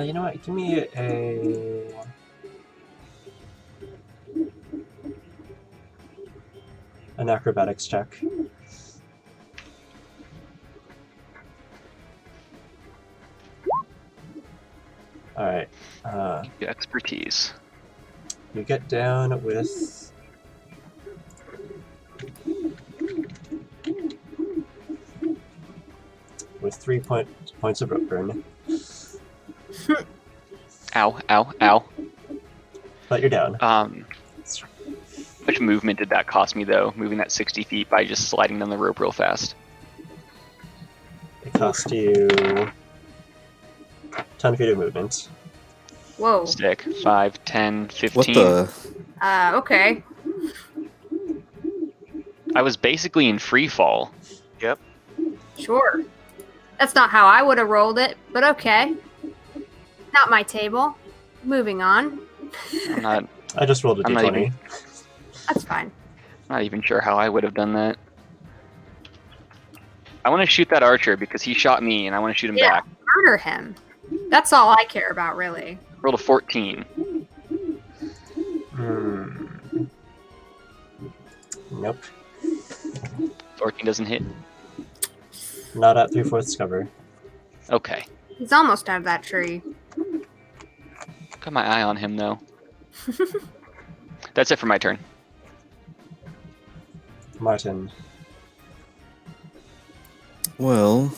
You know what? Give me an acrobatics check. All right. Expertise. You get down with with 3 points of rope burn, Ow, ow, ow. but you're down. How much movement did that cost me, though, moving that 60 feet by just sliding down the rope real fast? It cost you 10 feet of movement. Whoa. Stick. 5, 10, 15. What the? Okay. I was basically in free fall. Yep. Sure. That's not how I would have rolled it, but okay. Not my table. Moving on. I just rolled a I'm not d20. even- That's fine. Not even sure how I would have done that. I want to shoot that archer because he shot me and I want to shoot him Yeah. back. Murder him. That's all I care about, really. Rolled a 14. Nope. 14 doesn't hit. Not at 3/4 cover. Okay. He's almost out of that tree. Got my eye on him, though. That's it for my turn. Martin. Well,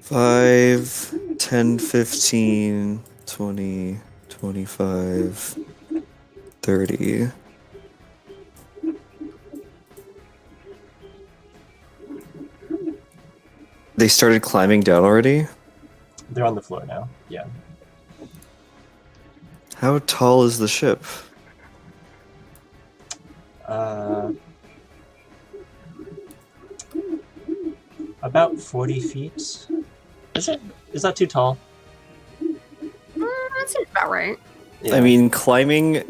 5, 10, 15, 20, 25, 30. They started climbing down already? They're on the floor now. Yeah. How tall is the ship? About 40 feet. Is it? Is that too tall? That seems about right. Yeah. I mean, climbing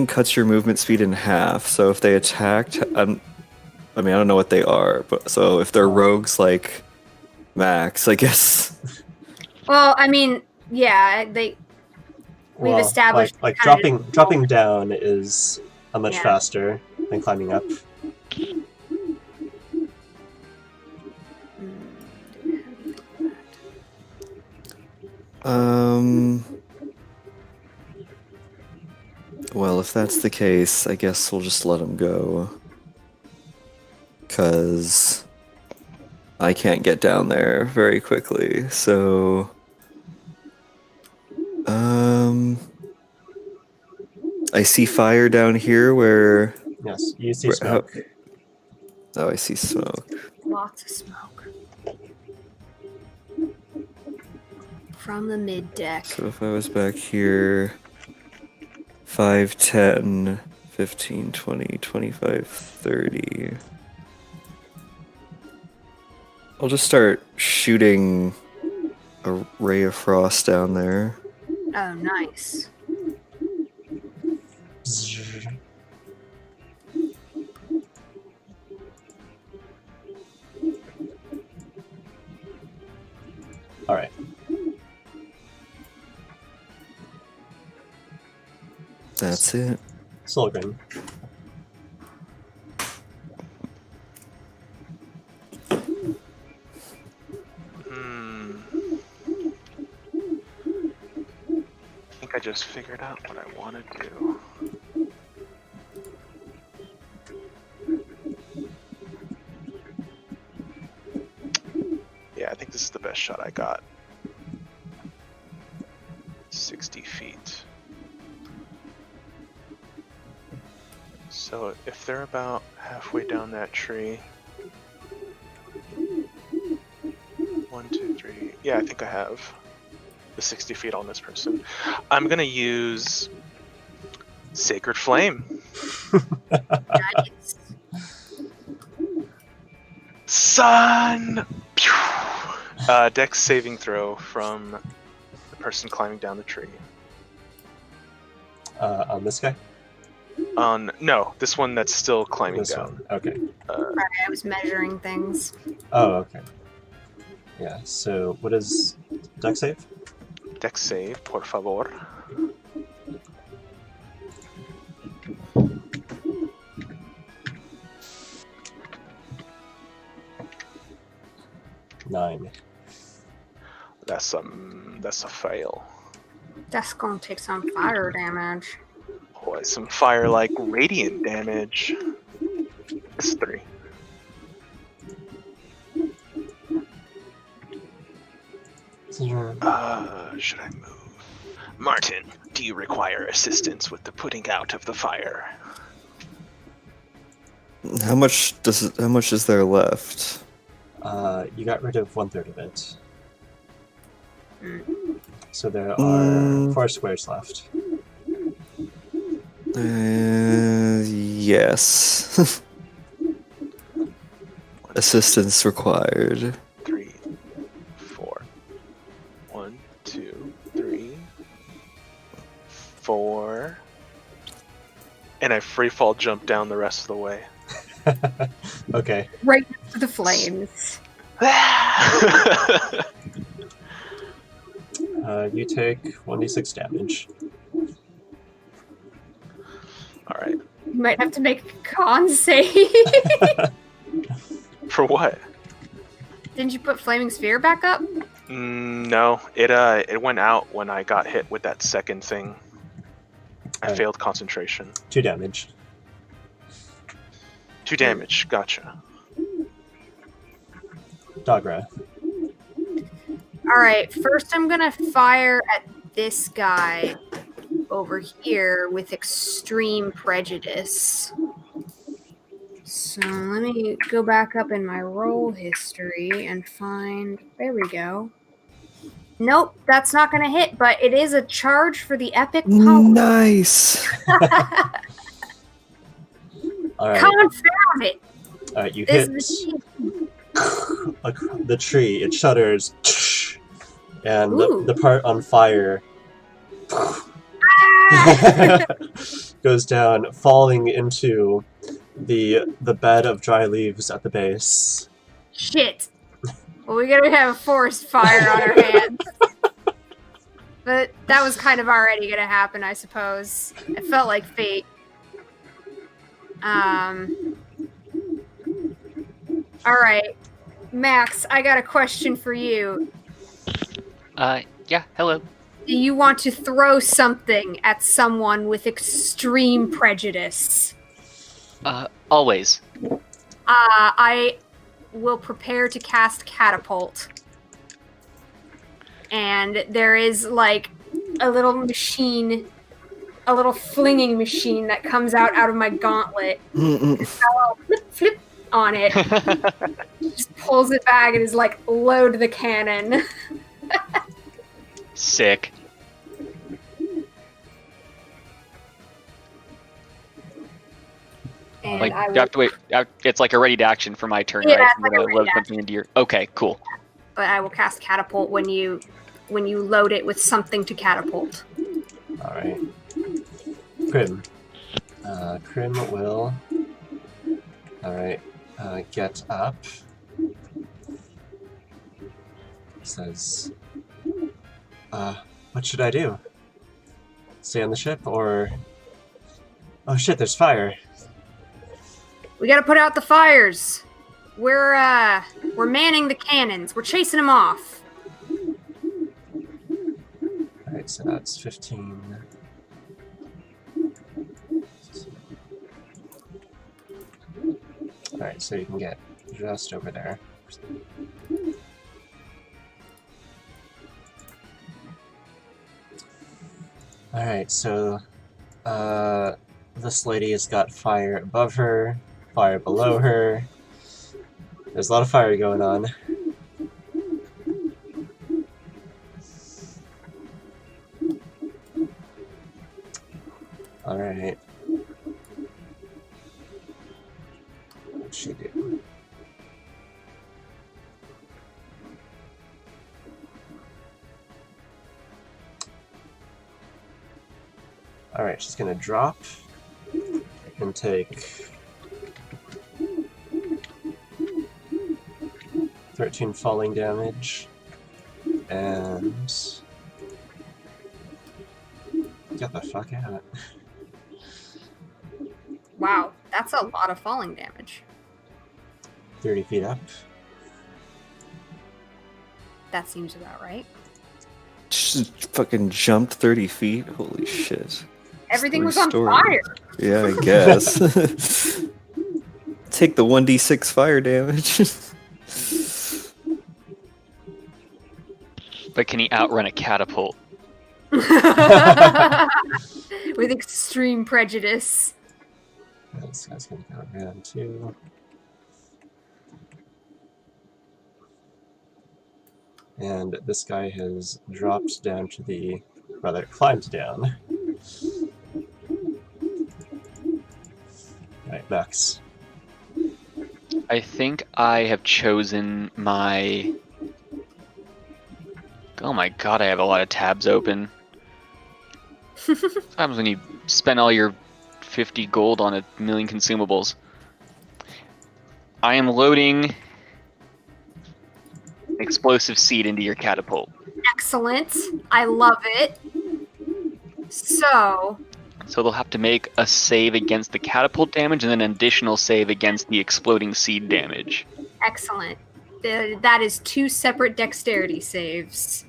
cuts your movement speed in half. So if they attacked, I don't know what they are, but so if they're rogues like Max, I guess. Well, I mean, yeah, we've established like kind of- dropping down is a much Yeah. faster than climbing up. Well, if that's the case, I guess we'll just let him go. 'Cause I can't get down there very quickly, so... I see fire down here where... Yes, you see Where- smoke. Oh, I see smoke. Lots of smoke. From the mid deck. So if I was back here, 5, 10, 15, 20, 25, 30. I'll just start shooting a ray of frost down there. Oh, nice. All right. That's it. Solgren. I think I just figured out what I want to do. Yeah, I think this is the best shot I got. 60 feet. So if they're about halfway down that tree. 1, 2, 3. Yeah, I think I have the 60 feet on this person. I'm gonna use Sacred Flame. Nice. Son! Dex saving throw from the person climbing down the tree. On this guy? No, this one that's still climbing This down. one. Okay. Sorry, I was measuring things. Oh, okay. Yeah, so what is deck save? Dex save, por favor. Nine. That's a fail. That's gonna take some fire damage. Boy, some fire like radiant damage. It's 3. Should I move? Martin, do you require assistance with the putting out of the fire? How much is there left? You got rid of 1/3 of it. Mm. So there are 4 squares left. Yes. Assistance required. 3, 4. 1, 2, 3, 4. And I free fall jump down the rest of the way. Okay. Right to the flames. You take 1d6 damage. Alright. You might have to make a con save. For what? Didn't you put Flaming Sphere back up? No, it went out when I got hit with that second thing. I Alright. failed concentration. 2 damage. 2 damage, gotcha. Dogra. Alright, first I'm gonna fire at this guy over here with Extreme Prejudice. So let me go back up in my roll history and find... There we go. Nope, that's not gonna hit, but it is a charge for the epic power. Nice. Alright. Confound it! Alright, you This hit is the tree. It shudders. And Ooh. the part on fire Ah! goes down, falling into the bed of dry leaves at the base. Shit. Well, we're gonna have a forest fire on our hands. But that was kind of already gonna happen, I suppose. It felt like fate. Alright. Max, I got a question for you. Yeah, hello. Do you want to throw something at someone with extreme prejudice? Always. I will prepare to cast Catapult. And there is, like, a little machine, a little flinging machine that comes out of my gauntlet. I'll flip, flip, on it. Just pulls it back and is like, load the cannon. Sick. And Like, I you will, have to wait. It's like a ready to action for my turn, Yeah, right? it's like a When I ready load to something into your. Okay, cool. but I will cast catapult when you load it with something to catapult. Alright. Crim. Crim will... Alright. Get up. Says... what should I do? Stay on the ship, or... Oh shit, there's fire. We gotta put out the fires. We're manning the cannons. We're chasing them off. Alright, so that's 15. Alright, so you can get just over there. Alright, so this lady has got fire above her, fire below her. There's a lot of fire going on. Alright. What'd she do? Alright, she's gonna drop and take 13 falling damage and get the fuck out. Wow, that's a lot of falling damage. 30 feet up. That seems about right. Just fucking jumped 30 feet. Holy shit. Everything was Story. on fire. Yeah, I guess. Take the 1d6 fire damage. But can he outrun a catapult? With extreme prejudice. This guy's gonna go around too. And this guy has dropped down to the... rather, climbed down. Right, Max. I think I have chosen my... Oh my god, I have a lot of tabs open. Sometimes when you spend all your 50 gold on a million consumables. I am loading explosive seed into your catapult. Excellent. I love it. So, So they'll have to make a save against the catapult damage and then an additional save against the exploding seed damage. excellent. That is 2 separate dexterity saves.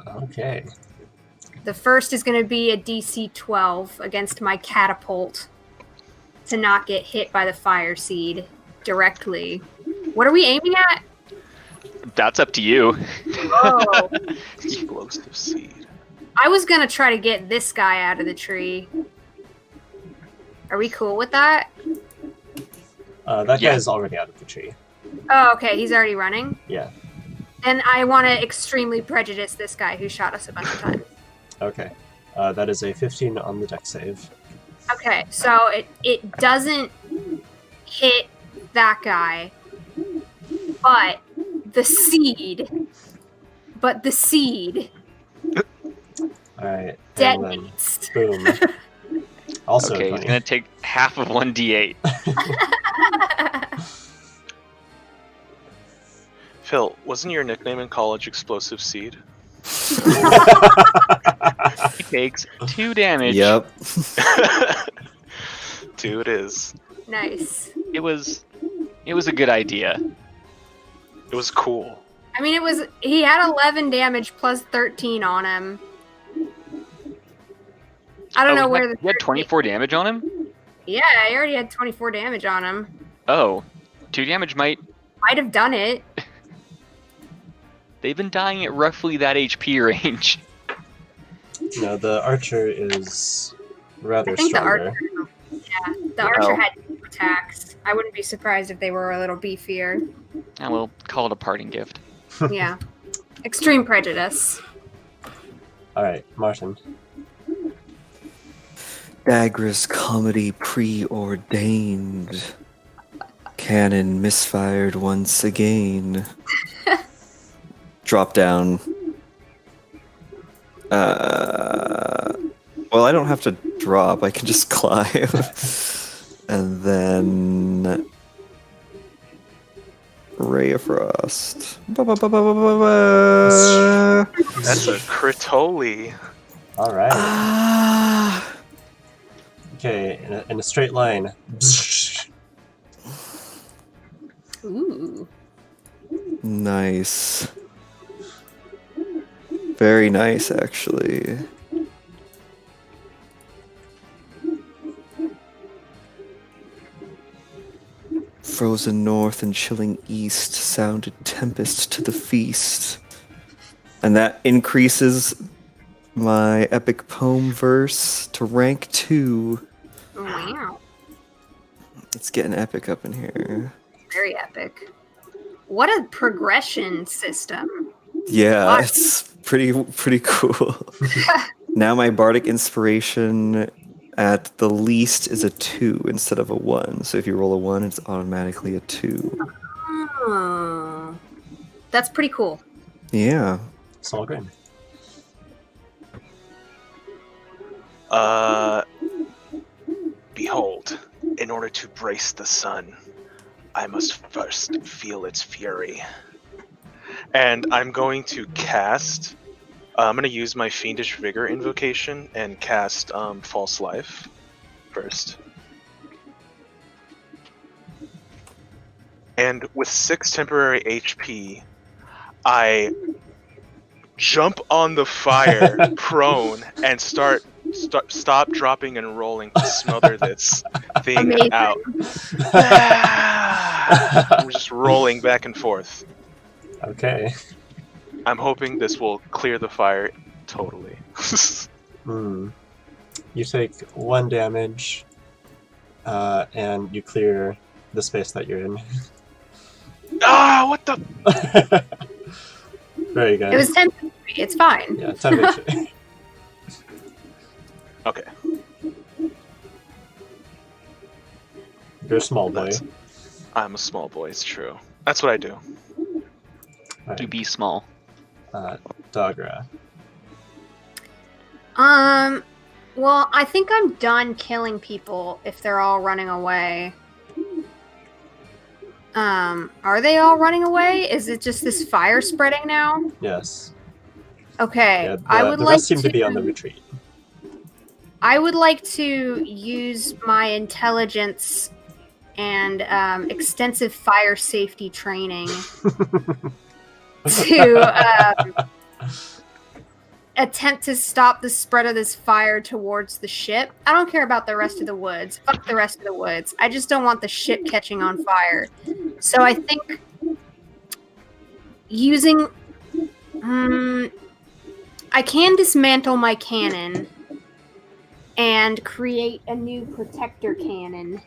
Okay. The first is going to be a DC 12 against my catapult to not get hit by the fire seed directly. What are we aiming at? That's up to you. Oh, Explosive seed. I was going to try to get this guy out of the tree. Are we cool with that? That Yeah. guy's already out of the tree. Oh, okay. He's already running. Yeah. And I want to extremely prejudice this guy who shot us a bunch of times. Okay. That is a 15 on the dex save. Okay, so it doesn't hit that guy, but the seed Alright. And then, detonates. boom. Also Okay, he's 20. gonna take half of 1d8. Phil, wasn't your nickname in college Explosive Seed? He takes 2 damage. Yep. 2 it is. Nice. It was a good idea. It was cool. I mean, he had 11 damage plus 13 on him. I don't know where the You had 24 damage on him? Yeah, I already had 24 damage on him. Oh. 2 damage might... Might have done it. They've been dying at roughly that HP range. No, the archer is rather I think stronger. the archer had attacks. I wouldn't be surprised if they were a little beefier. And we'll call it a parting gift. Yeah. Extreme prejudice. Alright, Martin. Dagra's comedy preordained. Cannon misfired once again. Drop down. Well, I don't have to drop. I can just climb. And then Ray of Frost. Ba-ba-ba-ba-ba-ba. That's a Critoli. Alright. Ah. Okay, in a straight line. Ooh. Nice. Very nice, actually. Frozen north and chilling east sounded tempest to the feast. And that increases my epic poem verse to rank 2. Wow. It's getting epic up in here. Very epic. What a progression system. Yeah, Awesome. it's pretty cool. Now my bardic inspiration at the least is a 2 instead of a 1. So if you roll a 1, it's automatically a 2. Oh. That's pretty cool. Yeah. Solgrim. Behold, in order to brace the sun, I must first feel its fury. And I'm going to cast... I'm going to use my Fiendish Vigor invocation and cast False Life first. And with 6 temporary HP, I jump on the fire prone and stop, dropping, and rolling to smother this thing Amazing. out. I'm just rolling back and forth. Okay. I'm hoping this will clear the fire totally. You take 1 damage, and you clear the space that you're in. Ah, what the? Very good. It was 10 HP. It's fine. Yeah, 10 HP. Okay. You're a small boy. I'm a small boy, it's true. That's what I do. Alright, To be small. Dagra. Well, I think I'm done killing people if they're all running away. Are they all running away? Is it just this fire spreading now? Yes. Okay, Yeah, I would the like rest seem to be on the retreat. I would like to use my intelligence and extensive fire safety training to attempt to stop the spread of this fire towards the ship. I don't care about the rest of the woods. Fuck the rest of the woods. I just don't want the ship catching on fire. So I think using... I can dismantle my cannon and create a new protector cannon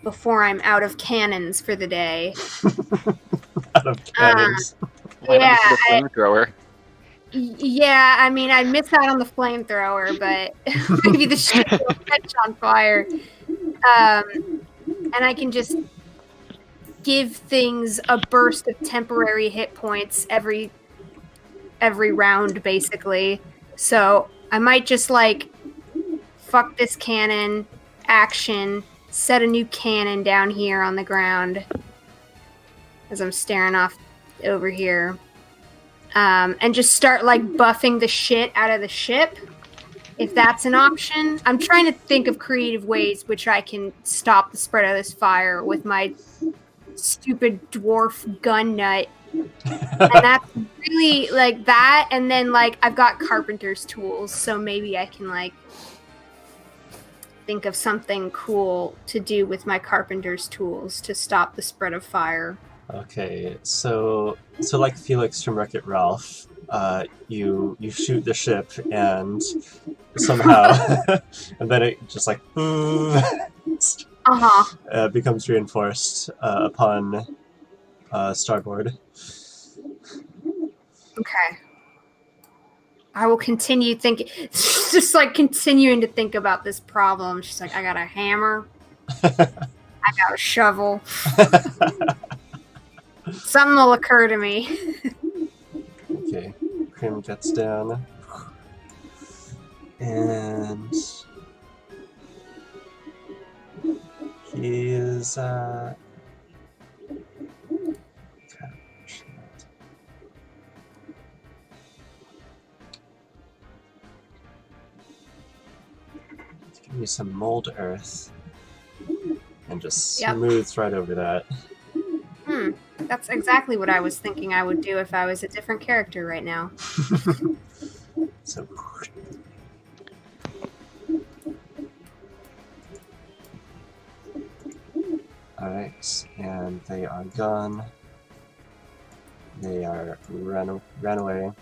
before I'm out of cannons for the day. Out of cannons. Why don't you yeah, put a flamethrower? Yeah, I mean, I missed out on the flamethrower, but maybe the ship will catch on fire. And I can just give things a burst of temporary hit points every round, basically. So I might just, like, fuck this cannon, action, set a new cannon down here on the ground as I'm staring off over here. And just start, like, buffing the shit out of the ship, if that's an option. I'm trying to think of creative ways which I can stop the spread of this fire with my stupid dwarf gun nut. And that's really, like, that. And then, like, I've got carpenter's tools, so maybe I can, like, think of something cool to do with my carpenter's tools to stop the spread of fire. Okay, so like Felix from Wreck-It Ralph, you shoot the ship and somehow, and then it just like. becomes reinforced upon starboard. Okay. I will continue thinking, just like continuing to think about this problem. She's like, I got a hammer, I got a shovel. Something will occur to me. Okay, Krim gets down. And he is give me some mold earth and just smooths right over that. That's exactly what I was thinking I would do if I was a different character right now. So alright, and they are gone. They are ran away.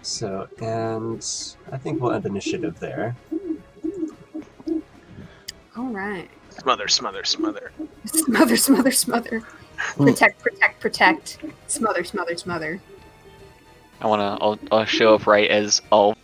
So, and I think we'll end initiative there. All right. Smother, smother, smother. Smother, smother, smother. Protect, protect, protect. Smother, smother, smother. I'll show up right as all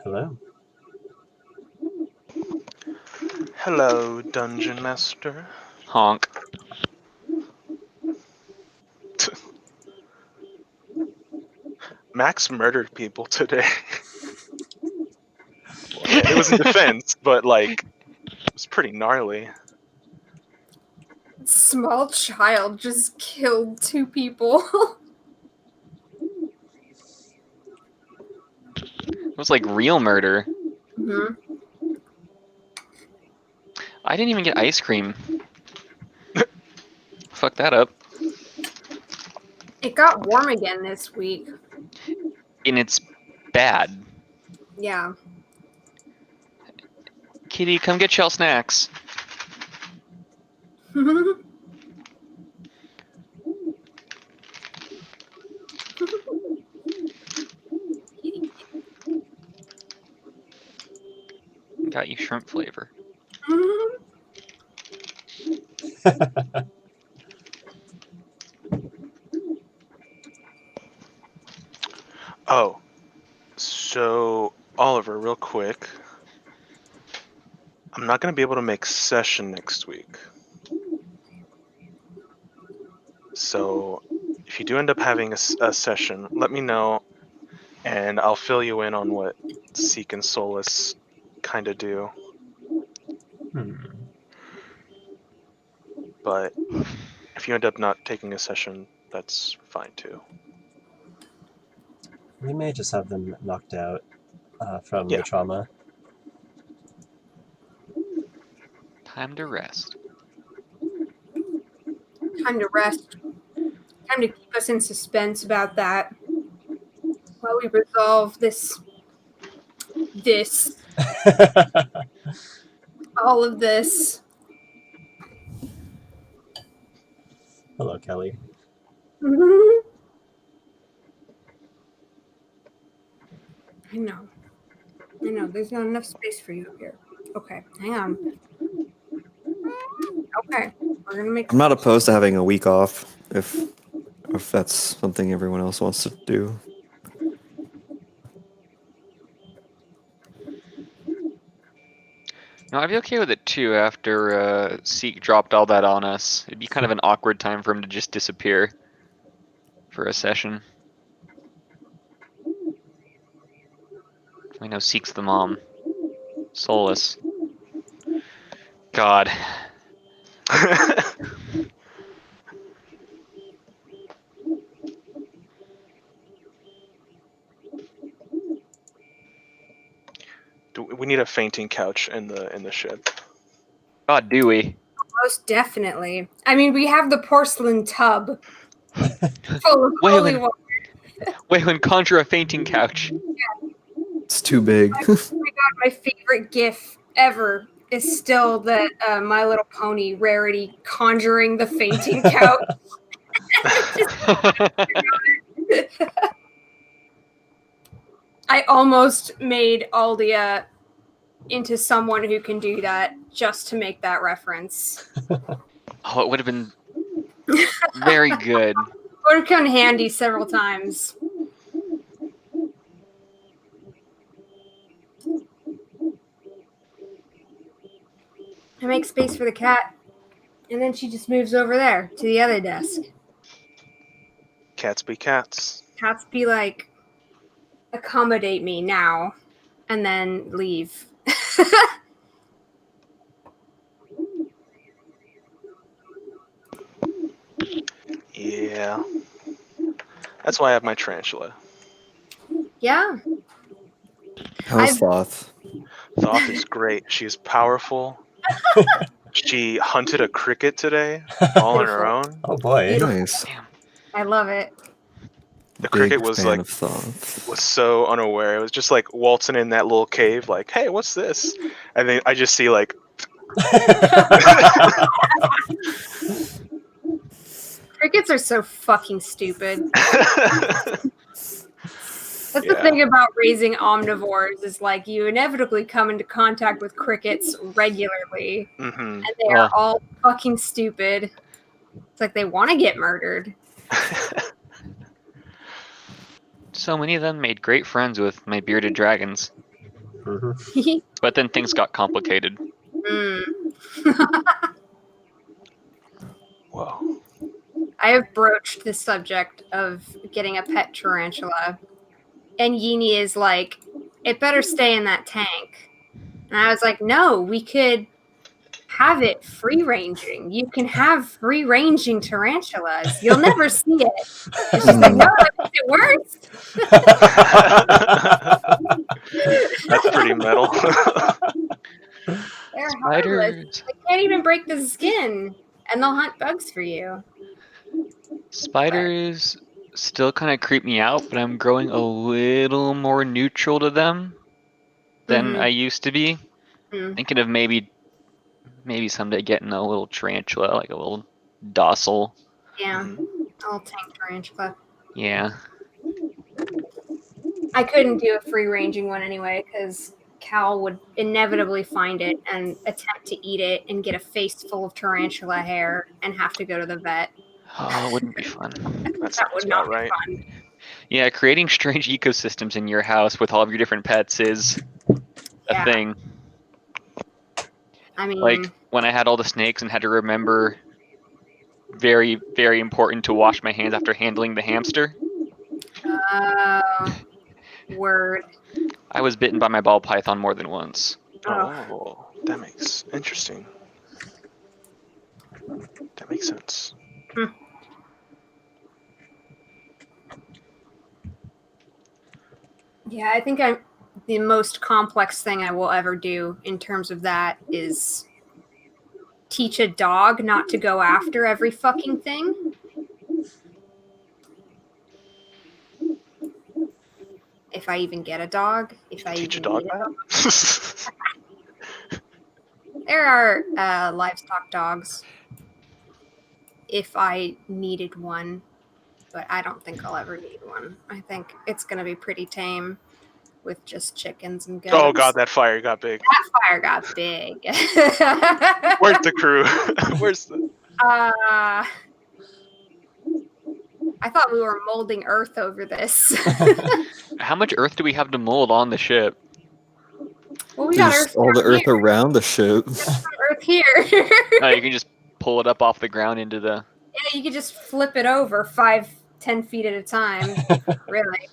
Hello. Hello, Dungeon Master. Honk. Max murdered people today. It was in defense, but like, it was pretty gnarly. Small child just killed 2 people. It was like real murder. hmm I didn't even get ice cream. Fuck that up. It got warm again this week. And it's bad. Yeah. Kitty, come get Shell snacks. Got you shrimp flavor. Oh, so Oliver, real quick. I'm not going to be able to make session next week. So if you do end up having a session, let me know, and I'll fill you in on what Seek and Solace kind of do. But if you end up not taking a session, that's fine too. We may just have them knocked out from Yeah. the trauma. Time to rest. Time to rest. Time to keep us in suspense about that while we resolve this, all of this. Hello, Kelly. I know. There's not enough space for you here. Okay, hang on. Okay, we're gonna make. I'm not opposed to having a week off if that's something everyone else wants to do. No, I'd be okay with it too after Seek dropped all that on us. It'd be kind of an awkward time for him to just disappear for a session. I know Seek's the mom. Solace. God. We need a fainting couch in the ship. God, do we? Most definitely. I mean, we have the porcelain tub full of Wait, holy wait. water. Wait, when conjure a fainting couch. It's too big. Oh my god, my favorite GIF ever is still that My Little Pony rarity conjuring the fainting couch. I almost made Aldia into someone who can do that just to make that reference. Oh, it would have been very good. Would have come handy several times. I make space for the cat, and then she just moves over there to the other desk. Cats be cats. Cats be like, accommodate me now, and then leave. Yeah. That's why I have my tarantula. Yeah. How's Thoth? Thoth is great. She is powerful. She hunted a cricket today, all on her own. Oh boy. Nice. I love it. The Big cricket was fan like of Thoth. was so unaware. It was just like waltzing in that little cave, like, "Hey, what's this?" And then I just see like, Crickets are so fucking stupid. That's the Yeah. thing about raising omnivores is like you inevitably come into contact with crickets regularly, hmm and they are all fucking stupid. It's like they want to get murdered. So many of them made great friends with my bearded dragons. Mhm. But then things got complicated. Mm. Whoa. I have broached the subject of getting a pet tarantula, and Yini is like, it better stay in that tank. And I was like, no, we could have it free ranging. You can have free ranging tarantulas. You'll never see it. And she's like, no, that makes it worse. That's pretty metal. They're harmless. Spiders. They can't even break the skin, and they'll hunt bugs for you. Spiders still kind of creep me out, but I'm growing a little more neutral to them than I used to be. Mhm. Thinking of maybe someday getting a little tarantula, like a little docile. Yeah, Mhm. a little tank tarantula. Yeah. I couldn't do a free ranging one anyway because Cal would inevitably find it and attempt to eat it and get a face full of tarantula hair and have to go to the vet. Oh, it wouldn't be fun. That That sounds would about not right. be fun. Yeah, creating strange ecosystems in your house with all of your different pets is a Yeah. thing. I mean, Like when I had all the snakes and had to remember very, very important to wash my hands after handling the hamster. word. I was bitten by my ball python more than once. Oh, that makes interesting. That makes sense. Yeah, I think the most complex thing I will ever do in terms of that is teach a dog not to go after every fucking thing. If I even get a dog, if I Teach a even dog need a dog. that? There are livestock dogs. If I needed one, but I don't think I'll ever need one. I think it's going to be pretty tame with just chickens and goats. Oh god, that fire got big. That fire got big. Where's the crew? Where's the... I thought we were molding Earth over this. How much earth do we have to mold on the ship? Well, we got There's Earth all the down earth here. around the ship. Earth here. Oh, you can just pull it up off the ground into the... Yeah, you could just flip it over 5-10 feet at a time. Really.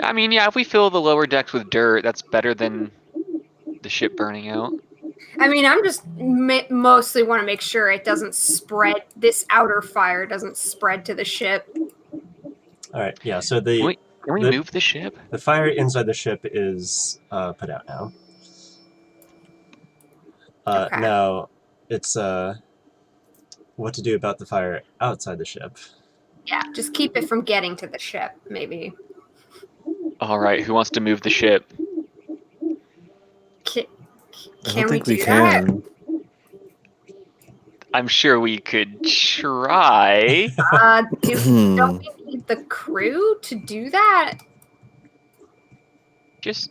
I mean, yeah, if we fill the lower decks with dirt, that's better than the ship burning out. I mean, I'm just mostly want to make sure it doesn't spread. This outer fire doesn't spread to the ship. All right. Yeah. So Can we the- move the ship? the fire inside the ship is put out now. Okay. Now it's what to do about the fire outside the ship. Yeah, just keep it from getting to the ship, maybe. All right, who wants to move the ship? Can I don't think we we do that? can. I'm sure we could try. Don't we need the crew to do that? just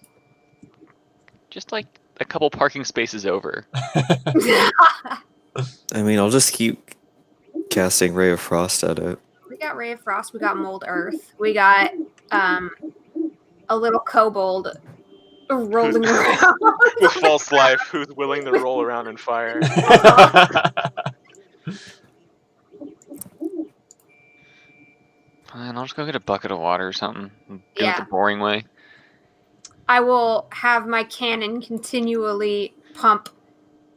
like a couple parking spaces over. I mean, I'll just keep casting Ray of Frost at it. We got Ray of Frost. We got Mold Earth. We got a little kobold rolling around. With false life, who's willing to roll around in fire? Fine, I'll just go get a bucket of water or something. And do it Yeah. the boring way. I will have my cannon continually pump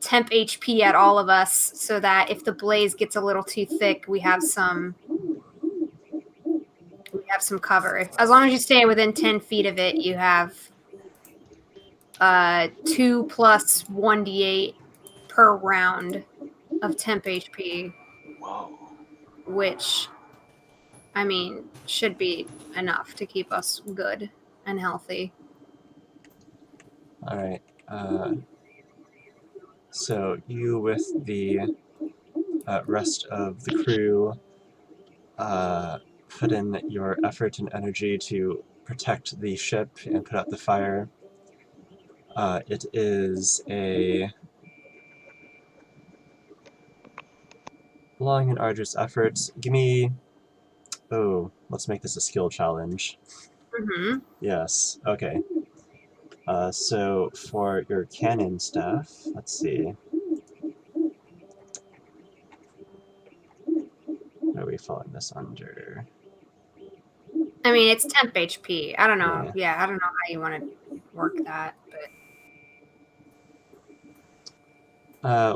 temp HP at all of us so that if the blaze gets a little too thick, we have some cover. As long as you stay within 10 feet of it, you have 2 plus 1d8 per round of temp HP, Whoa. which, I mean, should be enough to keep us good and healthy. All right. So you with the rest of the crew put in your effort and energy to protect the ship and put out the fire. It is a long and arduous effort. Give me... Oh, let's make this a skill challenge. Mm-hmm. Yes, okay. So for your cannon stuff, let's see. What are we falling this under? I mean, it's temp HP. I don't know. Yeah. Yeah, I don't know how you want to work that, but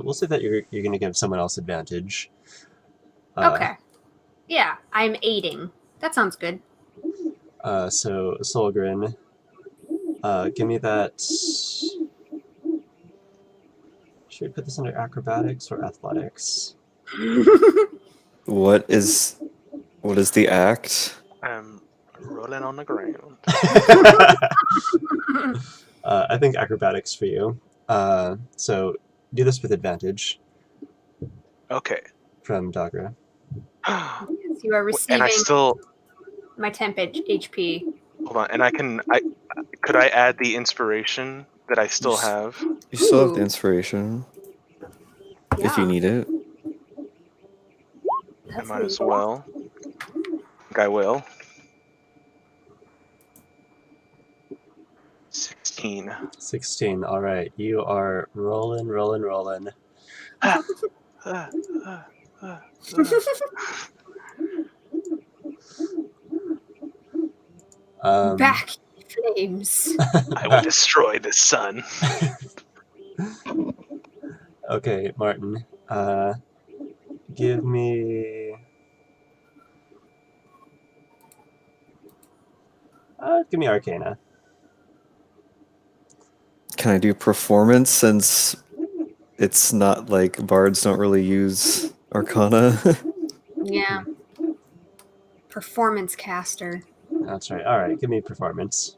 We'll say that you're going to give someone else advantage. okay. Yeah, I'm aiding. That sounds good. So Solgren, give me that. Should we put this under acrobatics or athletics? What is the act? I'm rolling on the ground. I think acrobatics for you. So do this with advantage Okay. from Dagra. Yes, you are receiving And I still my temp HP. hold on. And could I add the inspiration that I still have? You still have the Ooh. inspiration if Yeah, you need it. I that's might as neat. well. I think I will. 16. 16. All right, you are rolling. Ah, ah, ah, ah. Back in flames. I will destroy the sun. Okay, Martin. Give me. Give me Arcana. Can I do performance since it's not like bards don't really use Arcana? Yeah. Performance caster. That's right. All right, give me performance.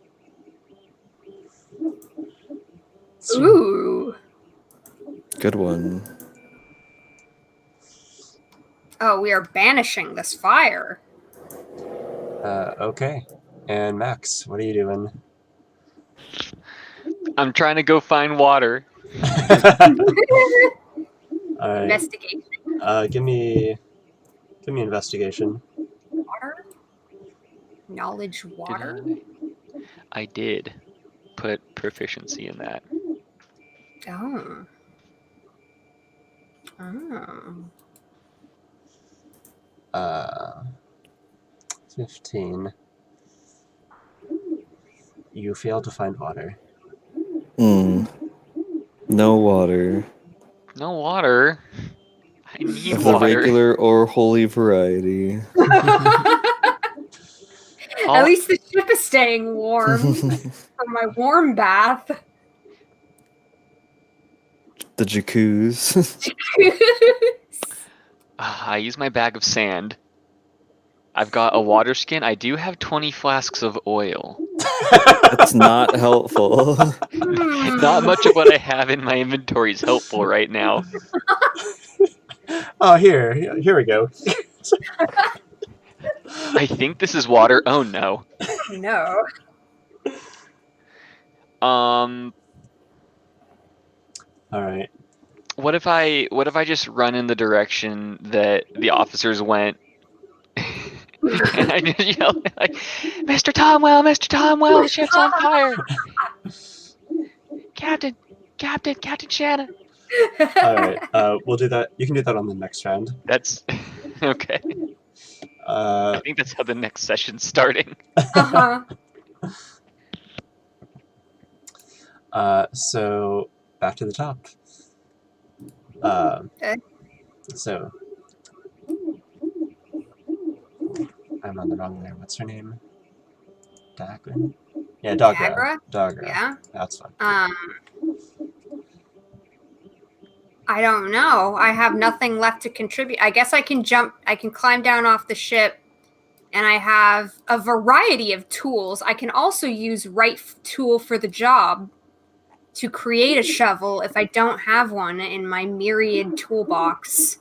Ooh. Good one. Oh, we are banishing this fire. Okay. And Max, what are you doing? I'm trying to go find water. All right. Investigation. Give me investigation. Water. Knowledge water. I did put proficiency in that. Oh. Oh. 15. You fail to find water. No water. No water. I need Of the water. regular or holy variety. At least the ship is staying warm from my warm bath. The jacuzzi. I use my bag of sand. I've got a water skin. I do have 20 flasks of oil. That's not helpful. Not much of what I have in my inventory is helpful right now. Oh, here we go. I think this is water. Oh no. No. Um. All right. What if I just run in the direction that the officers went? And I just yell like, Mr. Tomwell, the ship's on fire. Captain Shanna. All right. We'll do that. You can do that on the next round. That's okay. I think that's how the next session's starting. So back to the top. Okay. So I'm on the wrong layer. What's her name? Dagra? Yeah, Dagra. Dagra. Yeah. That's fine. I don't know. I have nothing left to contribute. I guess I can climb down off the ship, and I have a variety of tools. I can also use right tool for the job to create a shovel if I don't have one in my myriad toolbox,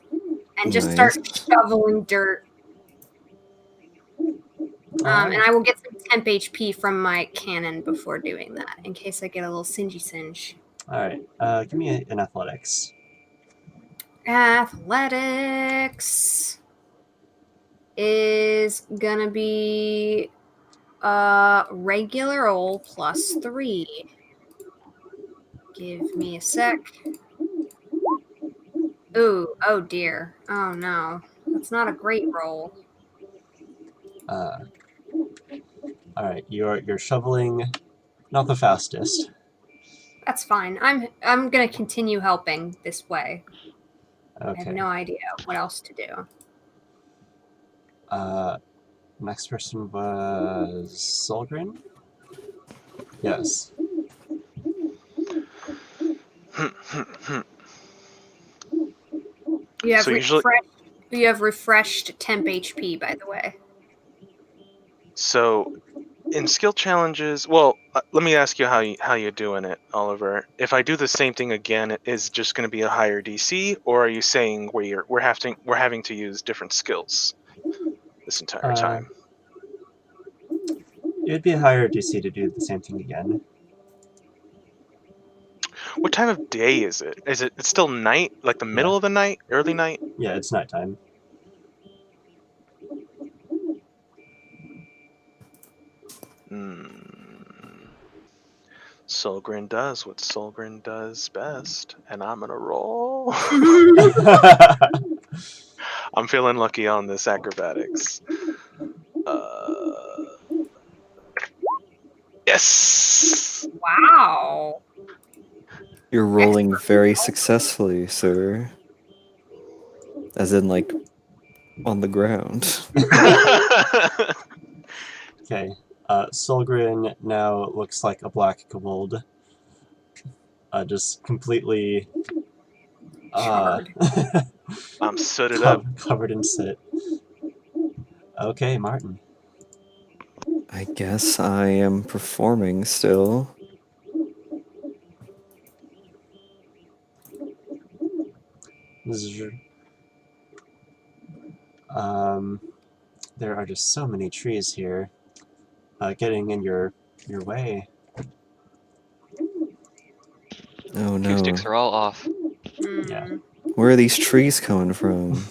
and just start shoveling dirt. And I will get some temp HP from my cannon before doing that, in case I get a little singe. All right. Give me an athletics. Athletics is gonna be regular old +3. Give me a sec. Ooh, oh dear. Oh no. That's not a great roll. All right, you're shoveling, not the fastest. That's fine. I'm gonna continue helping this way. I have Okay. no idea what else to do. Next person was Solgren? Yes. You have So usually- you have refreshed temp HP, by the way. So, in skill challenges, well, let me ask you how you're doing it, Oliver. If I do the same thing again, is it just going to be a higher DC, or are you saying we're having to use different skills this entire time? It would be a higher DC to do the same thing again. What time of day is it? It's still night, like the middle of the night, early night? Yeah, it's nighttime. Solgren does what Solgren does best, and I'm gonna roll. I'm feeling lucky on this acrobatics. Yes. Wow. You're rolling very successfully, sir. As in, like, on the ground. Okay. Solgren now looks like a black kobold. Just completely Charred. I'm sooted up. covered in soot. Okay, Martin. I guess I am performing still. There are just so many trees here, getting in your way. Oh no. Acoustics are all off. Yeah. Where are these trees coming from?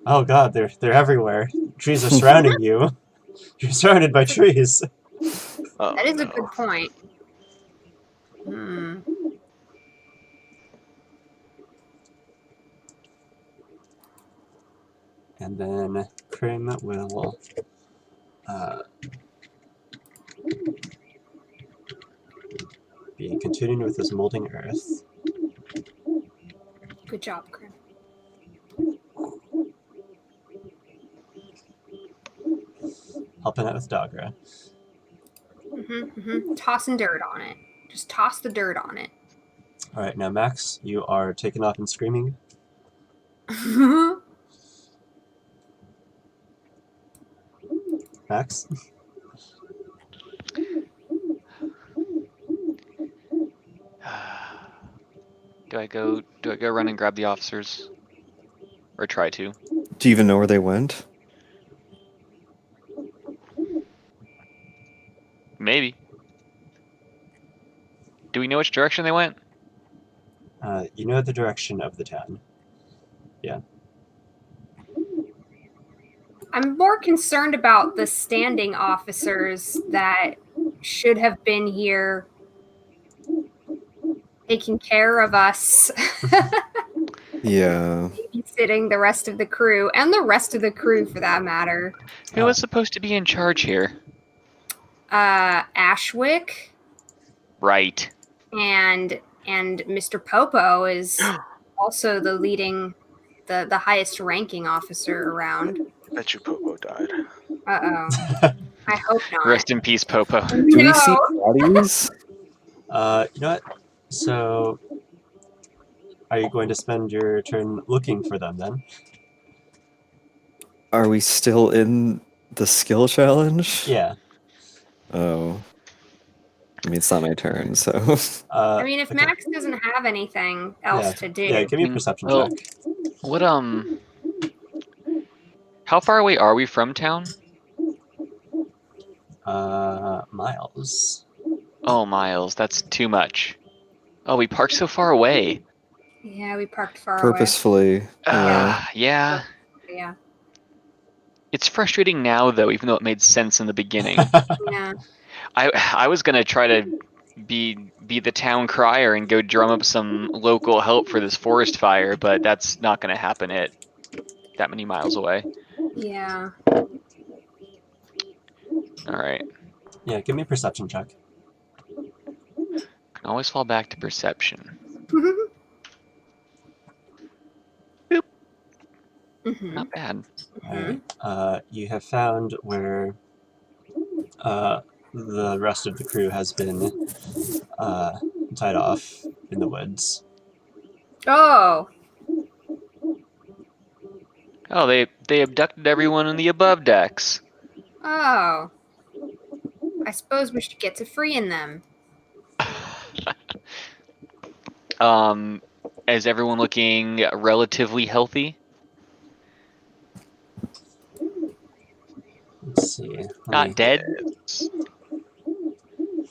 Oh god, they're everywhere. Trees are surrounding you. You're surrounded by trees. Oh, That is a no. good point. Hmm. And then Krim will be continuing with his molding earth. Good job, Krim. Helping out with Dagra. Tossing dirt on it. Just toss the dirt on it. Alright, now Max, you are taking off and screaming. Max? Do I go run and grab the officers? Or try to? Do you even know where they went? Maybe. Do we know which direction they went? You know the direction of the town. Yeah. I'm more concerned about the standing officers that should have been here taking care of us. Yeah. Babysitting the rest of the crew, and the rest of the crew for that matter. Who was supposed to be in charge here? Ashwick Right. and Mr. Popo is also the leading, the highest ranking officer around. Bet you Popo died. Uh-oh. I hope not. Rest in peace, Popo. Do we see bodies? You know what? So, are you going to spend your turn looking for them then? Are we still in the skill challenge? Yeah. Oh. I mean, it's not my turn, so. I mean, if okay. Max doesn't have anything else to do. Yeah, give me a perception Well, check. What, how far away are we from town? Miles. Oh, miles. That's too much. Oh, we parked so far away. Yeah, we parked far Purposefully. Yeah. Yeah. away. Yeah. It's frustrating now, though, even though it made sense in the beginning. Yeah. I was gonna try to be the town crier and go drum up some local help for this forest fire, but that's not going to happen at that many miles away. Yeah. All right. Yeah, give me a perception check. Can always fall back to perception. Mm-hmm. Not bad. Alright. You have found where the rest of the crew has been tied off in the woods. Oh. Oh, they abducted everyone in the above decks. Oh. I suppose we should get to freeing them. Is everyone looking relatively healthy? Let's see. Let Not me- dead? Yes.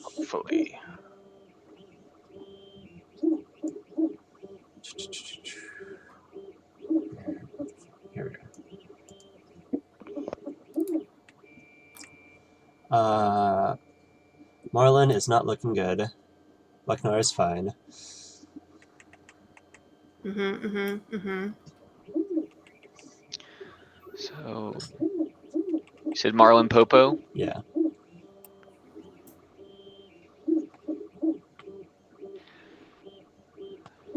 Hopefully. Here we go. Marlin is not looking good. Lucknar is fine. So, you said Marlin Popo? Yeah.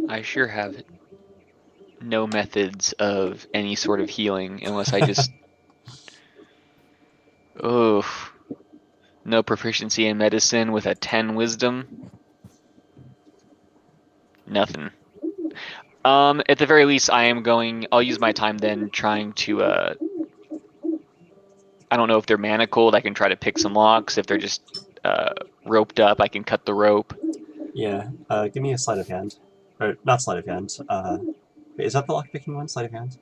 I sure have no methods of any sort of healing unless I just... Oh, no proficiency in medicine with a 10 wisdom. Nothing. At the very least, I'll use my time then trying to, I don't know if they're manacled, I can try to pick some locks. If they're just, roped up, I can cut the rope. Yeah. Give me a sleight of hand. Or, not sleight of hand. Wait, is that the lockpicking one? Sleight of hand?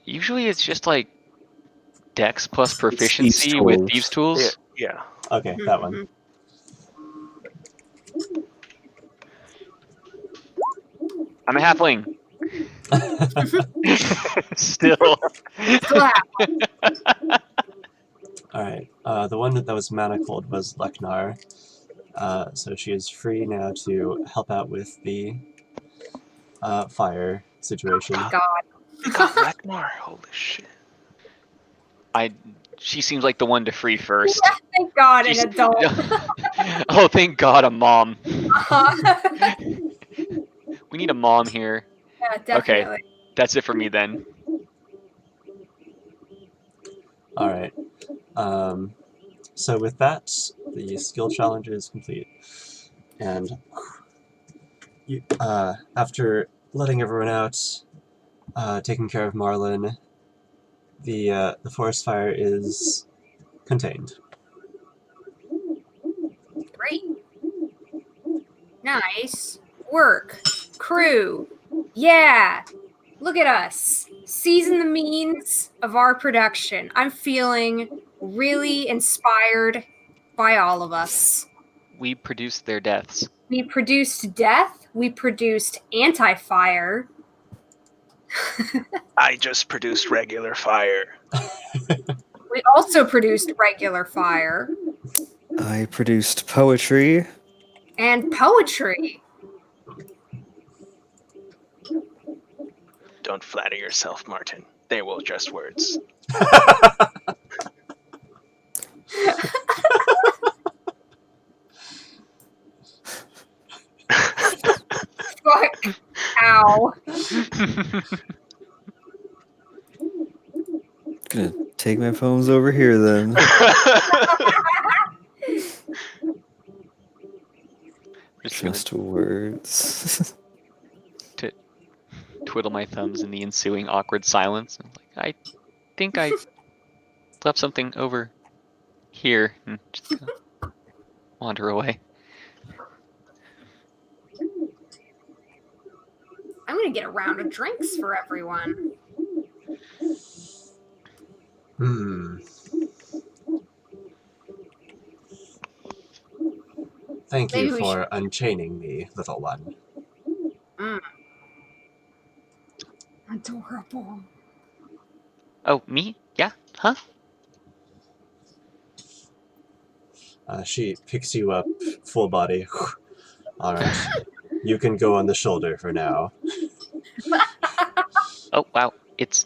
Usually it's just like Dex plus Thieves' proficiency with tools. Thieves' Tools. Yeah. Okay, that one. I'm a halfling. Still. Still have. Alright. The one that was manacled was Leknar. So she is free now to help out with the fire situation. God. We got Ragnar. Holy shit. She seems like the one to free first. Yeah, thank God, She's- an adult. Oh, thank God, a mom. Uh-huh. We need a mom here. Yeah, definitely. That's it for me then. Alright. So with that, the skill challenge is complete. And after letting everyone out, taking care of Marlin, the forest fire is contained. Great. Nice work, crew. Yeah. Look at us. Season the means of our production. I'm feeling really inspired by all of us. We produced their deaths. We produced death. We produced anti-fire. I just produced regular fire. We also produced regular fire I produced poetry. and poetry. Don't flatter yourself, Martin. They were just words. Fuck. Ow. Gonna take my poems over here then. Just gonna Just words. twiddle my thumbs in the ensuing awkward silence. I'm like, I think I left something over here. And just wander away. I'm gonna get a round of drinks for everyone. Thank Maybe you we for unchaining me, little one. Adorable. Oh, me? Yeah? Huh? She picks you up, full body. All right, you can go on the shoulder for now. Oh wow, it's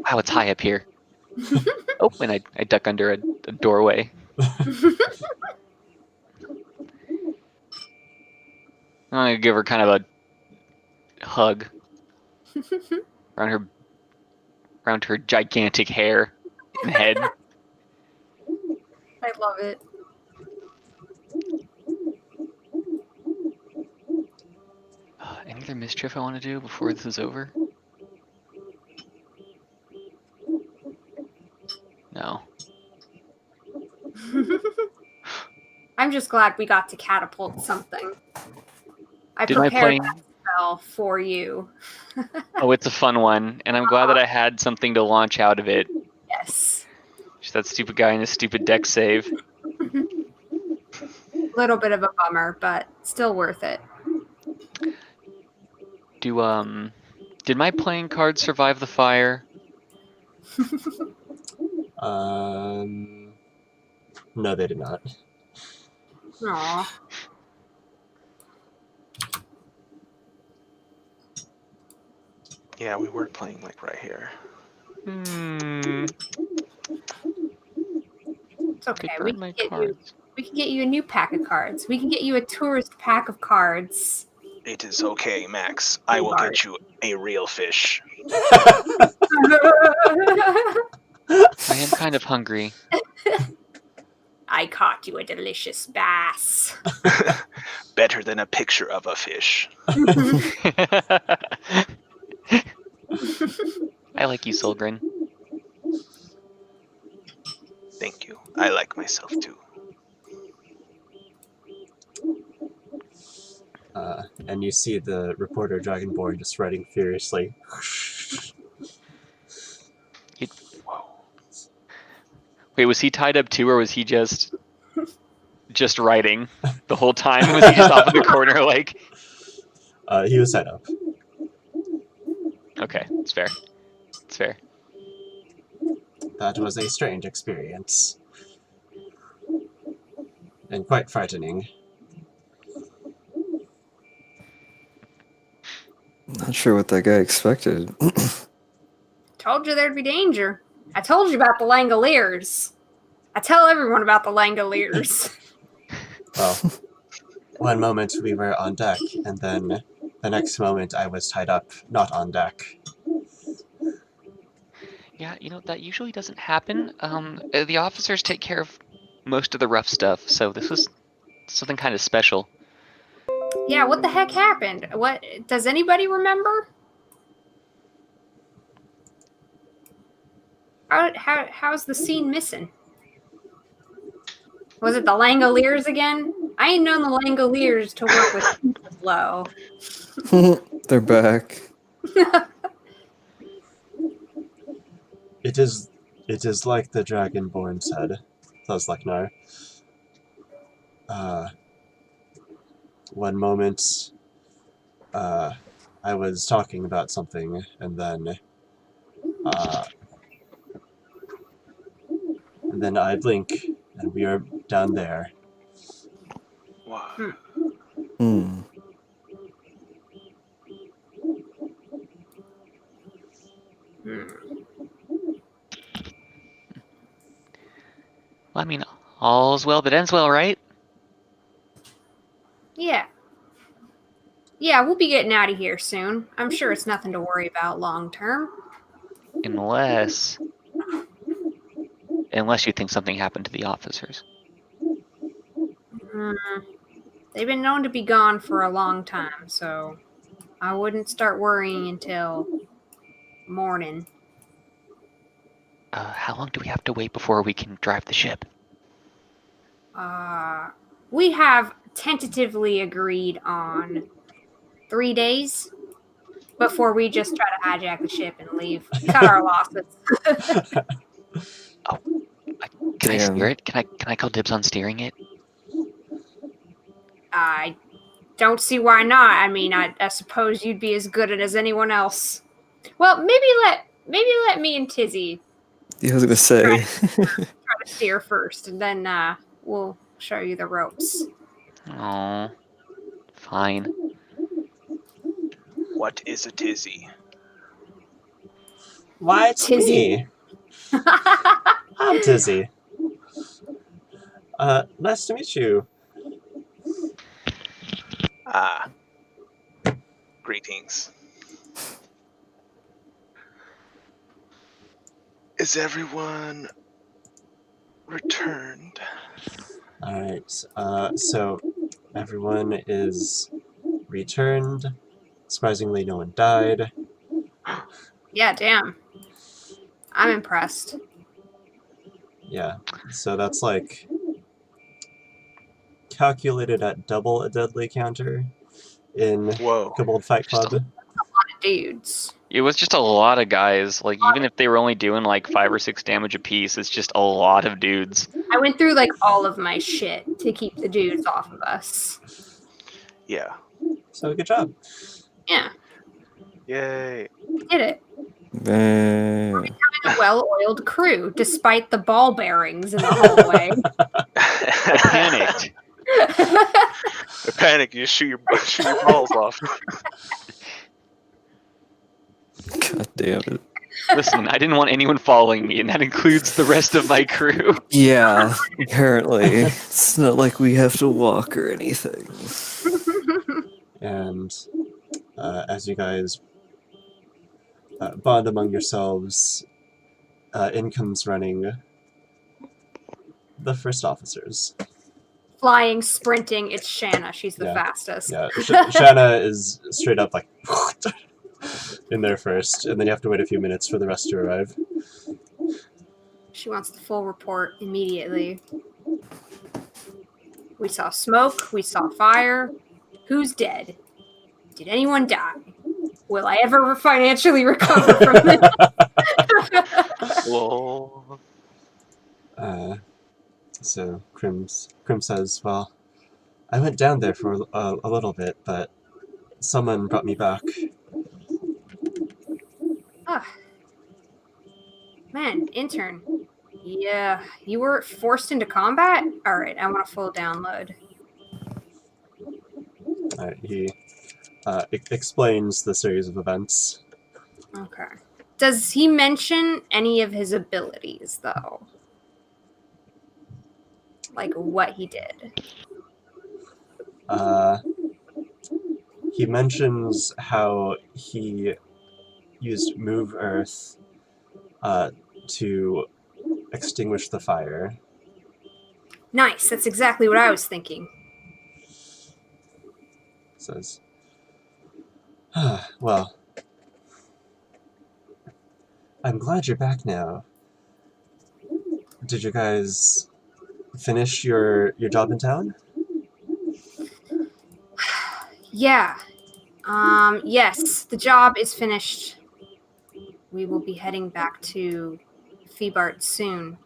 high up here. Oh, and I duck under a doorway. I'm gonna give her kind of a hug around her gigantic hair and head. I love it. Any other mischief I want to do before this is over? No. I'm just glad we got to catapult something. I Did my prepared plane? that spell for you. Oh, it's a fun one, and I'm glad that I had something to launch out of it. Yes. Just that stupid guy and his stupid deck save. Little bit of a bummer, but still worth it. Did my playing cards survive the fire? No, they did not. Aw. Yeah, we were playing like right here. It's okay. Could burn my We cards. can get you a new pack of cards. We can get you a tourist pack of cards. It is okay, Max. I will get you a real fish. I am kind of hungry. I caught you a delicious bass. Better than a picture of a fish. I like you, Solgren. Thank you. I like myself too. And you see the reporter Dragonborn just writing furiously. Whoa. Wait, was he tied up too, or was he just writing the whole time? Was he just off in the corner, like? He was set up. Okay, it's fair. It's fair. That was a strange experience. And quite frightening. Not sure what that guy expected. Told you there'd be danger. I told you about the Langoliers. I tell everyone about the Langoliers. Well, one moment we were on deck, and then the next moment I was tied up, not on deck. Yeah, that usually doesn't happen. The officers take care of most of the rough stuff, so this was something kind of special. Yeah, what the heck happened? What does anybody remember? How's the scene missing? Was it the Langoliers again? I ain't known the Langoliers to work with low. They're back. It is like the Dragonborn said, says Leknar. One moment, I was talking about something, and then I blink, and we are down there. Wow. Hmm. Well, I mean, all's well that ends well, right? Yeah. Yeah, we'll be getting out of here soon. I'm sure it's nothing to worry about long term. Unless you think something happened to the officers. They've been known to be gone for a long time, so I wouldn't start worrying until morning. How long do we have to wait before we can drive the ship? We have tentatively agreed on 3 days before we just try to hijack the ship and leave. Cut our losses. Can I Damn. steer it? Can I call dibs on steering it? I don't see why not. I mean, I suppose you'd be as good at it as anyone else. Well, maybe let me and Tizzy I was gonna say. try to steer first, and then we'll show you the ropes. Oh, fine. What is a tizzy? Why, it's Tizzy. me. I'm Tizzy. Nice to meet you. Ah. Greetings. Is everyone returned? Alright, so everyone is returned. Surprisingly, no one died. Yeah, damn. I'm impressed. Yeah, so that's like calculated at double a deadly counter in Whoa. Kobold Fight Just Club. Dudes. It was just a lot of guys. Like, even if they were only doing like 5 or 6 damage apiece, it's just a lot of dudes. I went through like all of my shit to keep the dudes off of us. Yeah. So good job. Yeah, Yay. we did it. Man. A well-oiled crew, despite the ball bearings in the hallway. I panicked. I panic, you shoot your balls off. God damn it. Listen, I didn't want anyone following me, and that includes the rest of my crew. Yeah, apparently. It's not like we have to walk or anything. And as you guys bond among yourselves, in comes running the first officers. Flying, sprinting, it's Shanna. She's the Yeah. fastest. Yeah, Shanna is straight up like in there first, and then you have to wait a few minutes for the rest to arrive. She wants the full report immediately. We saw smoke. We saw fire. Who's dead? Did anyone die? Will I ever financially recover from this? Lol. So Krim says, well, I went down there for a little bit, but someone brought me back. Man, intern. Yeah, you were forced into combat? Alright, I want a full download. He explains the series of events. Okay. Does he mention any of his abilities, though? Like what he did? He mentions how he used Move Earth to extinguish the fire. Nice, that's exactly what I was thinking. Says, well, I'm glad you're back now. Did you guys finish your job in town? Yeah. Yes, the job is finished. We will be heading back to Feebart soon.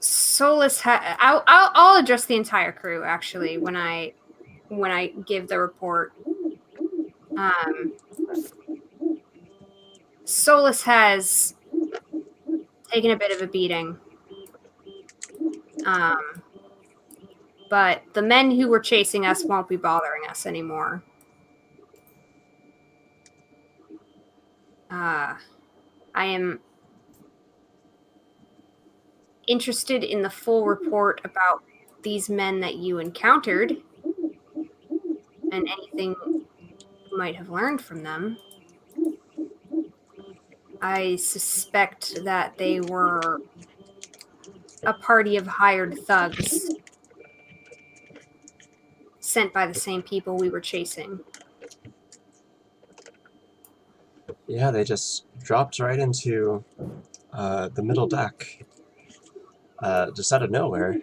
Solus I'll address the entire crew actually when I give the report. Solus has taken a bit of a beating. But the men who were chasing us won't be bothering us anymore. I am interested in the full report about these men that you encountered and anything you might have learned from them. I suspect that they were a party of hired thugs sent by the same people we were chasing. Yeah, they just dropped right into the middle deck, just out of nowhere.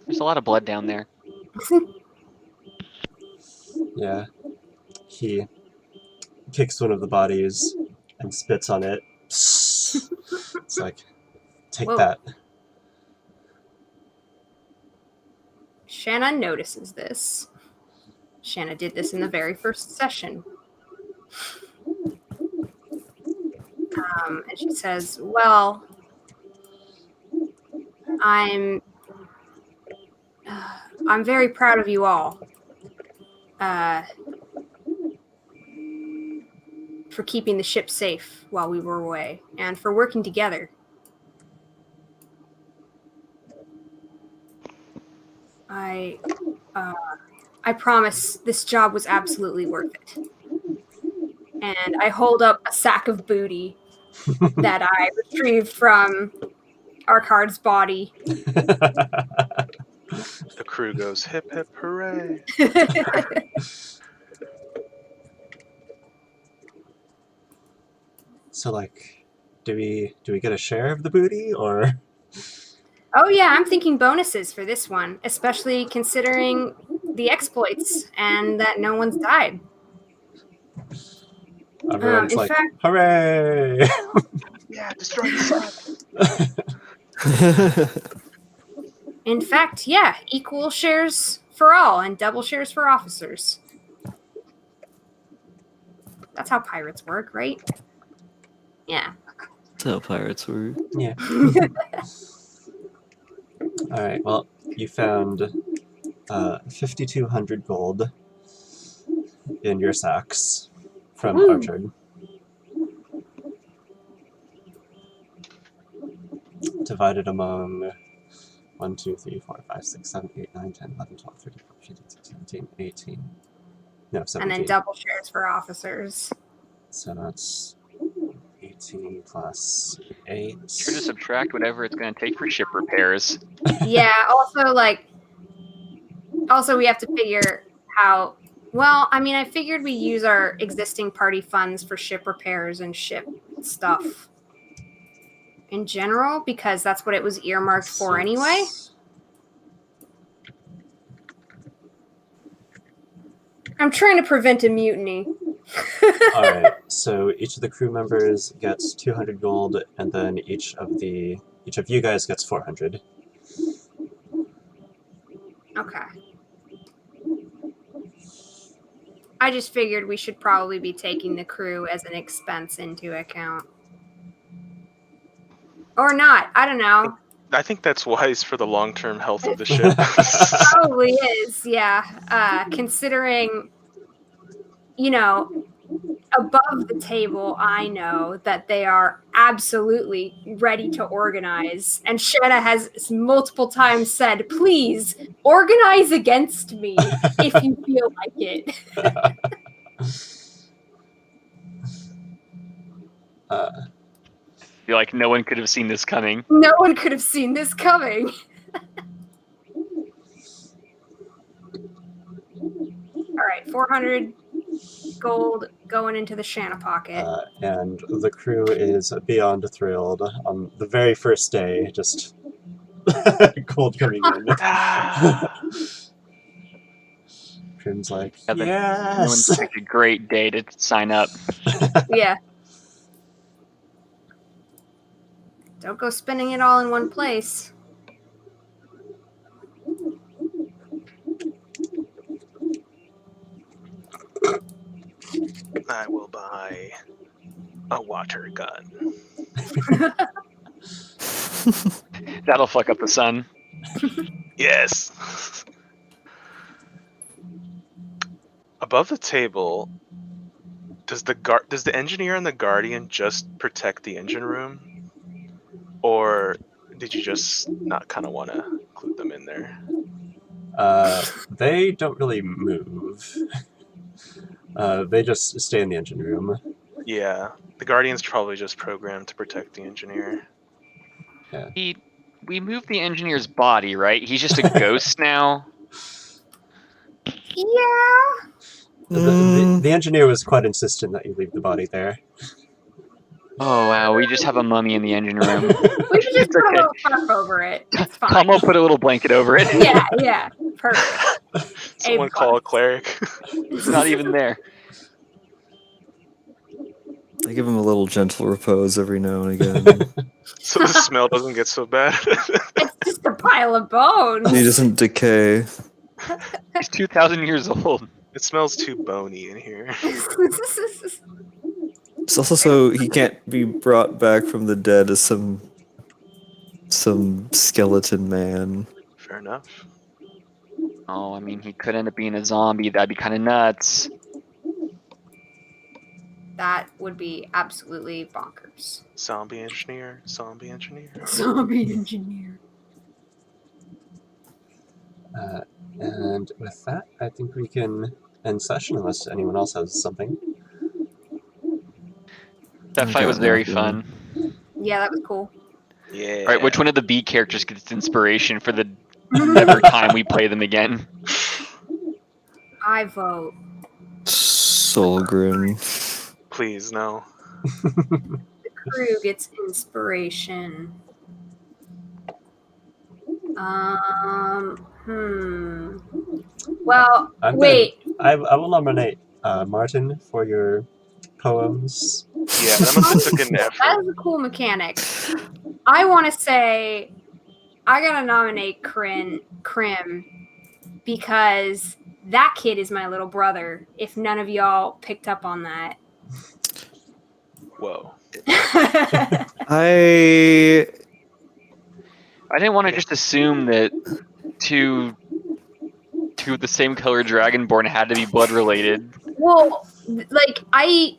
There's a lot of blood down there. Yeah. He kicks one of the bodies and spits on it. It's like, take Whoa. that. Shanna notices this. Shanna did this in the very first session. And she says, well, I'm very proud of you all for keeping the ship safe while we were away and for working together. I promise this job was absolutely worth it. And I hold up a sack of booty that I retrieved from Arkard's body. The crew goes hip hip hooray. So, like, do we get a share of the booty, or? Oh yeah, I'm thinking bonuses for this one, especially considering the exploits and that no one's died. Everyone's in like, fact- hooray! Yeah, destroy the sun. In fact, yeah, equal shares for all and double shares for officers. That's how pirates work, right? Yeah. That's how pirates work. Yeah. All right. Well, you found 5,200 gold in your sacks from Woo. Orchard. Divided among 1, 2, 3, 4, 5, 6, 7, 8, 9, 10, 11, 12, 13, 14, 15, 16, 17, 18. No, 17. And then double shares for officers. So that's 18 plus 8. Sure to subtract whatever it's going to take for ship repairs. Yeah, also we have to figure how, well, I mean, I figured we use our existing party funds for ship repairs and ship stuff in general, because that's what it was earmarked for anyway. I'm trying to prevent a mutiny. Alright, so each of the crew members gets 200 gold, and then each of you guys gets 400. Okay. I just figured we should probably be taking the crew as an expense into account. Or not, I don't know. I think that's wise for the long-term health of the ship. Probably is, yeah. Considering, above the table, I know that they are absolutely ready to organize. And Shanna has multiple times said, please, organize against me if you feel like it. Feel like no one could have seen this coming. No one could have seen this coming. All right, 400 gold going into the Shanna pocket. And the crew is beyond thrilled on the very first day, just gold coming in. Prim's like, Yeah, no yes! one's picked a great day to sign up. Yeah. Don't go spending it all in one place. I will buy a water gun. That'll fuck up the sun. Yes. Above the table, does the engineer and the guardian just protect the engine room? Or did you just not kind of want to include them in there? They don't really move. They just stay in the engine room. Yeah, the guardian's probably just programmed to protect the engineer. Yeah. We moved the engineer's body, right? He's just a ghost now. Yeah. The engineer was quite insistent that you leave the body there. Oh wow, we just have a mummy in the engine room. We should just put okay. a little tarp over it. It's fine. Tomo put a little blanket over it. Yeah. Perfect. Someone call a cleric. It's not even there. I give him a little gentle repose every now and again. So the smell doesn't get so bad. It's just a pile of bones. He doesn't decay. He's 2,000 years old. It smells too bony in here. It's also so he can't be brought back from the dead as some skeleton man. Fair enough. Oh, I mean, he could end up being a zombie. That'd be kind of nuts. That would be absolutely bonkers. Zombie engineer. Zombie engineer. Zombie engineer. And with that, I think we can end session unless anyone else has something. That I fight got was very nothing. fun. Yeah, that was cool. Yeah. All right, which one of the B characters gets inspiration for the never time we play them again? I vote. Solgren. Please, no. The crew gets inspiration. Well, I'm wait. I will nominate Martin for your poems. Yeah, that must have took an That effort. is a cool mechanic. I want to say I gotta nominate Krim because that kid is my little brother. If none of y'all picked up on that. Whoa. I I didn't want to just assume that two of the same color dragonborn had to be blood related. Well, like I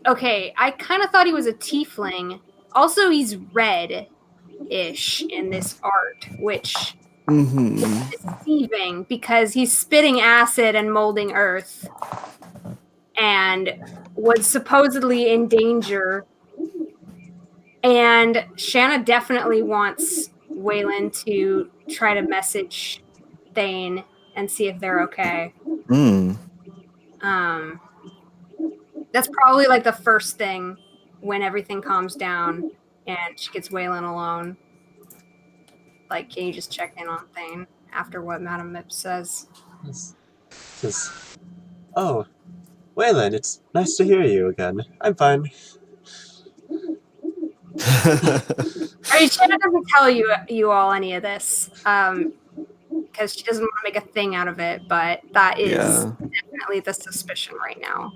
kind of thought he was a tiefling. Also, he's red-ish in this art, which mhm. is deceiving because he's spitting acid and molding earth, and was supposedly in danger. And Shanna definitely wants Waylon to try to message Thane and see if they're okay. That's probably like the first thing when everything calms down and she gets Waylon alone. Like, can you just check in on Thane after what Madame Mip says? Says, "Oh, Waylon, it's nice to hear you again. I'm fine." I mean, Shanna doesn't tell you all any of this because she doesn't want to make a thing out of it, but that is Yeah. definitely the suspicion right now.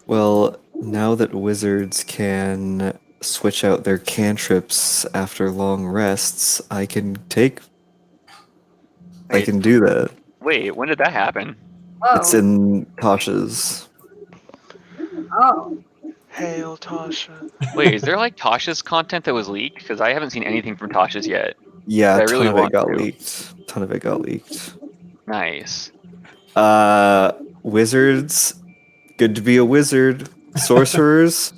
Well, now that wizards can switch out their cantrips after long rests, I can do that. Wait, when did that happen? Whoa. It's in Tasha's. Oh. Hail Tasha. Wait, is there like Tasha's content that was leaked? Because I haven't seen anything from Tasha's yet. Yeah, I a really ton of it want got to. leaked. Ton of it got leaked. Nice. Wizards, good to be a wizard. Sorcerers,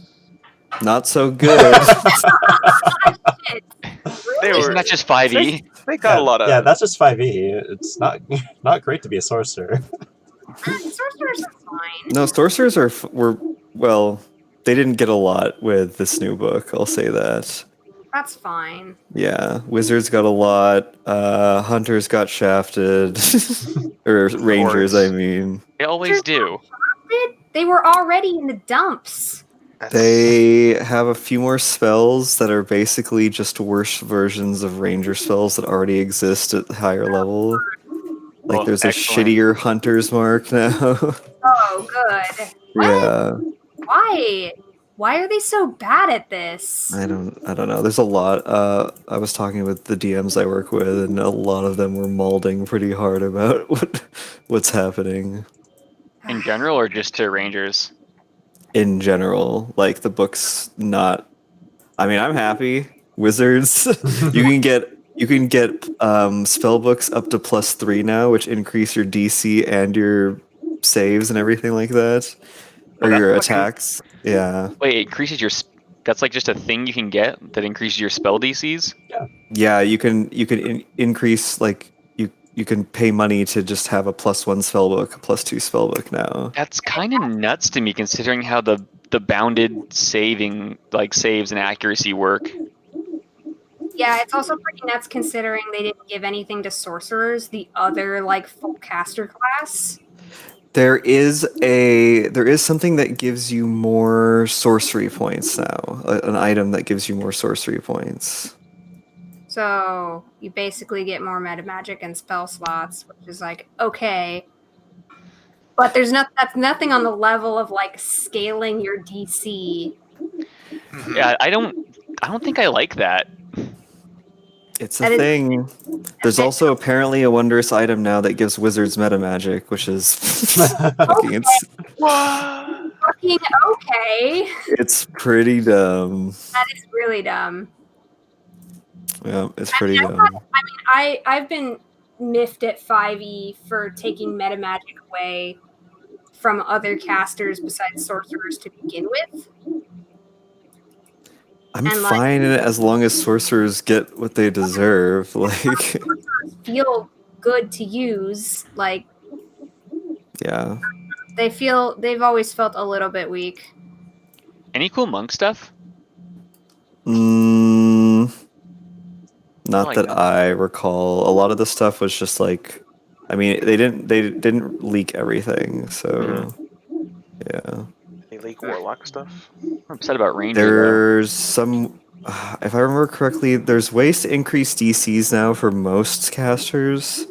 not so good. They Isn't were. that just 5e? They got a lot of. Yeah, that's just 5e. It's not great to be a sorcerer. Sorcerers are fine. No, sorcerers were well. They didn't get a lot with this new book. I'll say that. That's fine. Yeah, wizards got a lot. Hunters got shafted, or rangers. I mean, They always do. They were already in the dumps. they have a few more spells that are basically just worse versions of ranger spells that already exist at higher level. Like Well, there's a excellent. shittier hunter's mark now. Oh, good. What? Yeah, Why are they so bad at this? I don't know. There's a lot. I was talking with the DMs I work with, and a lot of them were mauling pretty hard about what's happening In general, or just to rangers? in general. Like the book's not. I mean, I'm happy. Wizards, you can get spell books up to +3 now, which increase your DC and your saves and everything like that, Oh, or that's your fucking- attacks. Yeah. Wait, it increases your. That's like just a thing you can get that increases your spell DCs? Yeah, you can increase like you can pay money to just have a +1 spellbook, a +2 spellbook now. That's kind of nuts to me considering how the bounded saving, like saves and accuracy work. Yeah, it's also pretty nuts considering they didn't give anything to sorcerers, the other like full caster class. There is something that gives you more sorcery points now. An item that gives you more sorcery points. So you basically get more meta magic and spell slots, which is like okay. But that's nothing on the level of like scaling your DC. Mhm. Yeah, I don't think I like that. It's a That is thing. There's bit- also apparently a wondrous item now that gives wizards meta magic, which is fucking What? fucking okay. it's pretty dumb. That is really dumb. Yeah, it's pretty I've dumb. I've been miffed at 5e for taking meta magic away from other casters besides sorcerers to begin with. I'm And, like, fine as long as sorcerers get what they deserve. Like, feel good to use. Like yeah. they've always felt a little bit weak. Any cool monk stuff? Mm, not like that no. I recall. A lot of the stuff was just like, I mean, they didn't leak everything, so yeah. They leak warlock stuff. I'm upset about ranger though. There's some, if I remember correctly, there's ways to increase DCs now for most casters.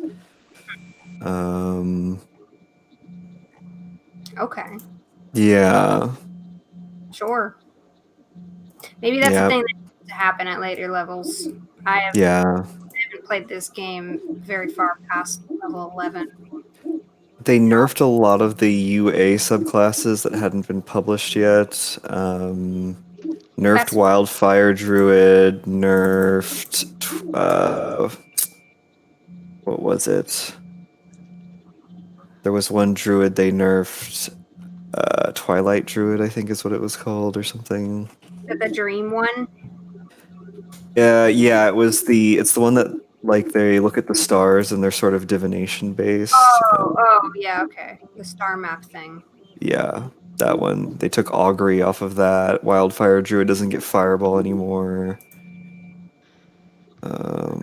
Okay, Yeah, sure. Maybe that's Yeah. the thing that needs to happen at later levels. I yeah. haven't played this game very far past level 11. They nerfed a lot of the UA subclasses that hadn't been published yet. Nerfed That's- Wildfire Druid, nerfed. What was it? There was one Druid they nerfed. Twilight Druid, I think is what it was called, or something. The dream one. Yeah, it's the one that like they look at the stars and they're sort of divination based. Oh, yeah, okay. The star map thing. Yeah, that one. They took Augury off of that. Wildfire Druid doesn't get Fireball anymore. A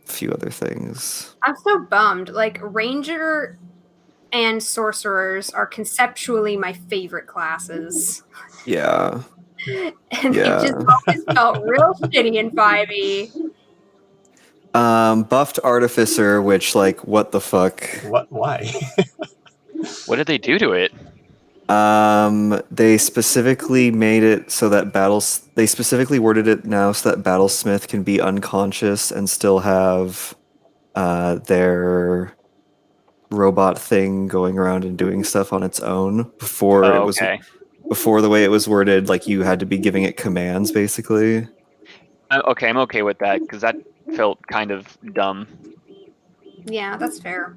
few other things. I'm so bummed. Like Ranger and Sorcerers are conceptually my favorite classes. Yeah. And Yeah. they just always felt real shitty in 5e. Buffed Artificer, which like what the fuck? What? Why? What did they do to it? They specifically made it so that they specifically worded it now so that Battlesmith can be unconscious and still have their robot thing going around and doing stuff on its own. Before Oh, it was okay. before the way it was worded, like you had to be giving it commands basically. Okay, I'm okay with that because that felt kind of dumb. Yeah, that's fair.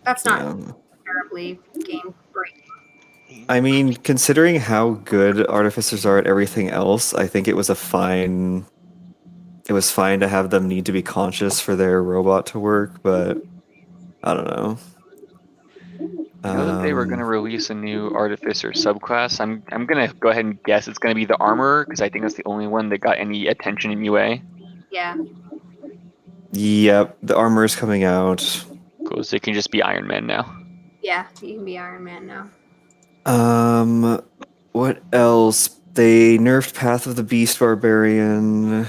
That's not Yeah. terribly game breaking. I mean, considering how good artificers are at everything else, I think it was fine to have them need to be conscious for their robot to work, but I don't know. I know that they were going to release a new artificer subclass. I'm going to go ahead and guess it's going to be the armorer because I think that's the only one that got any attention in UA. Yeah. Yep, the armor is coming out. Cool, so it can just be Iron Man now. Yeah, you can be Iron Man now. What else? They nerfed Path of the Beast Barbarian.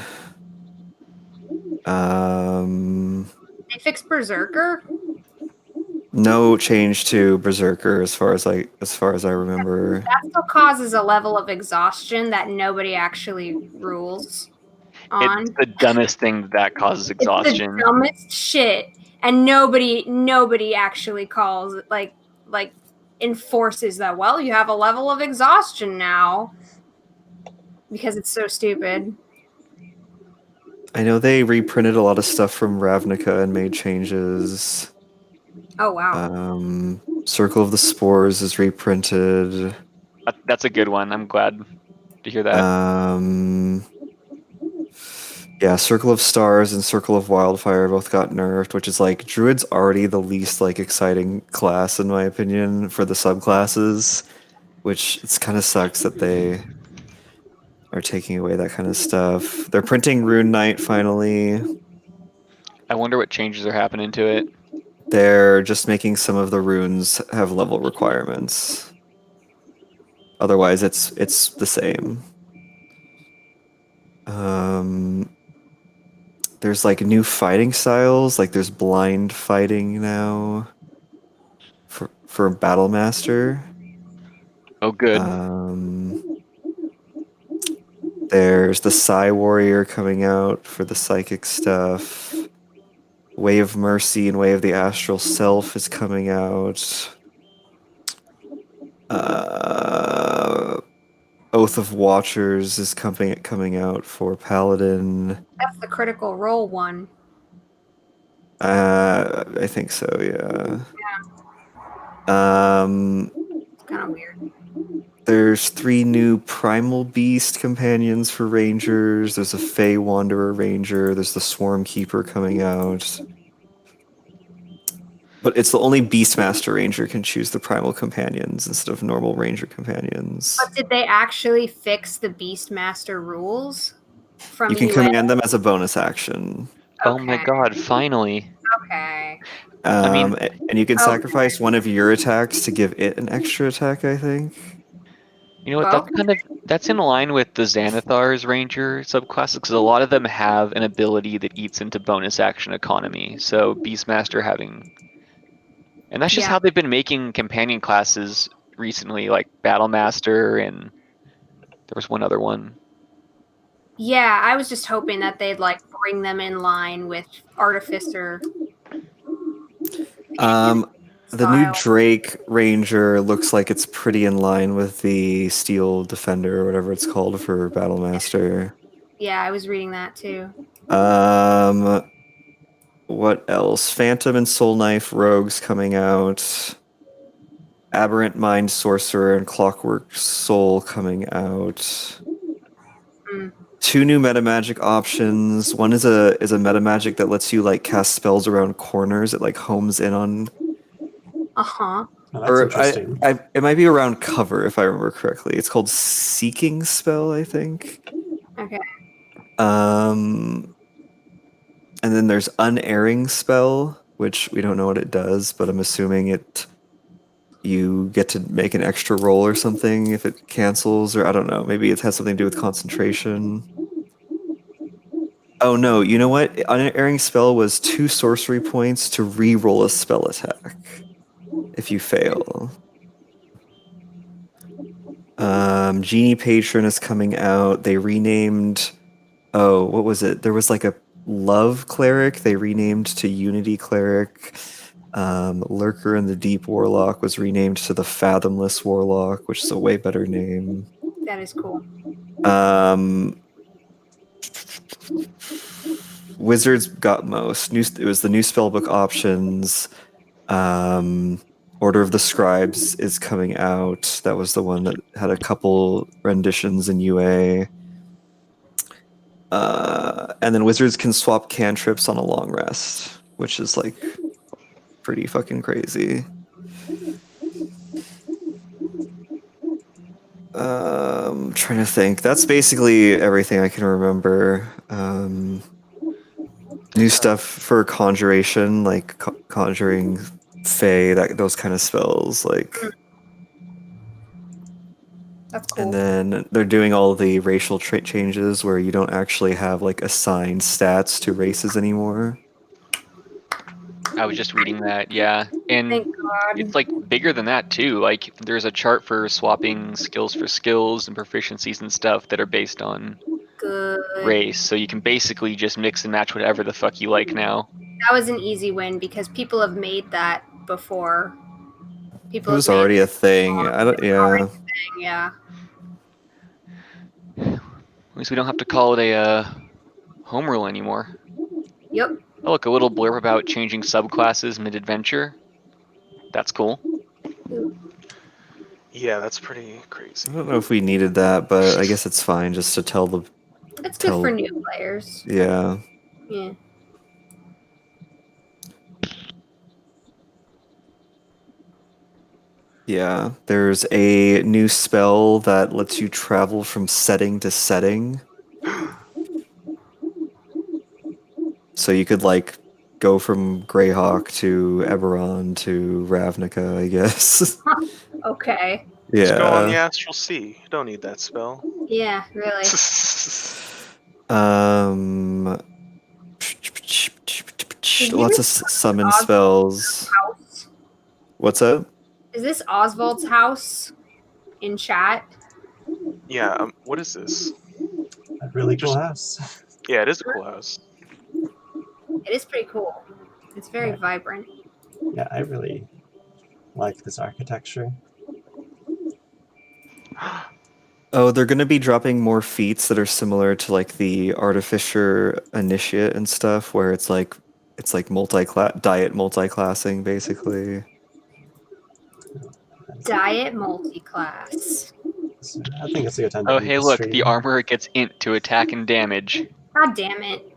They fixed Berserker. No change to Berserker as far as I remember. That still causes a level of exhaustion that nobody actually rules on. It's the dumbest thing that causes exhaustion. It's the dumbest shit, and nobody actually calls it like enforces that. Well, you have a level of exhaustion now because it's so stupid. I know they reprinted a lot of stuff from Ravnica and made changes. Oh wow. Circle of the Spores is reprinted. That's a good one. I'm glad to hear that. Yeah, Circle of Stars and Circle of Wildfire both got nerfed, which is like Druid's already the least like exciting class in my opinion for the subclasses, which it's kind of sucks that they are taking away that kind of stuff. They're printing Rune Knight finally. I wonder what changes are happening to it. They're just making some of the runes have level requirements. Otherwise, it's the same. There's like new fighting styles. Like there's blind fighting now. for Battle Master. Oh, good. There's the Psy Warrior coming out for the psychic stuff. Way of Mercy and Way of the Astral Self is coming out. Oath of Watchers is coming out for Paladin. That's the Critical Role one. I think so, yeah. It's kind of weird. There's 3 new Primal Beast companions for Rangers. There's a Fey Wanderer Ranger. There's the Swarm Keeper coming out. But it's the only Beastmaster Ranger can choose the Primal Companions instead of normal Ranger Companions. But did they actually fix the Beastmaster rules from You can UA? command them as a bonus action. Oh my Okay. god, finally. Okay. mean- And you can Oh, sacrifice one of your attacks to give it an extra attack, I think. You know what? That's in line with the Xanathar's Ranger subclasses because a lot of them have an ability that eats into bonus action economy. So Beastmaster having, and that's just Yeah. how they've been making companion classes recently, like Battlemaster, and there was one other one. Yeah, I was just hoping that they'd like bring them in line with Artificer. The new style. Drake Ranger looks like it's pretty in line with the Steel Defender or whatever it's called for Battlemaster. Yeah, I was reading that too. What else? Phantom and Soul Knife Rogues coming out. Aberrant Mind Sorcerer and Clockwork Soul coming out. 2 new metamagic options. One is a metamagic that lets you like cast spells around corners. It like homes in on. Uh-huh. Oh, that's interesting. It might be around cover if I remember correctly. It's called Seeking Spell, I think. Okay. And then there's Unerring Spell, which we don't know what it does, but I'm assuming you get to make an extra roll or something if it cancels, or I don't know. Maybe it has something to do with concentration. Oh no, you know what? Unerring Spell was 2 sorcery points to re-roll a spell attack if you fail. Genie Patron is coming out. They renamed... Oh, what was it? There was like a Love Cleric they renamed to Unity Cleric. Lurker in the Deep Warlock was renamed to the Fathomless Warlock, which is a way better name. That is cool. Wizards got most. It was the new spellbook options. Order of the Scribes is coming out. That was the one that had a couple renditions in UA. And then Wizards can swap cantrips on a long rest, which is like pretty fucking crazy. Trying to think. That's basically everything I can remember. New stuff for conjuration, like conjuring Fae, those kind of spells, like. That's cool. And then they're doing all the racial trait changes where you don't actually have like assigned stats to races anymore. I was just reading that, yeah. And Thank God. it's like bigger than that too. Like there's a chart for swapping skills for skills and proficiencies and stuff that are based on Good. race. So you can basically just mix and match whatever the fuck you like now. That was an easy win because people have made that before. It was already a thing. Yeah. Yeah. At least we don't have to call it a home rule anymore. Yep. Oh, look, a little blurb about changing subclasses mid-adventure. That's cool. Yeah, that's pretty crazy. I don't know if we needed that, but I guess it's fine just to tell the. It's good for new players. Yeah. Yeah. Yeah. There's a new spell that lets you travel from setting to setting. So you could like go from Greyhawk to Eberron to Ravnica, I guess. Okay. Yeah. Just go on the Astral Sea. You don't need that spell. Yeah, really. Lots of summon spells. House. What's up? Is this Oswald's house in chat? Yeah. What is this? A really cool Just- house. Yeah, it is a cool house. It is pretty cool. It's very Yeah. vibrant. Yeah, I really like this architecture. Oh, they're gonna be dropping more feats that are similar to like the Artificer Initiate and stuff, where it's like diet multi-classing basically. Diet multi-class. So I think it's a good time to Oh, end hey, the look, stream. the armor gets int to attack and damage. God damn it.